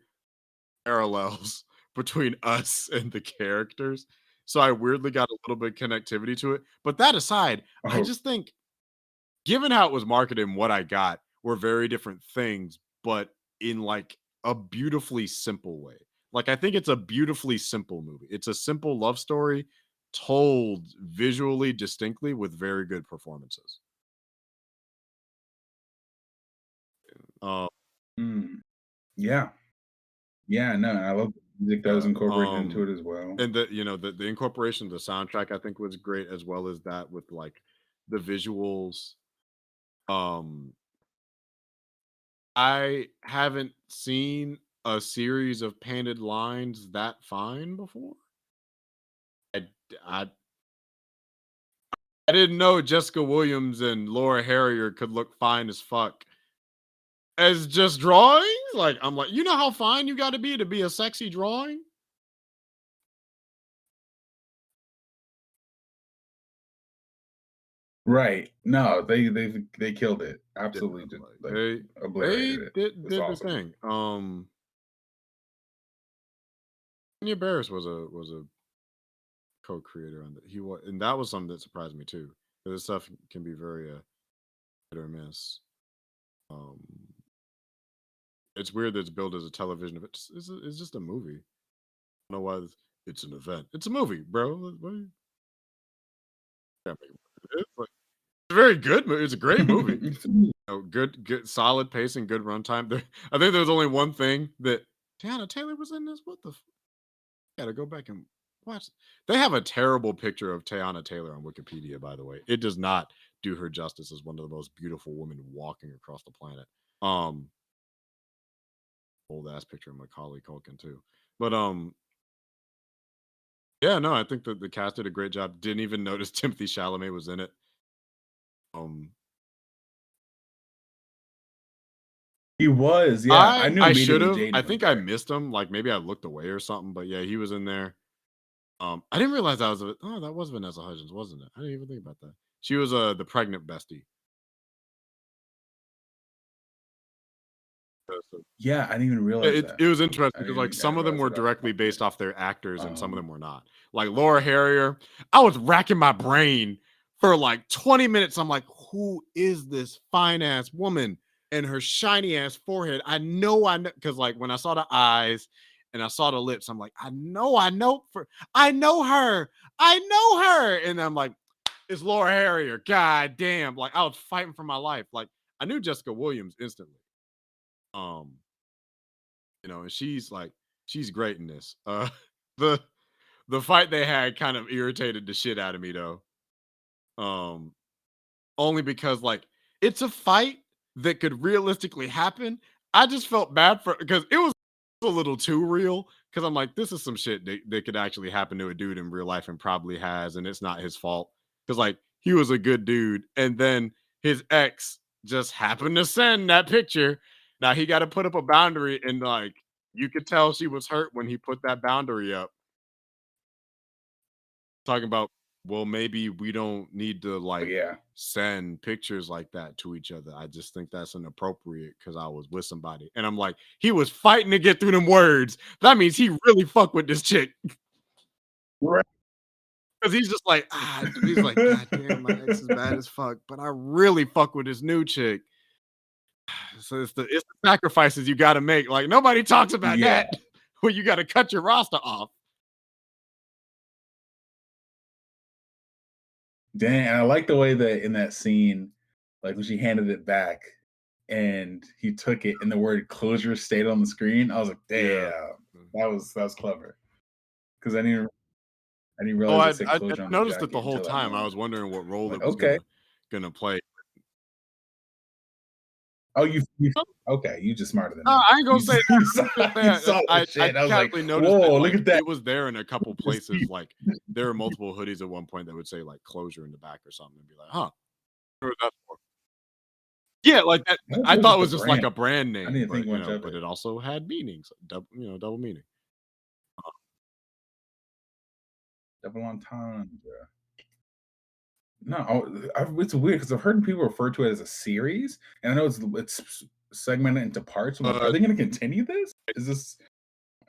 parallels between us and the characters. So I weirdly got a little bit connectivity to it. But that aside, I Oh, just think given how it was marketed and what I got were very different things, but in like a beautifully simple way. Like I think it's a beautifully simple movie. It's a simple love story told visually distinctly with very good performances. Uh, mm, yeah, yeah. No, I love the music that was Yeah, incorporated into it as well. and the incorporation of the soundtrack I think was great as well as that with like the visuals. Um, I haven't seen a series of painted lines that fine before. I I I didn't know Jessica Williams and Laura Harrier could look fine as fuck as just drawings. Like I'm like, you know how fine you got to be a sexy drawing. Right. No, they killed it. Yeah, Absolutely, just like like they obliterated it. It's did the awesome. thing. Kanye Barris was a co-creator on that. He was, and that was something that surprised me too. Because this stuff can be very hit or miss. Um, it's weird that it's billed as a television event. It's just a movie. I don't know why it's an event. It's a movie, bro. What are you, can't make it what it is, but it's a very good movie. It's a great movie. Good, solid pacing, good runtime. I think there was only one thing that Tiana Taylor was in this. What the? Gotta go back and watch. They have a terrible picture of Tiana Taylor on Wikipedia, by the way. It does not do her justice as one of the most beautiful women walking across the planet. Um, old ass picture of Macaulay Culkin too. But yeah, no, I think that the cast did a great job. Didn't even notice Timothy Chalamet was in it. Um, He was, yeah. I knew I should immediately have. I Jaden was think I there. missed him. Like maybe I looked away or something. But yeah, he was in there. I didn't realize that was that was Vanessa Hudgens, wasn't it? I didn't even think about that. She was the pregnant bestie. So Yeah, I didn't even realize it that. it was I interesting because like didn't I some didn't of them realize were that that was directly based off their actors and some of um them were not. Like Laura Harrier, I was racking my brain for like 20 minutes. I'm like, who is this fine ass woman and her shiny ass forehead? I know because like when I saw the eyes and I saw the lips, I'm like, I know her, I know her, and I'm like, it's Laura Harrier. God damn, like I was fighting for my life. Like I knew Jessica Williams instantly. Um, and she's great in this. The the fight they had kind of irritated the shit out of me though. Um, only because like it's a fight that could realistically happen. I just felt bad for because it was a little too real. Because I'm like, this is some shit that could actually happen to a dude in real life and probably has, and it's not his fault. Because like he was a good dude, and then his ex just happened to send that picture. Now he got to put up a boundary, and like you could tell she was hurt when he put that boundary up. Talking about, well, maybe we don't need to like yeah. send pictures like that to each other. I just think that's inappropriate because I was with somebody. And I'm like, he was fighting to get through them words. That means he really fuck with this chick. Right. Because he's just like, he's like, God damn, my ex is bad as fuck, but I really fuck with this new chick. So it's the sacrifices you gotta make. Like nobody talks about Yeah. that when you gotta cut your roster off. Dang, and I like the way that in that scene, like when she handed it back and he took it and the word closure stayed on the screen. I was like, Yeah. damn, that was clever. Because I didn't Oh, realize it said I closure on the noticed it jacket the whole until that time. I moment. was wondering what role Like, it was okay. gonna play. Oh, you No, okay, you just smarter than no, me. I ain't gonna You say that. you I'm saw just gonna you say saw I that shit. I was like, casually noticed that whoa, look like at that. it was there in a couple places. Like there were multiple hoodies at one point that would say like closure in the back or something and be like, huh. Who was that for? Yeah, like that. I thought I it was thought it just a was just like brand. a brand I name, didn't think but much of but it. it also had meanings, double meaning. Double entendre. No, it's weird because I've heard people refer to it as a series, and I know it's segmented into parts. I'm like, are Uh, they going to continue this?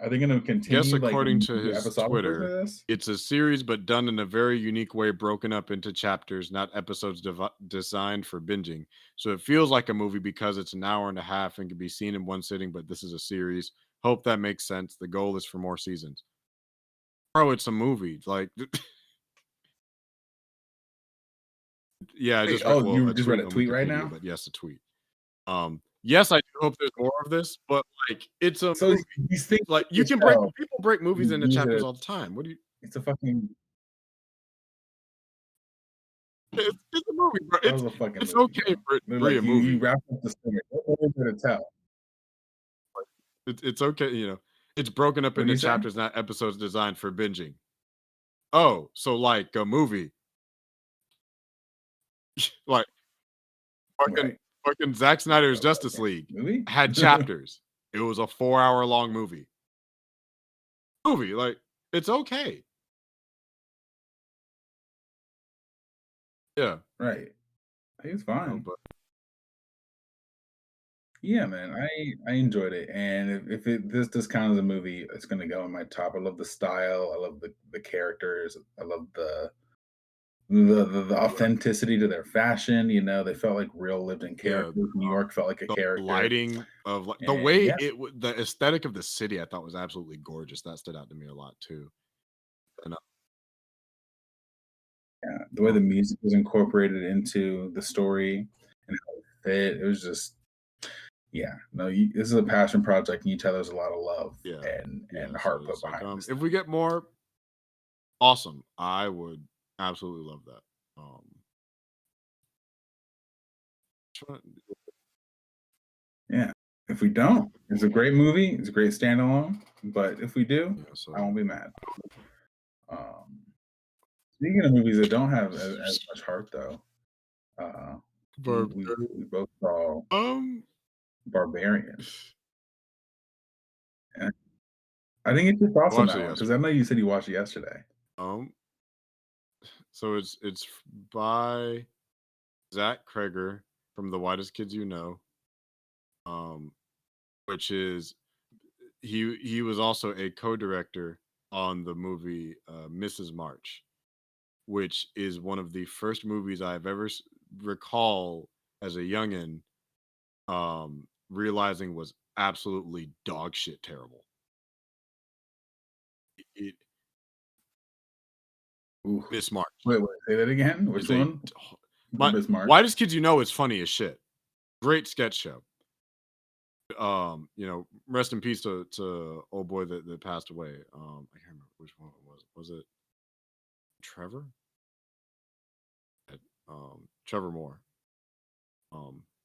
Are they going to Guess continue like according to do his episodic version of Twitter, this? it's a series but done in a very unique way, broken up into chapters, not episodes designed for binging. So it feels like a movie because it's an hour and a half and can be seen in one sitting, but this is a series. Hope that makes sense. The goal is for more seasons. Bro, it's a movie. Like, yeah, I Wait, just read, oh, well, you a just read tweet a on tweet right Wikipedia, now? but yes, a tweet. Yes, I do hope there's more of this, but like, it's a So movie. these things Like, you you just can break tell people break movies you into use chapters it. all the time. What do you? It's a fucking It's a movie, bro. that was a fucking It's movie, okay bro. for it They're to be like a you movie. wrap up the story. What is there to tell? It's okay, it's broken up What do into you say? chapters, not episodes designed for binging. Oh, so like a movie, like fucking Right. fucking Zack Snyder's Justice Okay. League Movie? had chapters. It was a 4-hour long movie. Like it's okay. Yeah, Right. It's fine. but Yeah, man, I enjoyed it, and if it this count as a movie, it's gonna go in my top. I love the style, I love the characters, I love the authenticity to their fashion. You know, they felt like real lived-in Yeah, characters. New York felt like a the character, lighting of like the and way yeah, the aesthetic of the city, I thought was absolutely gorgeous. That stood out to me a lot too. And yeah, the way the music was incorporated into the story and how it fit, it was just yeah. No, this is a passion project, and you tell there's a lot of love yeah, and yeah. heart So put it's like, behind this if thing. we get more, awesome. I would absolutely love that. Try- Yeah. If we don't, it's a great movie. It's a great standalone. But if we do, yeah. I So won't be mad. Um, Speaking of movies that don't have as much heart, though, uh, Barb- we both saw um Barbarian. And I didn't get your thoughts on watched it that one because yesterday. I know you said you watched it yesterday. Um so it's by Zach Kreger from The Whitest Kids You Know. Um which is he was also a co-director on the movie Mrs. March, which is one of the first movies I've ever recall as a youngin realizing was absolutely dog shit terrible. It, Ooh. Miss March Wait, say that again. Which is a one? my Miss March. Whitest Kids You Know is funny as shit. Great sketch show. Rest in peace to old boy that passed away. I can't remember which one it was. Was it Trevor? Trevor Moore.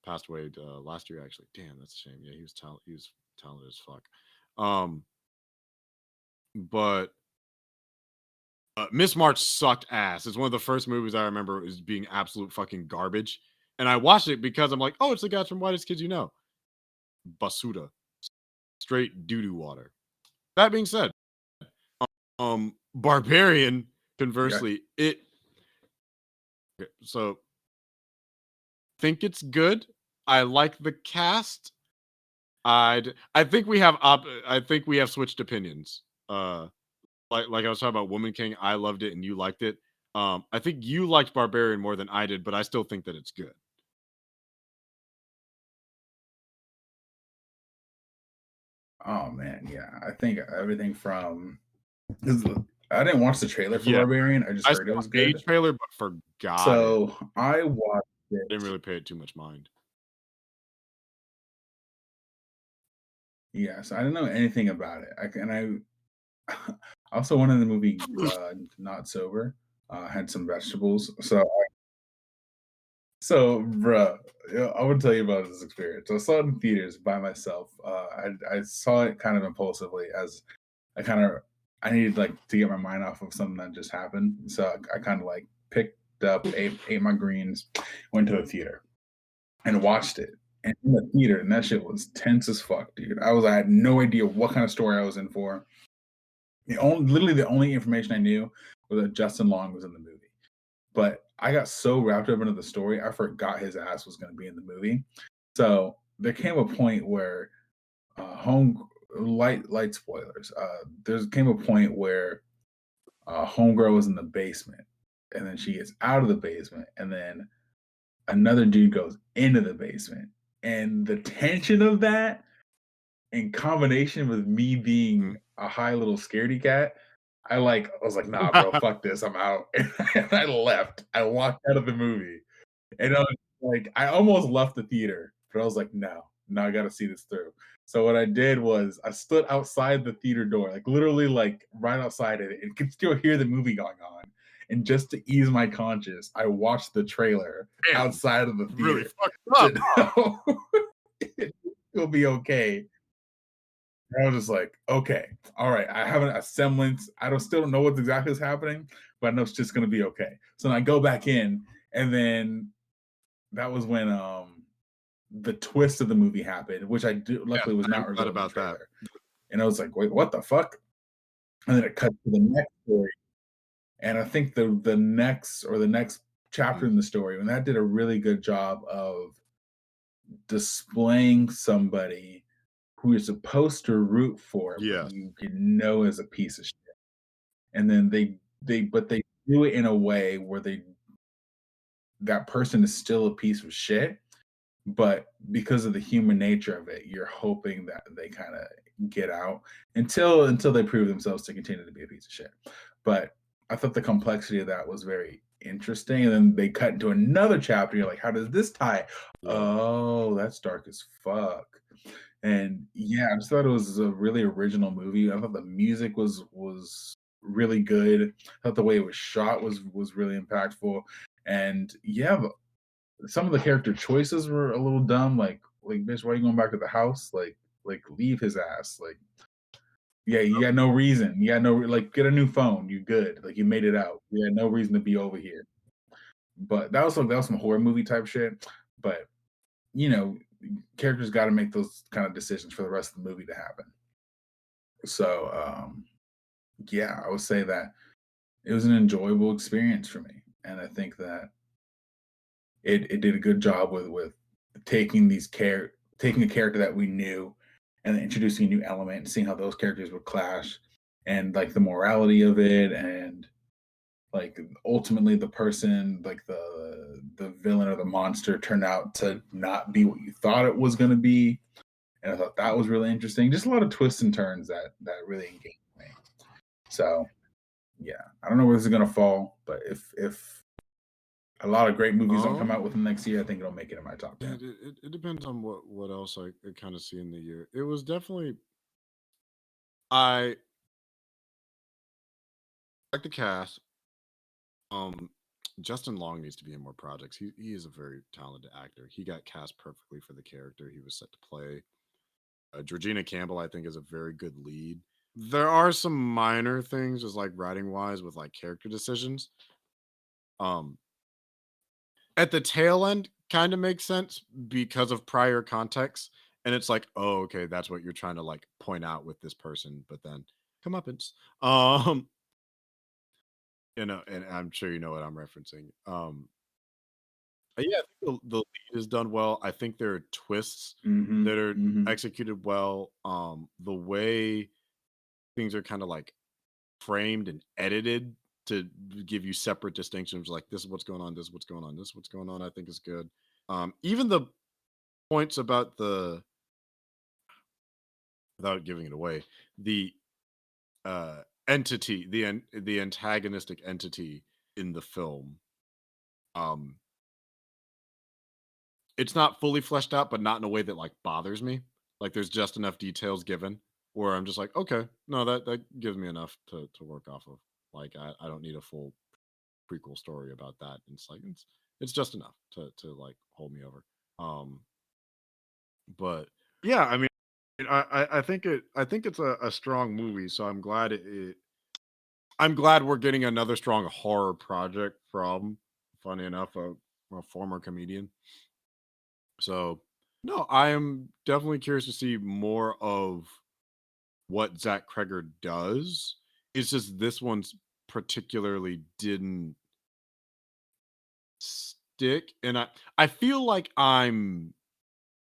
Passed away last year actually. Damn, that's a shame. Yeah, he was talented as fuck. Um, but Miss March sucked ass. It's one of the first movies I remember is being absolute fucking garbage. And I watched it because I'm like, oh, it's the guys from Whitest Kids You Know. Basuda. Straight doo-doo water. That being said, Barbarian, Yeah. conversely, it okay, so think it's good. I like the cast. I think we have switched opinions. Like I was talking about Woman King, I loved it and you liked it. I think you liked Barbarian more than I did, but I still think that it's good. Oh man, yeah. I think everything from 'cause I didn't watch the trailer for Yeah, Barbarian. I just I heard it saw was a good. trailer but forgot it. So I watched I didn't it. really pay it too much mind. Yeah, so I didn't know anything about it. I also wanted the movie Not Sober. Had some vegetables. Bruh, yeah, I would tell you about this experience. I saw it in theaters by myself. I saw it kind of impulsively as I needed like to get my mind off of something that just happened. So I kind of like picked up, ate my greens, went to a theater and watched it. And in the theater, and that shit was tense as fuck, dude. I had no idea what kind of story I was in for. Literally the only information I knew was that Justin Long was in the movie. But I got so wrapped up into the story, I forgot his ass was going to be in the movie. So there came a point where home light spoilers. There came a point where homegirl was in the basement, and then she gets out of the basement, and then another dude goes into the basement, and the tension of that, in combination with me being Mhm. a high little scaredy cat, I was like, nah, bro, fuck this, I'm out, and I left. I walked out of the movie, and I was like, I almost left the theater, but I was like, no, I got to see this through. So what I did was I stood outside the theater door, like literally like right outside it, and could still hear the movie going on. And just to ease my conscience, I watched the trailer Damn, outside of the really theater fucked to up. know it'll be okay. And I was just like, okay, all right. I have a semblance. Still don't know what exactly is happening, but I know it's just gonna be okay. So then I go back in, and then that was when the twist of the movie happened, which Yes, luckily was I am not glad revealed in the about that. trailer. And I was like, wait, what the fuck? And then it cut to the next story. And I think the next chapter Mm, in the story, when that did a really good job of displaying somebody who you're supposed to root for, but yes. you can know is a piece of shit. And then they do it in a way where they that person is still a piece of shit, but because of the human nature of it, you're hoping that they kind of get out until they prove themselves to continue to be a piece of shit. But I thought the complexity of that was very interesting. And then they cut into another chapter. You're like, how does this tie? Yeah. Oh, that's dark as fuck. And yeah, I just thought it was a really original movie. I thought the music was really good. I thought the way it was shot was really impactful. And yeah, some of the character choices were a little dumb. Like bitch, why are you going back to the house? Like leave his ass. Like yeah, you got no reason. You got no like get a new phone. You good. Like you made it out. You had no reason to be over here. But that was some horror movie type shit. But you know, characters got to make those kind of decisions for the rest of the movie to happen. So yeah, I would say that it was an enjoyable experience for me, and I think that it did a good job with taking taking a character that we knew and then introducing a new element and seeing how those characters would clash and like the morality of it and like ultimately the person like the villain or the monster turned out to not be what you thought it was going to be, and I thought that was really interesting. Just a lot of twists and turns that really engaged me. So yeah, I don't know where this is going to fall, but if a lot of great movies don't come out Um, within the next year, I think it'll make it in my top 10. it depends on what else I kind of see in the year. It was definitely I like the cast. Um, Justin Long needs to be in more projects. He is a very talented actor. He got cast perfectly for the character he was set to play. Georgina Campbell, I think, is a very good lead. There are some minor things, just like writing wise, with like character decisions. Um, at the tail end, kind of makes sense because of prior context, and it's like, oh, okay, that's what you're trying to like point out with this person. But then, comeuppance. Um, and I'm sure you know what I'm referencing. Yeah, I think the lead is done well. I think there are twists Mhm, that are mhm. executed well. The way things are kind of like framed and edited to give you separate distinctions, like this is what's going on, this is what's going on, this is what's going on, I think is good. Even the points about the without giving it away, the entity, the antagonistic entity in the film. Um, it's not fully fleshed out, but not in a way that like bothers me. Like there's just enough details given where I'm just like, okay, no, that gives me enough to work off of. Like I don't need a full prequel story about that. It's like it's just enough to like hold me over. Um, but yeah, I mean, I think it's a strong movie. So I'm glad I'm glad we're getting another strong horror project from, funny enough, a former comedian. So no, I am definitely curious to see more of what Zach Kreger does. It's just this one's particularly didn't stick, and I feel like I'm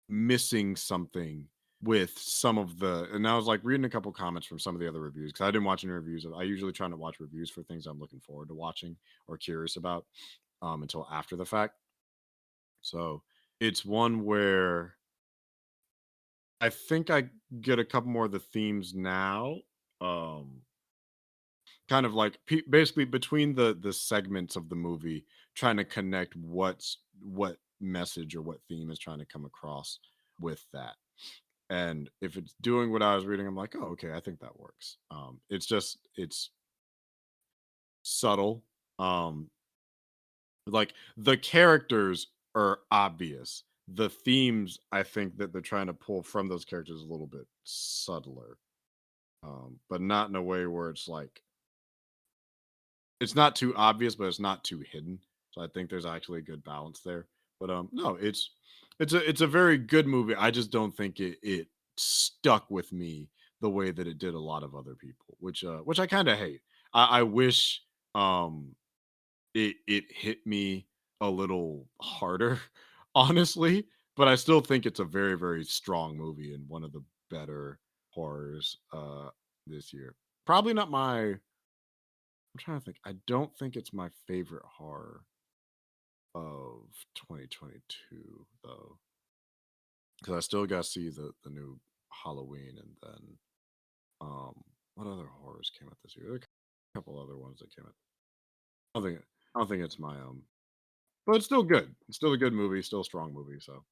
missing something with some of the. And I was like reading a couple comments from some of the other reviews because I didn't watch any reviews. I usually try to watch reviews for things I'm looking forward to watching or curious about until after the fact. So it's one where I think I get a couple more of the themes now. Um, Kind of like basically between the segments of the movie, trying to connect what message or what theme is trying to come across with that. And if it's doing what I was reading, I'm like, oh, okay, I think that works. It's subtle. Um, like the characters are obvious. The themes I think that they're trying to pull from those characters is a little bit subtler, but not in a way where it's not too obvious, but it's not too hidden. So I think there's actually a good balance there. But no, it's a very good movie. I just don't think it stuck with me the way that it did a lot of other people, which I kind of hate. I wish it hit me a little harder, honestly. But I still think it's a very, very strong movie and one of the better horrors this year. Probably not my I'm trying to think. I don't think it's my favorite horror. of 2022 though, because I still got to see the new Halloween, and then what other horrors came out this year? There are a couple other ones that came out. I don't think it's my but it's still good. It's still a good movie, still a strong movie. So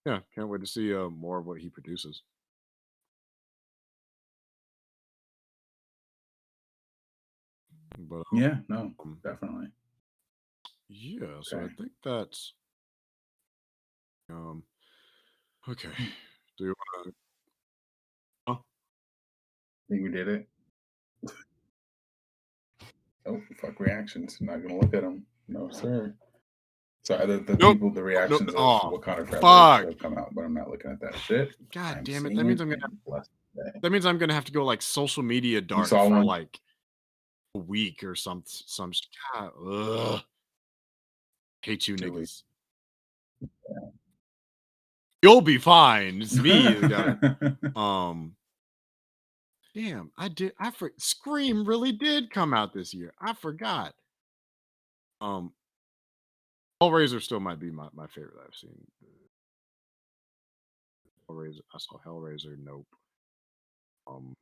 yeah, can't wait to see more of what he produces. But Yeah, no, definitely. yeah, so I Okay. think that's okay. Do you want to? Think we did it. Oh, fuck reactions. I'm not gonna look at them. No, sir. So the Nope. people, the Nope. reactions of Oh, Wakanda Forever fuck! have come out, but I'm not looking at that shit. God I'm damn it! seeing it and blessed. That means I'm gonna have to go like social media You dark saw for one? like a week or some. God, ugh. Hate you Really? niggas. You'll be fine. It's me that got it. Damn, Scream really did come out this year. I forgot. Um, Hellraiser still might be my favorite I've seen. Hellraiser. I saw Hellraiser. Nope. Um,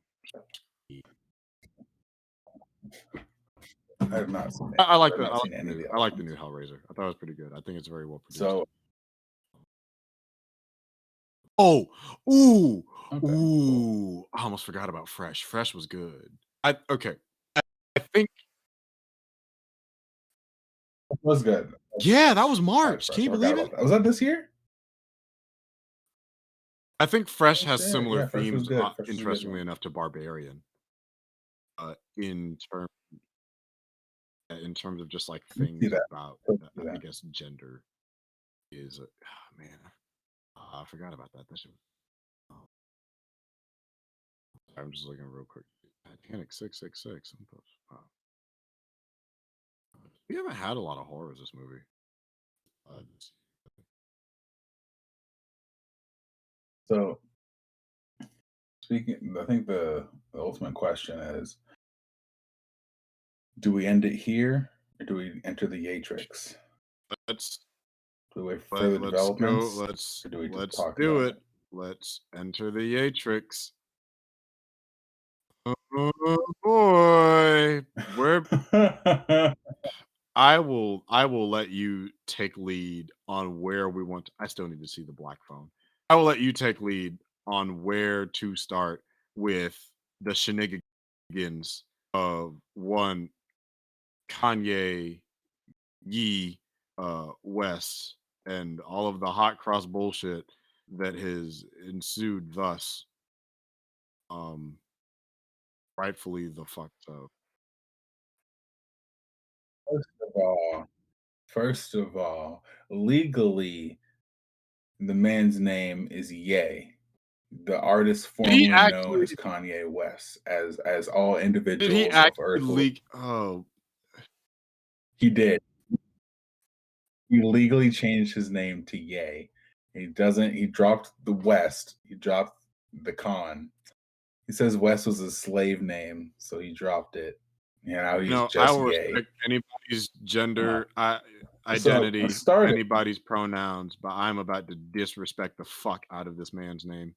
I have not seen it. I like I've not seen the any of new the I other like the ones. new Hellraiser. I thought it was pretty good. I think it's very well produced. So Oh, ooh, okay, cool. ooh! I almost forgot about Fresh. Fresh was good. Okay. I think It was good. yeah, that was I like March. Can Fresh. you I forgot believe about it? that. Was that this year? I think Fresh Oh has shit! similar Yeah, Fresh was themes, good. Fresh was a good interestingly one. enough, to Barbarian. In term in terms of just like See things that? about, See I that? guess gender is. Man, I forgot about that. That should. Oh, I'm just looking real quick. Titanic 666. Wow. We haven't had a lot of horrors this movie. Uh, So speaking, I think the ultimate question is: do we end it here, or do we enter the Ye-Trix? let's Do we wait for further let's go. developments, or do we just Let's talk do about it. it? Let's enter the Ye-Trix. Oh boy, where I will let you take lead on where we want. I still need to see the black phone. I will let you take lead on where to start with the shenanigans of one Kanye, Ye, West, and all of the hot cross bullshit that has ensued thus. Um, rightfully the fuck so. First of all, first of all, legally, the man's name is Ye. The artist Did he formerly known actually? as Kanye West, as all Did he individuals of actually Earth. leak? Oh, He did. He legally changed his name to Ye. He doesn't. He dropped the West. He dropped the Khan. He says West was a slave name, so he dropped it. And now he's no, I just will Ye. respect anybody's Uh, gender, so identity, started. anybody's pronouns, but I'm about to disrespect the fuck out of this man's name.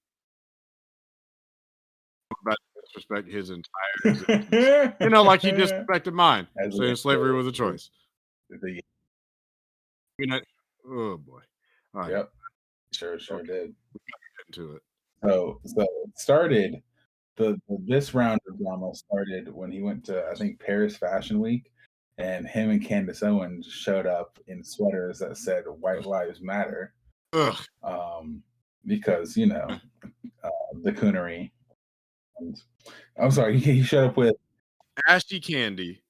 I'm about to disrespect his entire existence. You know, like he disrespected mine, As saying slavery was a choice. the You know, oh boy. All right, yep, sure okay, did. get into it. So it started this round of drama started when he went to, I think, Paris Fashion Week, and him and Candace Owens showed up in sweaters that said "White Lives Matter," Ugh. um, because the coonery. And, I'm sorry, he showed up with Ashy candy.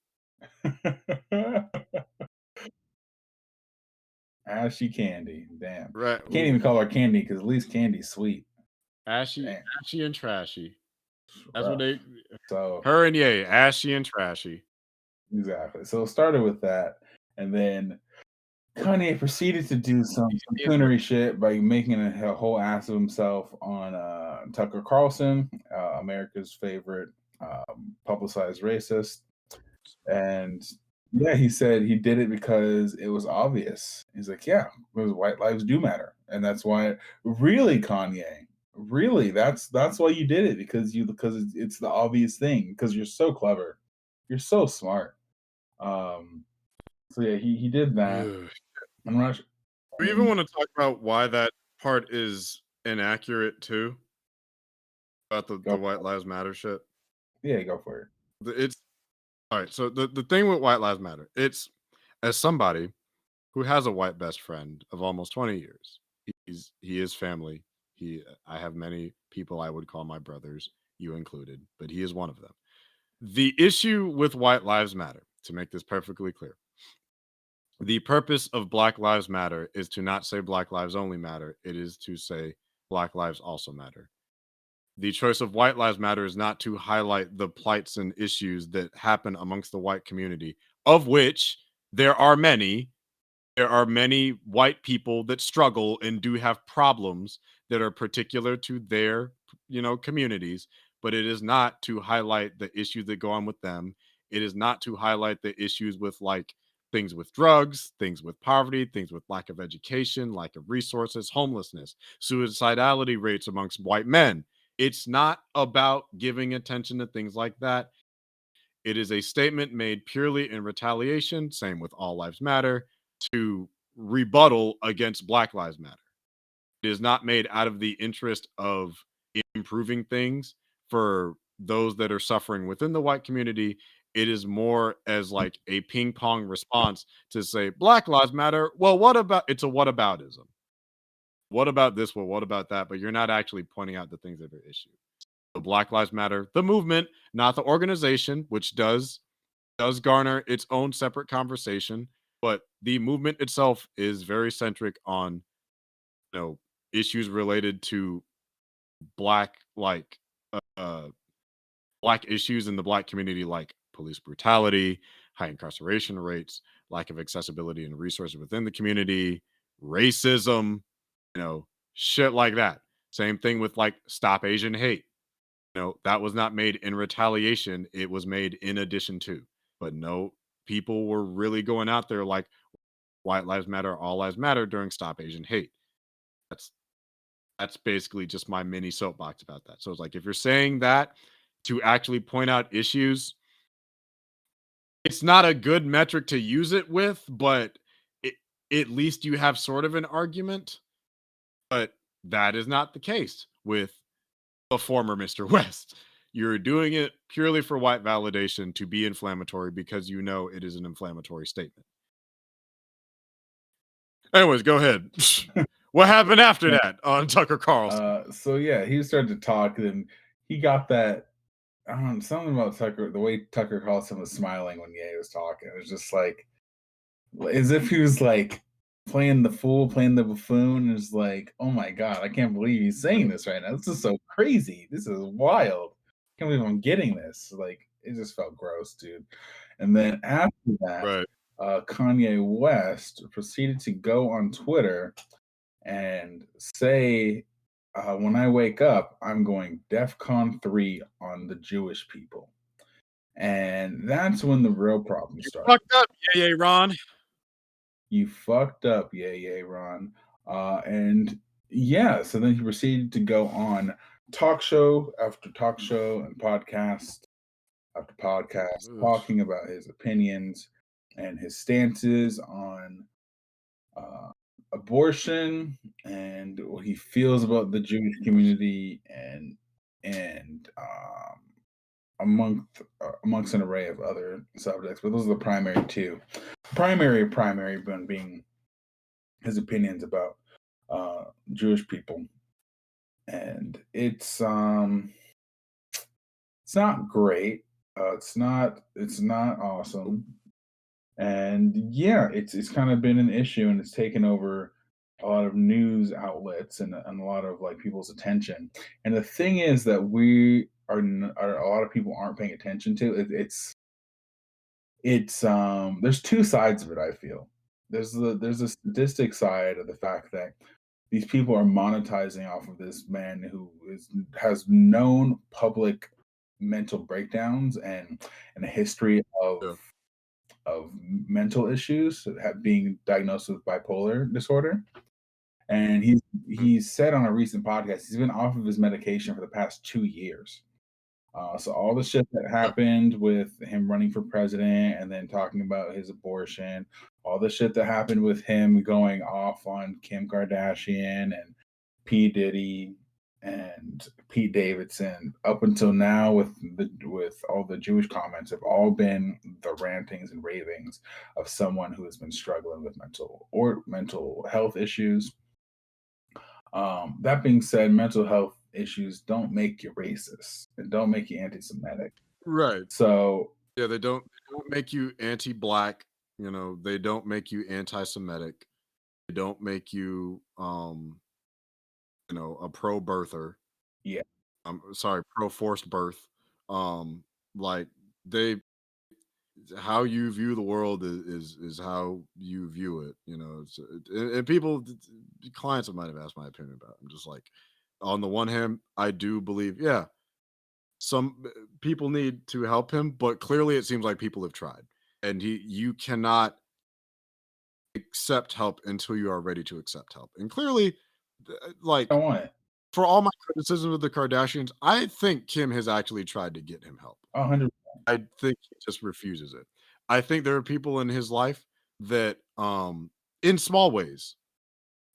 ashy candy. Damn, Right. can't Ooh. even call her candy because at least candy's sweet. Ashy, Damn, ashy and trashy. That's what rough. they. So Her and Ye, ashy and trashy. exactly. So it started with that, and then Kanye proceeded to do some coonery shit by making a whole ass of himself on Tucker Carlson, America's favorite publicized racist, and Yeah, he said he did it because it was obvious. He's like, yeah, because white lives do matter, and that's why. Really, Kanye, really, that's why you did it because it's the obvious thing because you're so clever, you're so smart. Um, so yeah, he did that. Do I'm not. we even want to talk about why that part is inaccurate too? About the Go, White Lives Matter shit? yeah, go for it. It's all right. So the thing with White Lives Matter, it's as somebody who has a white best friend of almost 20 years. He is family. I have many people I would call my brothers, you included, but he is one of them. The issue with White Lives Matter, to make this perfectly clear, the purpose of Black Lives Matter is to not say Black Lives only matter. It is to say Black Lives also matter. The choice of White Lives Matter is not to highlight the plights and issues that happen amongst the white community, of which there are many. There are many white people that struggle and do have problems that are particular to their, communities, but it is not to highlight the issues that go on with them. It is not to highlight the issues with like things with drugs, things with poverty, things with lack of education, lack of resources, homelessness, suicidality rates amongst white men. It's not about giving attention to things like that. It is a statement made purely in retaliation, same with All Lives Matter, to rebuttal against Black Lives Matter. It is not made out of the interest of improving things for those that are suffering within the white community. It is more as like a ping pong response to say Black Lives Matter. Well, what about it's a whataboutism? What about this? Well, what about that? But you're not actually pointing out the things that are issue. So Black Lives Matter, the movement, not the organization, which does garner its own separate conversation, but the movement itself is very centric on you know issues related to black uh black issues in the black community like police brutality, high incarceration rates, lack of accessibility and resources within the community, racism, shit like that. Same thing with like stop Asian hate. That was not made in retaliation, it was made in addition to. But no, people were really going out there like white lives matter, all lives matter during stop Asian hate. That's that's basically just my mini soapbox about that. So it's like if you're saying that to actually point out issues, it's not a good metric to use it with, but it, at least you have sort of an argument. But that is not the case with a former Mr. West. You're doing it purely for white validation to be inflammatory because you know it is an inflammatory statement. Anyways, go ahead. What happened after that on Tucker Carlson? So yeah, he started to talk, and he got that. I don't know, something about Tucker. The way Tucker Carlson was smiling when Ye was talking, it was just like as if he was like playing the fool, playing the buffoon. Is like, oh my god, I can't believe he's saying this right now. This is so crazy. This is wild. I can't believe I'm getting this. Like, it just felt gross, dude. And then after that, Right. Kanye West proceeded to go on Twitter and say, when I wake up, I'm going DEFCON 3 on the Jewish people. And that's when the real problem You started. fucked up, yeah, Ron. You fucked up, yeah, Ron. And yeah, so then he proceeded to go on talk show after talk show and podcast after podcast, Ugh. talking about his opinions and his stances on uh, abortion and what he feels about the Jewish community and amongst an array of other subjects. But those are the primary two. Primary one being his opinions about Jewish people, and it's not great. It's not awesome, and yeah, it's kind of been an issue, and it's taken over a lot of news outlets and a lot of like people's attention. And the thing is that are a lot of people aren't paying attention to it. It's there's two sides of it, I feel. There's a statistic side of the fact that these people are monetizing off of this man who has known public mental breakdowns and a history Yeah. of mental issues, being diagnosed with bipolar disorder. And he said on a recent podcast he's been off of his medication for the past 2 years. So all the shit that happened with him running for president and then talking about his abortion, all the shit that happened with him going off on Kim Kardashian and P. Diddy and Pete Davidson, up until now with all the Jewish comments, have all been the rantings and ravings of someone who has been struggling with mental health issues. That being said, mental health issues don't make you racist and don't make you anti-Semitic. Right. So Yeah, they don't make you anti-black, they don't make you anti-Semitic. They don't make you a pro-birther. yeah, I'm sorry, pro-forced birth. Like they how you view the world is how you view it. And people, clients of mine have asked my opinion about it. I'm just like, on the one hand, I do believe, yeah, some people need to help him, but clearly it seems like people have tried, and you cannot accept help until you are ready to accept help. And clearly, I like, want it. for all my criticism of the Kardashians, I think Kim has actually tried to get him help. 100. I think he just refuses it. I think there are people in his life that, in small ways,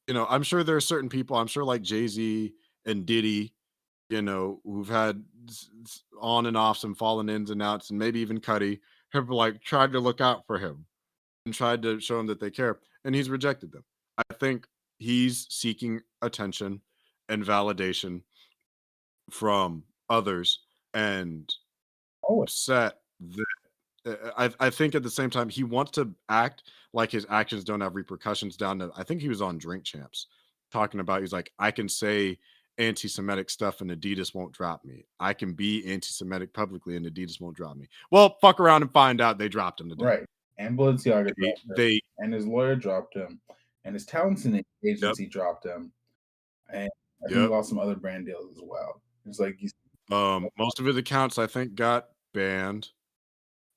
I'm sure there are certain people, I'm sure like Jay-Z and Diddy, who've had on and off some fallen ins and outs, and maybe even Cuddy, have like tried to look out for him and tried to show him that they care, and he's rejected them. I think he's seeking attention and validation from others, and Oh, upset that I think at the same time he wants to act like his actions don't have repercussions. Down to, I think he was on Drink Champs talking about, he's like, I can say anti-Semitic stuff and Adidas won't drop me. I can be anti-Semitic publicly and Adidas won't drop me. Well, fuck around and find out they dropped him today. right. And Balenciaga They, dropped him, they and his lawyer dropped him, and his talents yep, agency dropped him, and I think he yep. lost some other brand deals as well. It's like he's Most of his accounts I think got banned.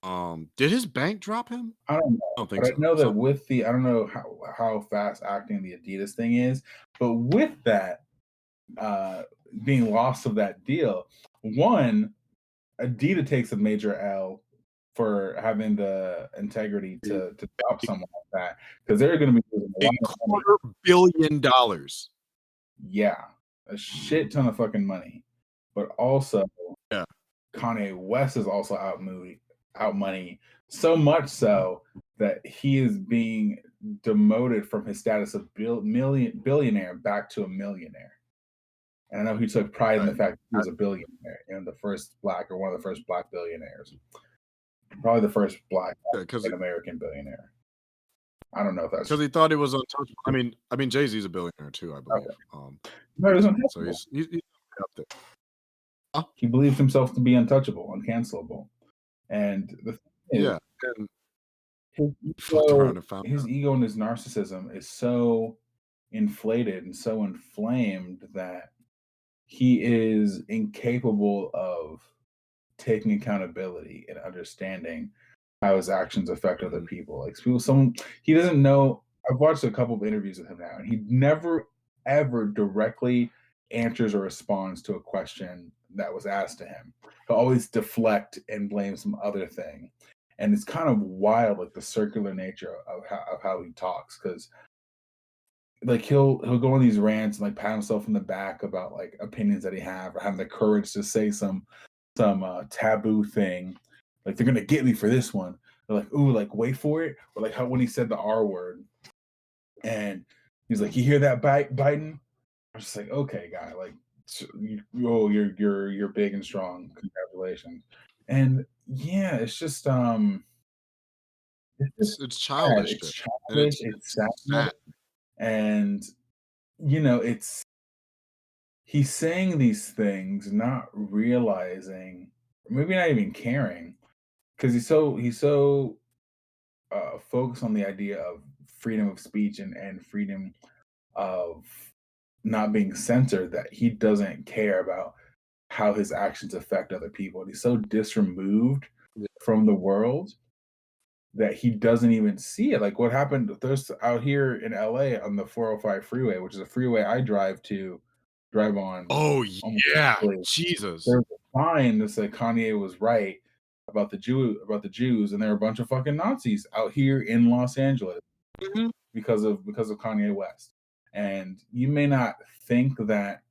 Did his bank drop him? I don't know, I don't think but I so. know that So with the I don't know how fast acting the Adidas thing is, but with that uh being lost of that deal, one, Adidas takes a major L for having the integrity a, to drop someone like that because they're going to be losing a a lot of money. $250 million. Yeah, a shit ton of fucking money. But also, Yeah. Kanye West is also out money, so much so that he is being demoted from his status of billionaire back to a millionaire. And I know he took pride in the Right. fact that he was a billionaire and the first black or one of the first black billionaires. Probably the first black Because American billionaire. I don't know if that's he thought he was untouchable. I mean, Jay-Z's a billionaire too, I believe. no, it was So untouchable. he's up there. Huh? He believed himself to be untouchable, uncancelable. And the thing is, Yeah, and his fucked around and found his out. ego and his narcissism is so inflated and so inflamed that he is incapable of taking accountability and understanding how his actions affect other Mhm. people. Like he doesn't know. I've watched a couple of interviews with him now, and he never ever directly answers or responds to a question that was asked to him. He'll always deflect and blame some other thing. And it's kind of wild, like the circular nature of how he talks, because like he'll go on these rants and like pat himself in the back about like opinions that he have or having the courage to say some taboo thing, like they're gonna get me for this one. They're like, ooh, like wait for it, or like how when he said the R word, and he's like, you hear that, Biden? I'm just like, okay, guy, like, you're big and strong. Congratulations. And yeah, it's just It's sad. childish It's shit, and childish. It's sad, it's sad. and it's he's saying these things, not realizing, maybe not even caring, because he's so focused on the idea of freedom of speech and freedom of not being censored that he doesn't care about how his actions affect other people. And he's so disremoved Yeah. from the world that he doesn't even see it. Like what happened there's out here in LA on the 405 freeway, which is a freeway I drive on Oh almost yeah, daily. Jesus. There's a sign that said Kanye was right about the Jews, and there are a bunch of fucking Nazis out here in Los Angeles Mhm. because of Kanye West. And you may not think that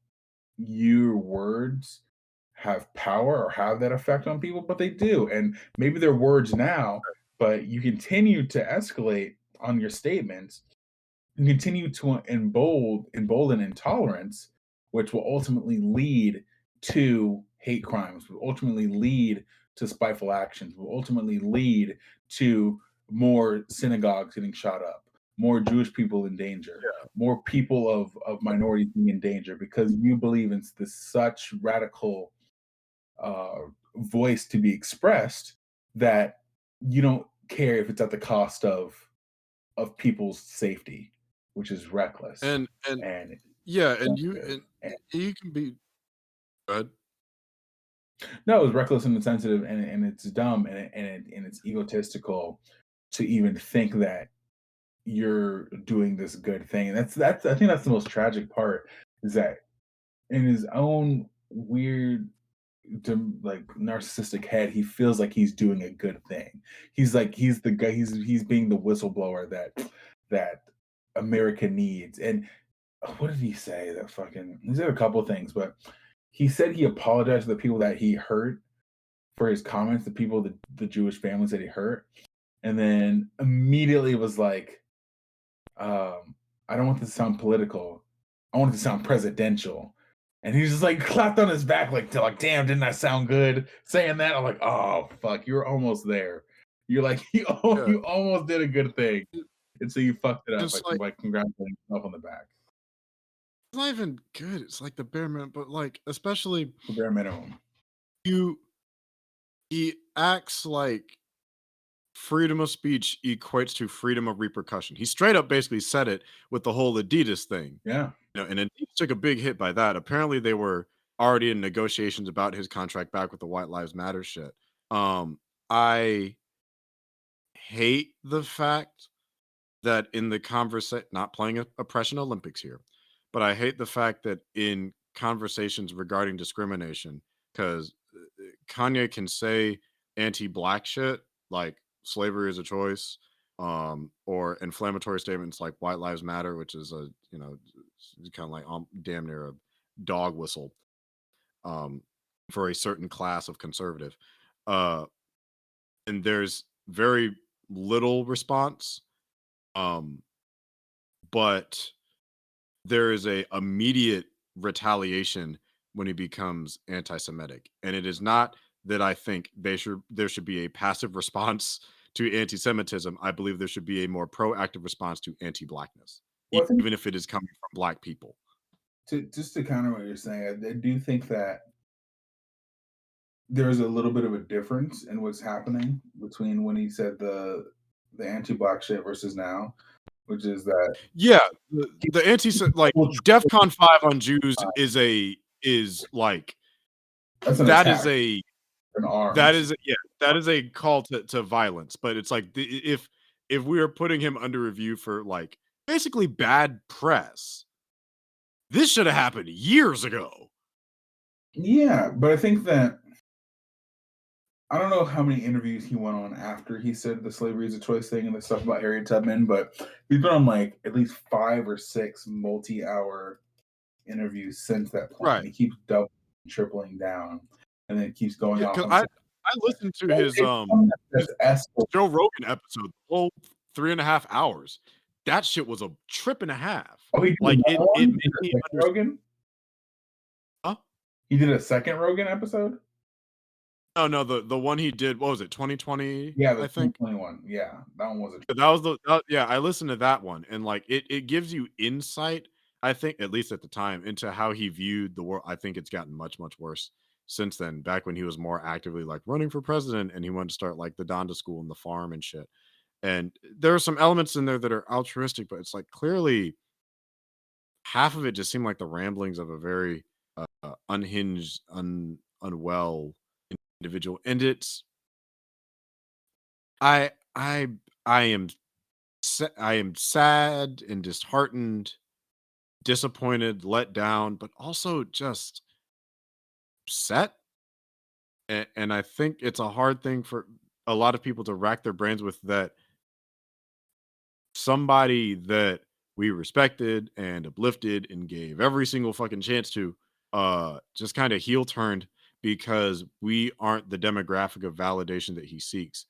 your words have power or have that effect on people, but they do. And maybe they're words now, but you continue to escalate on your statements and continue to embolden intolerance, which will ultimately lead to hate crimes, will ultimately lead to spiteful actions, will ultimately lead to more synagogues getting shot up, more Jewish people in danger, Yeah. more people of minorities being in danger because you believe in this such radical uh, voice to be expressed that you don't care if it's at the cost of people's safety, which is reckless And and yeah, sensitive. And you can be good. no, it's reckless and insensitive, and it's dumb, and it's egotistical to even think that you're doing this good thing. And that's I think that's the most tragic part is that in his own weird like narcissistic head, he feels like he's doing a good thing. He's like he's the guy. He's being the whistleblower that America needs. And what did he say? That fucking he said a couple of things, but he said he apologized to the people that he hurt for his comments, the people, the Jewish families that he hurt, and then immediately was like, I don't want this to sound political. I want it to sound presidential. And he's just like clapped on his back, like, damn, didn't that sound good? Saying that, I'm like, oh fuck, you're almost there. You're like, Yeah. you almost did a good thing, and so you fucked it up It's like by congratulating yourself on the back. it's not even good. It's like the bare minimum, but like especially The bare minimum. you he acts like freedom of speech equates to freedom of repercussion. He straight up basically said it with the whole Adidas thing. Yeah. And Adidas took a big hit by that. Apparently, they were already in negotiations about his contract back with the White Lives Matter shit. I hate the fact that in the conversation, not playing oppression Olympics here, but I hate the fact that in conversations regarding discrimination, because Kanye can say anti-black shit like slavery is a choice, or inflammatory statements like white lives matter, which is a kind of like damn near a dog whistle, um, for a certain class of conservative. Uh, and there's very little response. Um, but there is a immediate retaliation when he becomes anti-Semitic, and it is not that I think there should be a passive response to anti-Semitism. I believe there should be a more proactive response to anti-blackness, Well, I think even if it is coming from black people. to counter what you're saying, I do think that there's a little bit of a difference in what's happening between when he said the anti-black shit versus now, which is that Yeah, the anti like people DEFCON 5 on Jews is like that's an that is attack a in arms. yeah, that is a call to violence, but it's like if we are putting him under review for like basically bad press, this should have happened years ago. Yeah, but I think that I don't know how many interviews he went on after he said the slavery is a choice thing and the stuff about Harriet Tubman, but he's been on like at least 5 or 6 multi-hour interviews since that point, and Right. he keeps doubling, tripling down, and then keeps going Yeah, off because on some. I listened to It's something his that's escalated. Joe Rogan episode, the whole 3.5 hours. That shit was a trip and a half. Oh, he did Like another it one. He made did a me second understand. Rogan. Huh? He did a second Rogan episode. No, no, the one he did, what was it, 2020, Yeah, the I think? 2021. Yeah, that one was a. That was yeah, I listened to that one, and, like, it gives you insight, I think, at least at the time, into how he viewed the world. I think it's gotten much, much worse since then, back when he was more actively, like, running for president, and he wanted to start, like, the Donda School and the farm and shit, and there are some elements in there that are altruistic, but it's, like, clearly half of it just seemed like the ramblings of a very, unhinged, unwell individual, and it's I I am I am sad and disheartened, disappointed, let down, but also just upset. And I think it's a hard thing for a lot of people to rack their brains with, that somebody that we respected and uplifted and gave every single fucking chance to just kind of heel turned because we aren't the demographic of validation that he seeks.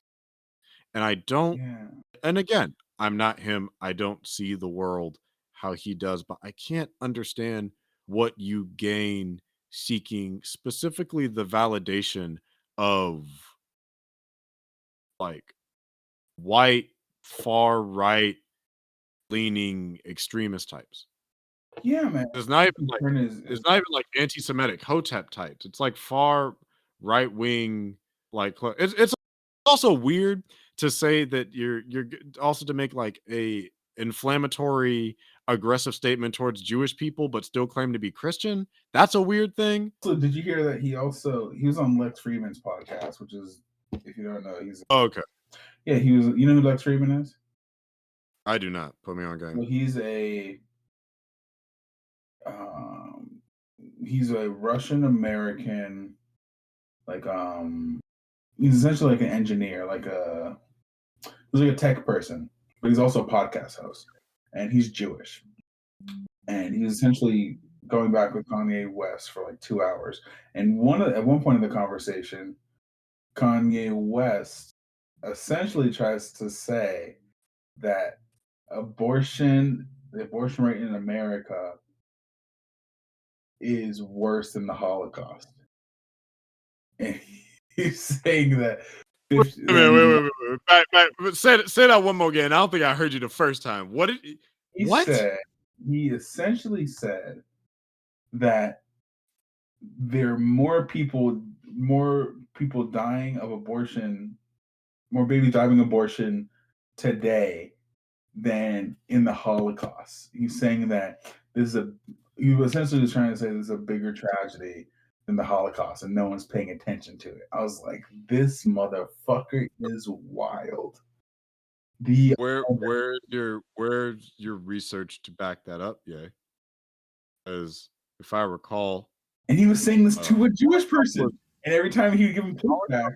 And I don't, Yeah. and again, I'm not him. I don't see the world how he does, but I can't understand what you gain seeking specifically the validation of like white, far right leaning extremist types. Yeah, man. It's not even like Concern is it's not even like anti-Semitic Hotep types. It's like far right wing, like it's also weird to say that also to make like a inflammatory, aggressive statement towards Jewish people, but still claim to be Christian. That's a weird thing. so. Did you hear that he was on Lex Friedman's podcast, which is, if you don't know, Okay, he was. You know who Lex Friedman is? I do not put me on So game. um, he's a Russian American, like he's essentially like an engineer, he's like a tech person, but he's also a podcast host, and he's Jewish, and he's essentially going back with Kanye West for like 2 hours, and at one point in the conversation, Kanye West essentially tries to say that the abortion rate in America is worse than the Holocaust. And he's saying that 50, Wait, wait, wait, wait, wait. Say that one more again. I don't think I heard you the first time. What did what? he essentially said that there are more people dying of abortion, more babies dying of abortion today than in the Holocaust. He's saying that this is a he was essentially trying to say this is a bigger tragedy than the Holocaust, and no one's paying attention to it. I was like, this motherfucker is wild. The Where's your research to back that up? Yeah, because if I recall, and he was saying this to a Jewish was person, and every time he would give him pushback,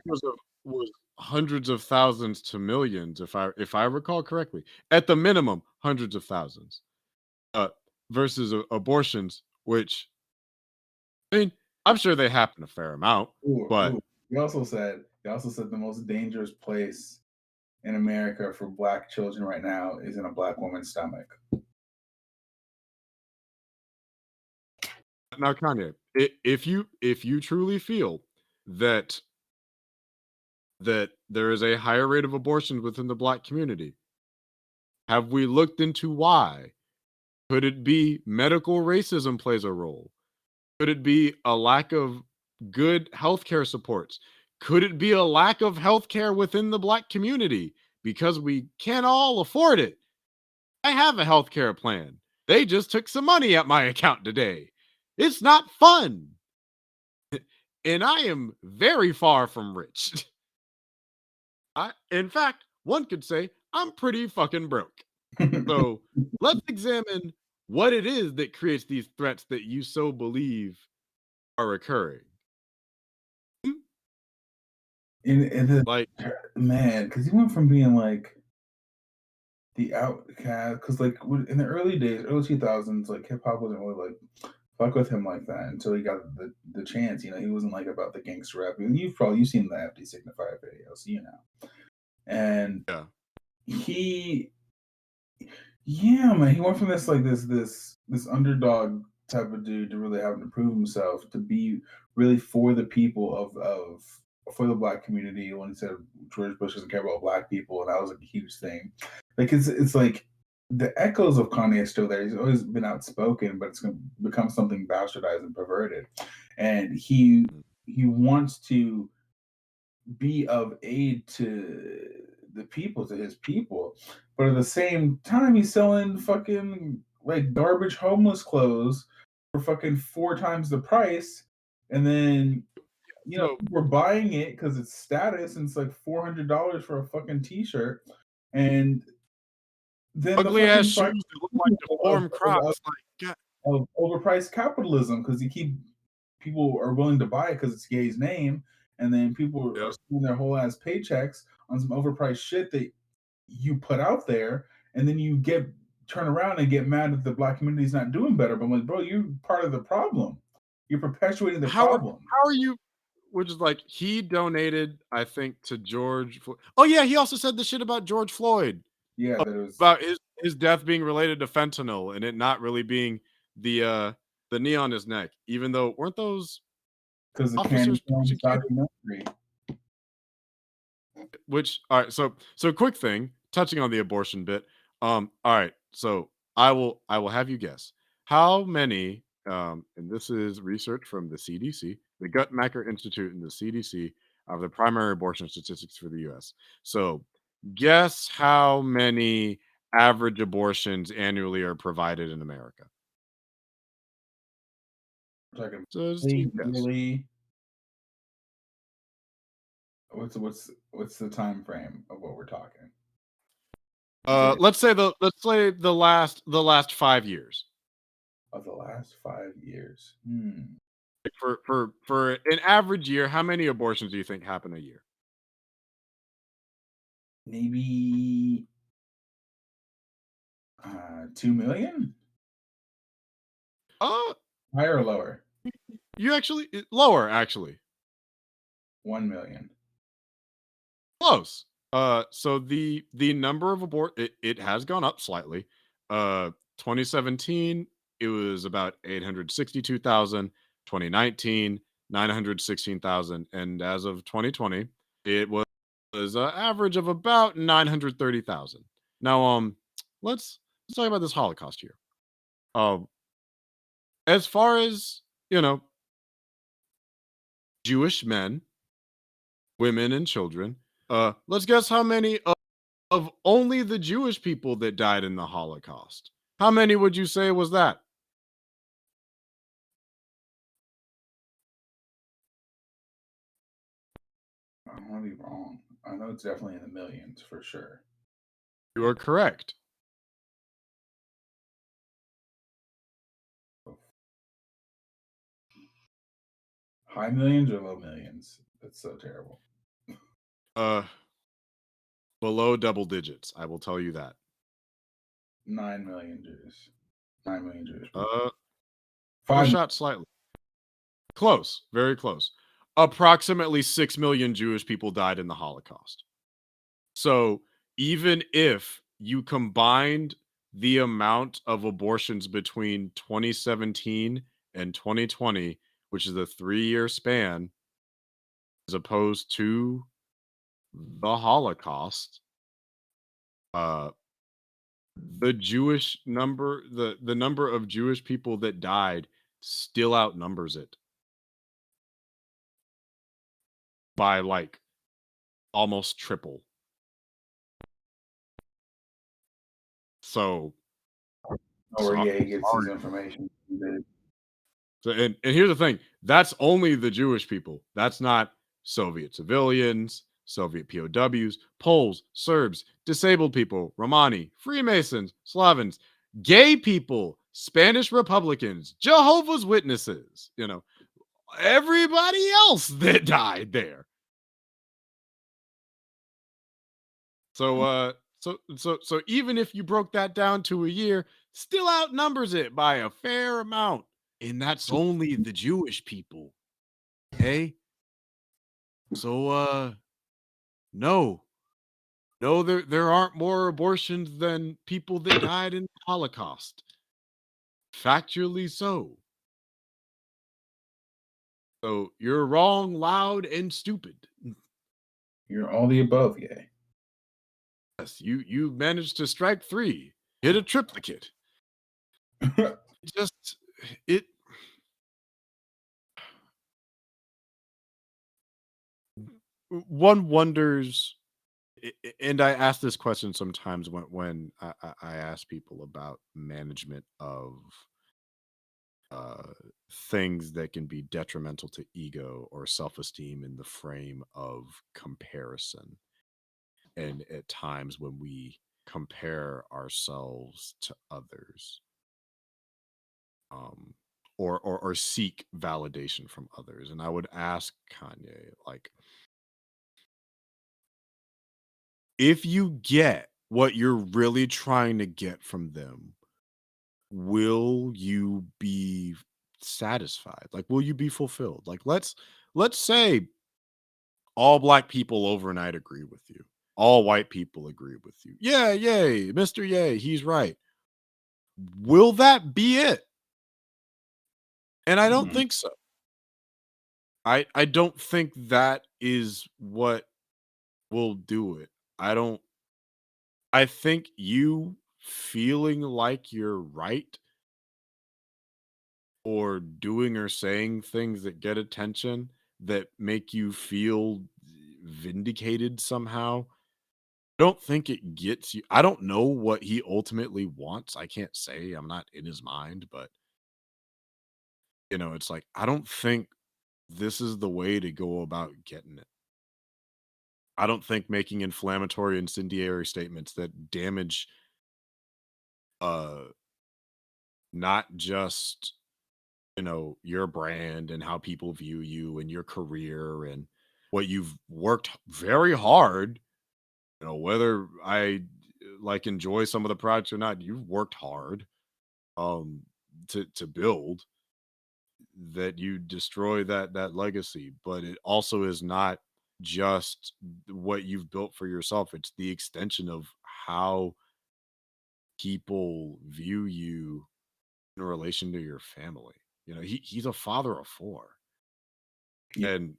was hundreds of thousands to millions, if I recall correctly. At the minimum, hundreds of thousands. Uh, versus abortions, which I mean, I'm sure they happen a fair amount, ooh, but ooh. He also said the most dangerous place in America for black children right now is in a black woman's stomach. now, Kanye, if you truly feel that there is a higher rate of abortion within the black community, have we looked into why? Could it be medical racism plays a role? Could it be a lack of good healthcare supports? Could it be a lack of healthcare within the black community because we can't all afford it? I have a healthcare plan. They just took some money at my account today. It's not fun. And I am very far from rich. In fact, one could say I'm pretty fucking broke. So let's examine what it is that creates these threats that you so believe are occurring. And the Like, man, because he went from being like the outcast, because like in the early days, early 2000s, like hip hop wasn't really like fuck with him like that until he got the chance. He wasn't like about the gangster rap. And you've seen the FD Signifier videos, and yeah. he yeah, man, he went from this underdog type of dude to really having to prove himself to be really for the people of for the black community. When he said George Bush doesn't care about black people, and that was like a huge thing. Like it's like the echoes of Kanye are still there. He's always been outspoken, but it's going to become something bastardized and perverted. And he wants to be of aid to the people, to his people. But at the same time, he's selling fucking like garbage homeless clothes for fucking 4 times the price. And then So people are buying it because it's status, and it's like $400 for a fucking t-shirt, and then the ugly ass fucking shoes cycle that look like deformed Crocs. Like, God, of overpriced capitalism because you keep people are willing to buy it because it's Ye's name, and then people are yes. spending their whole ass paychecks on some overpriced shit that you put out there, and then you get turn around and get mad that the black community is not doing better. But I'm like, bro, you're part of the problem. You're perpetuating the problem. How are you? Which is like he donated, I think, to George. Oh yeah, he also said the shit about George Floyd Yeah, that it was about his death being related to fentanyl and it not really being the knee on his neck. Even though weren't those because of Candy officers Films prosecuted? documentary. Which all right, so quick thing, touching on the abortion bit. All right, so I will have you guess how many. And this is research from the CDC, the Guttmacher Institute, and the CDC of the primary abortion statistics for the U.S. So, guess how many average abortions annually are provided in America? Talking So, just take a guess. really, what's the time frame of what we're talking? Is it Let's say the last 5 years. of the last 5 years? For an average year, how many abortions do you think happen a year? Maybe 2 million, Uh, higher or lower? you actually lower actually. 1 million. Close. So the number of it has gone up slightly. 2017 it was about 862,000, 2019 916,000, and as of 2020 it was an average of about 930,000. Now let's talk about this Holocaust here. Um as far as, you know, Jewish men, women, and children, let's guess how many of only the Jewish people that died in the Holocaust. How many would you say was that? I don't want to be wrong. I know it's definitely in the millions for sure. You are correct. High millions or low millions? That's so terrible. Uh, below double digits. I will tell you that. 9 million Jews. 9 million Jewish people. Overshot 5. slightly. Close, very close. Approximately 6 million Jewish people died in the Holocaust. So even if you combined the amount of abortions between 2017 and 2020, which is a 3-year span, as opposed to the Holocaust, uh, the Jewish number, the number of Jewish people that died still outnumbers it by like almost triple. So, Or so EA gets his information. and here's the thing, that's only the Jewish people. That's not Soviet civilians, Soviet POWs, Poles, Serbs, disabled people, Romani, Freemasons, Slavans, gay people, Spanish Republicans, Jehovah's Witnesses, everybody else that died there. So even if you broke that down to a year, still outnumbers it by a fair amount. And that's only the Jewish people. Okay? So no. No, there aren't more abortions than people that died in the Holocaust. Factually so. So you're wrong, loud, and stupid. You're all the above, yeah. Yes, you managed to strike 3. Hit a triplicate. Just it one wonders, and I ask this question sometimes when I ask people about management of uh, things that can be detrimental to ego or self-esteem in the frame of comparison. And at times when we compare ourselves to others, um, or seek validation from others. And I would ask Kanye, like, if you get what you're really trying to get from them, will you be satisfied? Like, will you be fulfilled? Like, let's say all black people overnight agree with you. All white people agree with you. Yeah, yay, Mr. Yay, he's right. Will that be it? And I don't Mhm. think so. I don't think that is what will do it. I don't I think you feeling like you're right or doing or saying things that get attention that make you feel vindicated somehow. I don't think it gets you. I don't know what he ultimately wants. I can't say. I'm not in his mind, but it's like I don't think this is the way to go about getting it. I don't think making inflammatory, incendiary statements that damage uh not just your brand and how people view you and your career and what you've worked very hard, whether I like enjoy some of the projects or not, you've worked hard um to build that. You destroy that legacy, but it also is not just what you've built for yourself. It's the extension of how people view you in relation to your family. He's a father of four. Yeah. And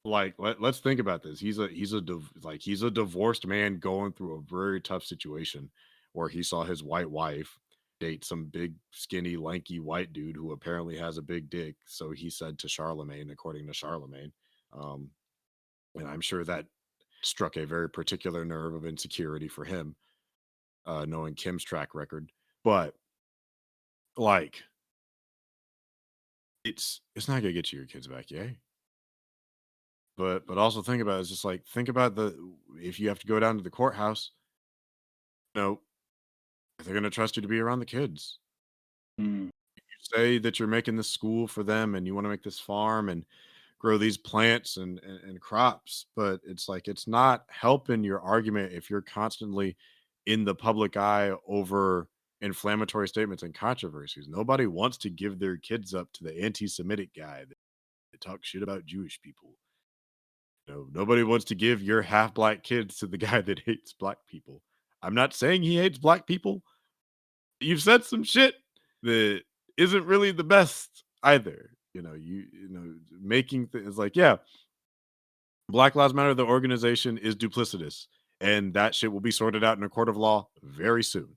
like let's think about this. He's a divorced man going through a very tough situation where he saw his white wife date some big skinny lanky white dude who apparently has a big dick, so he said to Charlemagne, according to Charlemagne. um and I'm sure that struck a very particular nerve of insecurity for him, knowing Kim's track record. But like it's not gonna get you your kids back, yeah. But also think about it, it's just like think about the if you have to go down to the courthouse, you know, if they're gonna trust you to be around the kids. Mm. You say that you're making this school for them and you want to make this farm and grow these plants and crops, but it's like it's not helping your argument if you're constantly in the public eye over inflammatory statements and controversies. Nobody wants to give their kids up to the anti-Semitic guy that talks shit about Jewish people. Nobody wants to give your half black kids to the guy that hates black people. I'm not saying he hates black people. You've said some shit that isn't really the best either. Making things like, yeah, Black Lives Matter, the organization, is duplicitous, and that shit will be sorted out in a court of law very soon.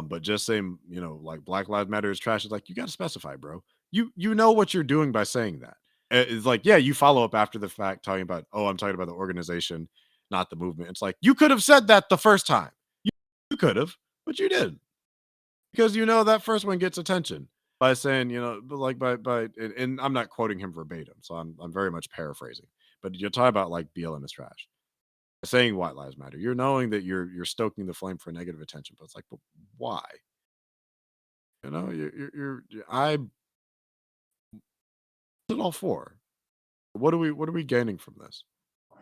But just saying, like Black Lives Matter is trash. It's like you got to specify, bro. You know what you're doing by saying that. It's like, yeah, you follow up after the fact, talking about, oh, I'm talking about the organization, not the movement. It's like you could have said that the first time. You could have, but you didn't because that first one gets attention by saying, but like and I'm not quoting him verbatim, so I'm very much paraphrasing. But you're talking about like BLM is trash, saying white lives matter. You're knowing that you're stoking the flame for negative attention, but it's like, but why? I it all for. What are we gaining from this?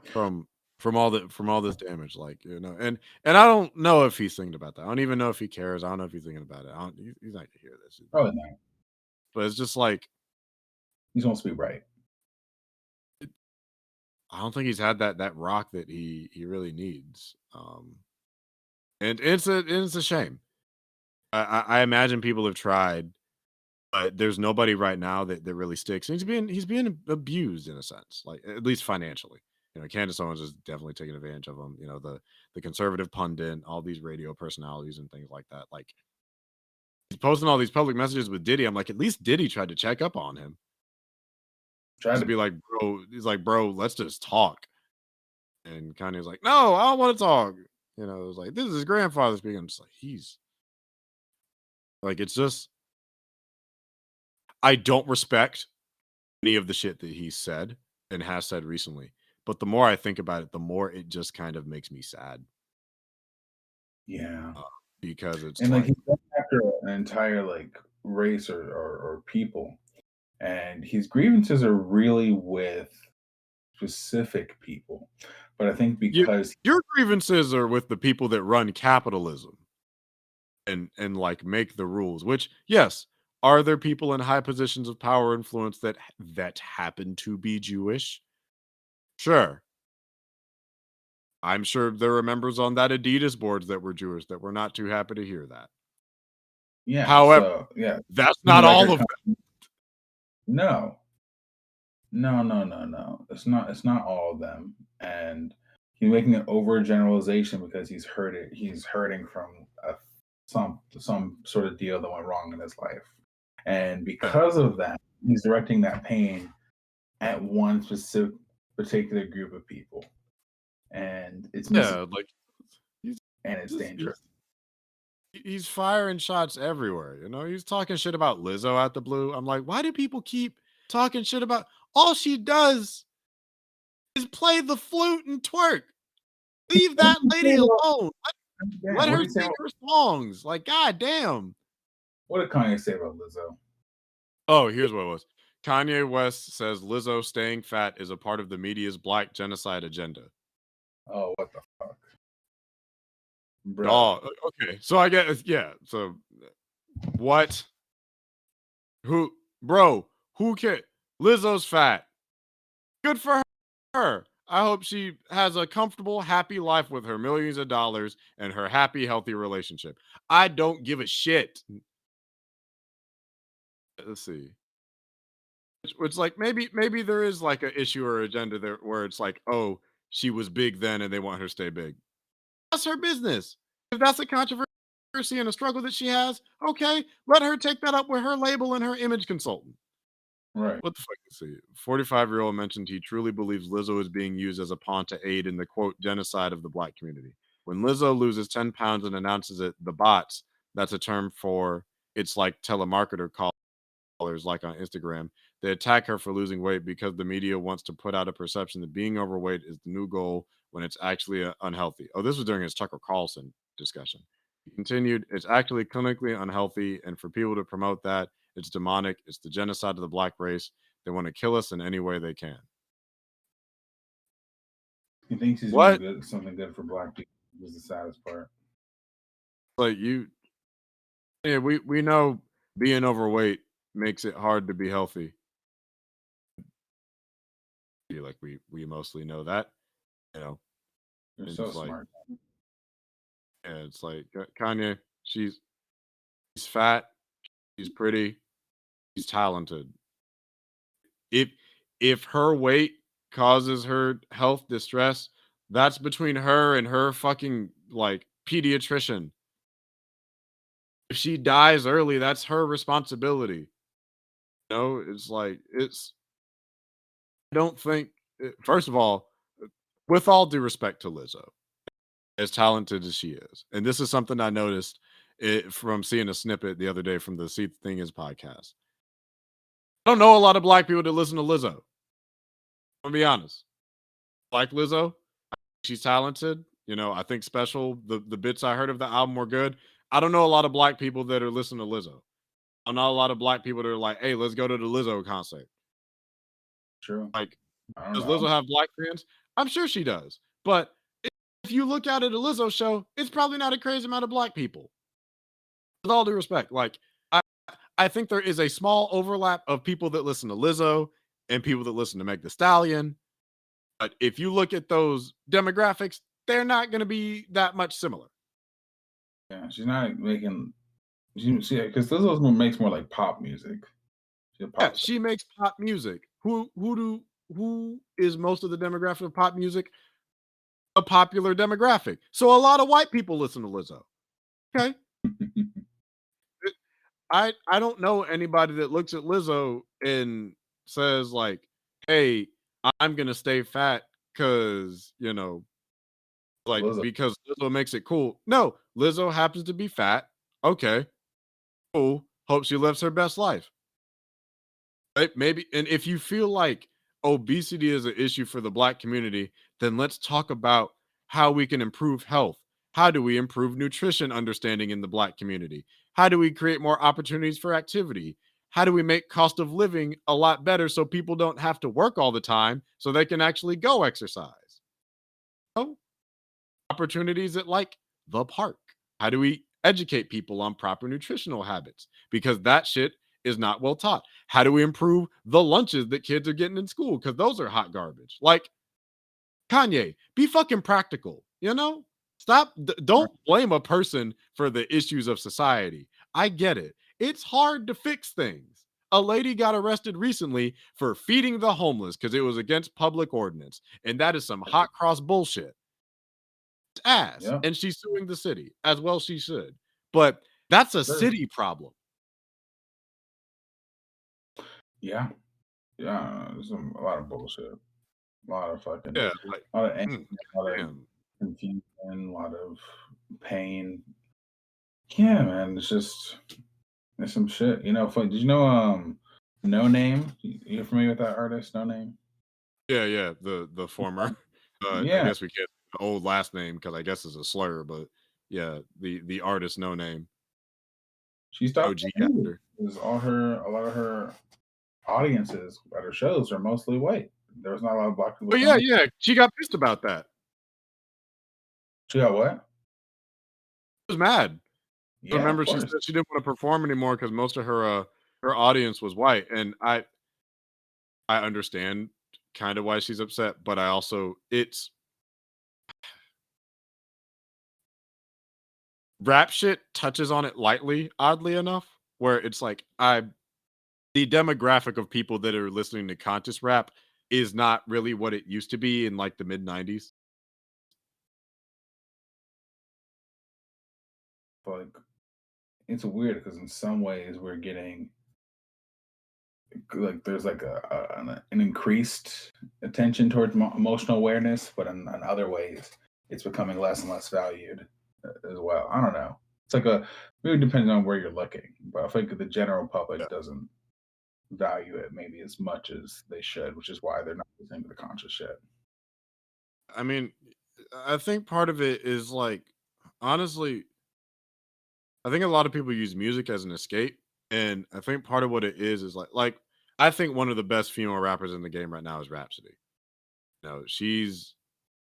From from all this damage, like and I don't know if he's thinking about that. I don't even know if he cares. I don't know if he's thinking about it. He's not gonna hear this, Probably not. but it's just like He's supposed to be right. I don't think he's had that rock that he really needs. And it's a shame. I imagine people have tried, but there's nobody right now that really sticks. And he's being abused in a sense, like at least financially. Candace Owens is definitely taking advantage of him. The conservative pundit, all these radio personalities and things like that. Like he's posting all these public messages with Diddy. I'm like, at least Diddy tried to check up on him. Try Just to. be like, bro. He's like, bro, let's just talk. And Kanye's like, no, I don't want to talk. It was like, this is his grandfather speaking. I'm just like, he's like, it's just I don't respect any of the shit that he said and has said recently. But the more I think about it, the more it just kind of makes me sad. Yeah. uh, because it's And like like, he's going after an entire like race or people. And his grievances are really with specific people. But I think you, because your grievances are with the people that run capitalism and like make the rules. Which, yes, are there people in high positions of power influence that happen to be Jewish? Sure. I'm sure there are members on that Adidas boards that were Jewish that were not too happy to hear that. yeah, However, so yeah, that's even not like all a of them. no, no, no, no, no. It's not all of them. And he's making an overgeneralization because he's hurt it. He's hurting from some sort of deal that went wrong in his life. And Yeah, because of that, he's directing that pain at one specific particular group of people. And it's missing yeah, like he's and it's just dangerous. he's firing shots everywhere. He's talking shit about Lizzo out the blue. I'm like, why do people keep talking shit about? All she does is play the flute and twerk. Leave What that do you say lady about alone. Let what her do you say sing about her songs. Like, god damn. what did Kanye say about Lizzo? Oh, here's what it was. Kanye West says Lizzo staying fat is a part of the media's black genocide agenda. Oh, what the fuck, bruh? Oh, okay. So I guess, yeah. So what? Who, bro? Who cares? Lizzo's fat. Good for her. I hope she has a comfortable, happy life with her millions of dollars and her happy, healthy relationship. I don't give a shit. Let's see. It's like maybe there is like an issue or agenda there where it's like, oh, she was big then and they want her to stay big. That's her business. If that's a controversy and a struggle that she has, okay, let her take that up with her label and her image consultant. Right. What the fuck is he? 45-year-old mentioned he truly believes Lizzo is being used as a pawn to aid in the quote genocide of the black community. When Lizzo loses 10 pounds and announces it, the bots, that's a term for it's like telemarketer callers like on Instagram. They attack her for losing weight because the media wants to put out a perception that being overweight is the new goal when it's actually unhealthy. Oh, this was during his Tucker Carlson discussion. He continued, it's actually clinically unhealthy, and for people to promote that, it's demonic. It's the genocide of the black race. They want to kill us in any way they can. He thinks he's doing What? good, something good for black people. Is the saddest part. Like yeah, we know being overweight makes it hard to be healthy. Feel like we mostly know that, you know. You're And so it's like, smart. yeah, it's like Kanye. She's fat. She's pretty. She's talented. If if her weight causes her health distress, that's between her and her fucking like pediatrician. If she dies early, that's her responsibility. It's like I don't think. First of all, with all due respect to Lizzo, as talented as she is, and this is something I noticed from seeing a snippet the other day from the See the Thing Is podcast. I don't know a lot of black people that listen to Lizzo. I'm gonna be honest. Like Lizzo, she's talented. I think special. The bits I heard of the album were good. I don't know a lot of black people that are listening to Lizzo. I know a lot of black people that are like, "Hey, let's go to the Lizzo concert." True. Like, I don't does know. Lizzo have black fans? I'm sure she does. But if you look at it, a Lizzo show, it's probably not a crazy amount of black people. With all due respect, like I think there is a small overlap of people that listen to Lizzo and people that listen to Meg The Stallion. But if you look at those demographics, they're not going to be that much similar. Yeah, she's not making. She because Lizzo makes more like pop music. She's a Yeah, pop star. she makes pop music. Who is most of the demographic of pop music? A popular demographic. So a lot of white people listen to Lizzo. Okay. I don't know anybody that looks at Lizzo and says like, "Hey, I'm gonna stay fat because like Lizzo. because Lizzo makes it cool." No, Lizzo happens to be fat. Okay, cool. Hope she lives her best life. Right? Maybe, and if you feel like obesity is an issue for the Black community, then let's talk about how we can improve health. How do we improve nutrition understanding in the Black community? How do we create more opportunities for activity? How do we make cost of living a lot better so people don't have to work all the time so they can actually go exercise? Oh, opportunities at like the park. How do we educate people on proper nutritional habits? Because that shit is not well taught. How do we improve the lunches that kids are getting in school? Because those are hot garbage. Like, Kanye, be fucking practical, you know? Stop. Right. Don't blame a person for the issues of society. I get it. It's hard to fix things. A lady got arrested recently for feeding the homeless because it was against public ordinance. And that is some hot cross bullshit. Ass. Yeah. And she's suing the city as well. She should. But that's a Sure. city problem. Yeah. Yeah. A lot of bullshit. A lot of Yeah. Like, a lot of anger, mm, a lot of damn. confusion, a lot of pain. Yeah, man. There's some shit. Did you know No Name? You familiar with that artist, No Name? Yeah, yeah. The former. I Yeah. guess we can't the old last name because I guess it's a slur, but yeah, the artist no name. She stopped OG doing music actor. because a lot of her audiences at her shows are mostly white. There was not a lot of black people Oh yeah, showing. yeah. She got pissed about that. She got what? She was mad. I Yeah, of remember she course. said she didn't want to perform anymore because most of her audience was white. And I understand kind of why she's upset, but I also it's rap shit touches on it lightly, oddly enough, where it's like I the demographic of people that are listening to conscious rap is not really what it used to be in like the mid 90s. Like it's weird because in some ways we're getting like there's like an increased attention towards emotional awareness, but in other ways it's becoming less and less valued as well. I don't know. It's like a really depends on where you're looking, but I think the general public doesn't value it maybe as much as they should, which is why they're not listening to the conscious shit. I mean, I think part of it is like, honestly, I think a lot of people use music as an escape, and I think part of what it is like I think one of the best female rappers in the game right now is Rhapsody. She's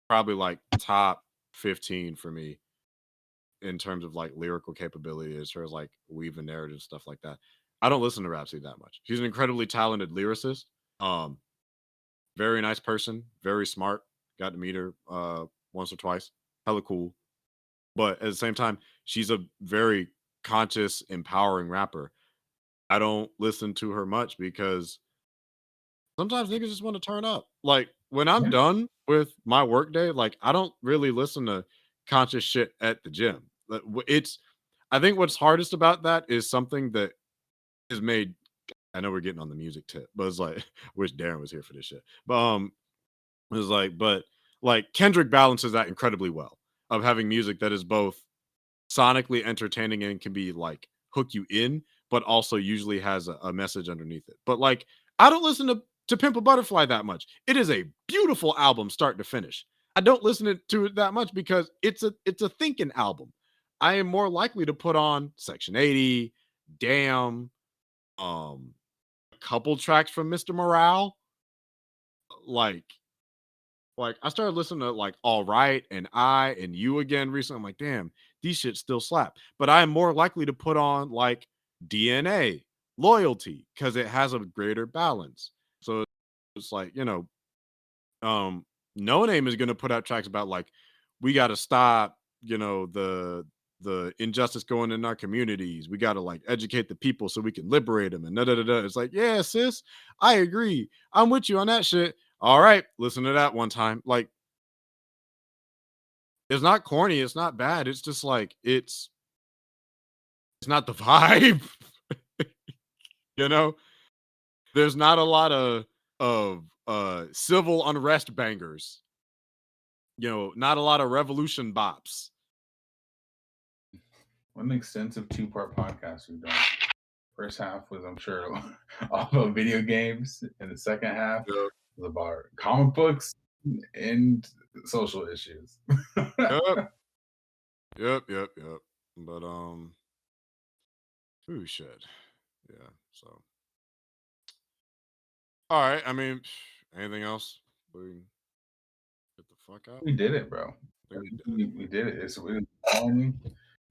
probably like top 15 for me in terms of like lyrical capability as far as like weaving narrative stuff like that. I don't listen to Rhapsody that much. She's an incredibly talented lyricist. Um, very nice person, very smart. Got to meet her once or twice. Hella cool. But at the same time, she's a very conscious, empowering rapper. I don't listen to her much because sometimes niggas just want to turn up. Like when I'm Yeah, done with my work day, like I don't really listen to conscious shit at the gym. It's I think what's hardest about that is something that is made. I know we're getting on the music tip, but it's like wish Darren was here for this shit. But it's like, but like Kendrick balances that incredibly well of having music that is both sonically entertaining and can be like hook you in, but also usually has a message underneath it. But like, I don't listen to Pimp a Butterfly that much. It is a beautiful album, start to finish. I don't to it that much because it's a thinking album. I am more likely to put on Section 80, Damn, um, a couple tracks from Mr. Morale, like I started listening to like All Right and I and You Again recently. I'm like, damn, these shit still slap. But I am more likely to put on like DNA, Loyalty, because it has a greater balance. So it's like, No Name is gonna put out tracks about like we gotta stop, the injustice going in our communities. We gotta like educate the people so we can liberate them and da da da da. It's like, yeah, sis, I agree. I'm with you on that shit. All right, listen to that one time. Like, it's not corny, it's not bad. It's just like it's not the vibe. you know? There's not a lot of civil unrest bangers. Not a lot of revolution bops. what an extensive two-part podcast we've done. First half was, I'm sure, all about video games, and the second half Yep. was about comic books and social issues. Yep. Yep. Yep. Yep. But who shit. Yeah. So all right. I mean, anything else? We can get the fuck out. We did it, bro. I think we did it. We did it.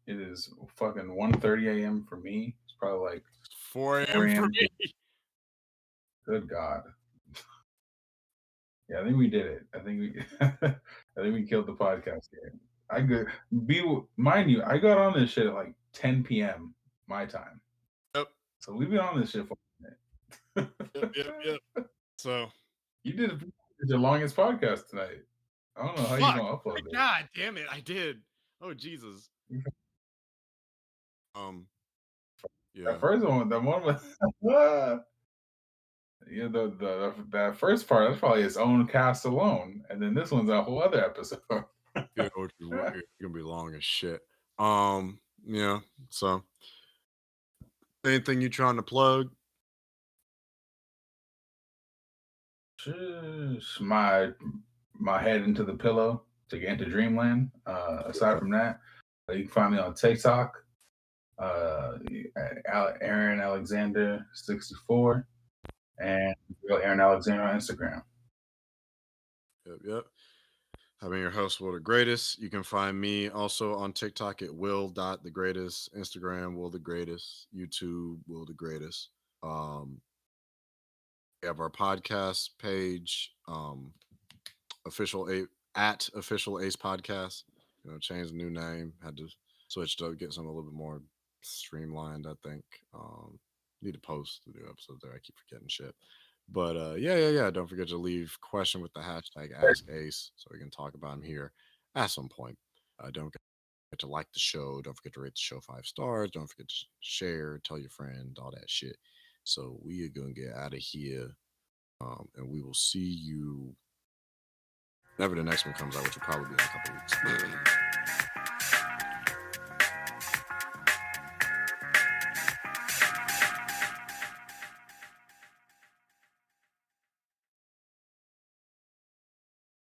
It is fucking 1:30 a.m. for me. It's probably like 4 4 a.m. for a.m. me. Good God. Yeah, I think we did it. I think we I think we killed the podcast game. I could mind you, I got on this shit at like 10 p.m. my time. Yep. So we've been on this shit for a Yep. Yep. minute. Yep. So You did the longest podcast tonight. I don't know how you're fuck. gonna upload this. God damn it! I did. Oh Jesus. Yeah. That first one, the one with yeah, that first part, that's probably its own cast alone. And then this one's a whole other episode. Yeah, it's gonna be long as shit. Yeah. So, anything you trying to plug? Just my head into the pillow to get into dreamland. Aside from that, you can find me on TikTok, Aaron Alexander 64, and real Aaron Alexander on Instagram. Yep. Yep. I've been your host, Will the Greatest. You can find me also on TikTok at will.thegreatest, Instagram, Will the Greatest, YouTube, Will the Greatest. We have our podcast page, official Ace Podcast. Changed the new name. Had to switch to get something a little bit more streamlined, I think. Need to post the new episodes there. I keep forgetting shit. But yeah. Don't forget to leave question with the hashtag #AskAce so we can talk about them here at some point. Don't forget to like the show. Don't forget to rate the show 5 stars. Don't forget to share, tell your friend, all that shit. So we are gonna get out of here, and we will see you whenever the next one comes out, which will probably be in a couple weeks.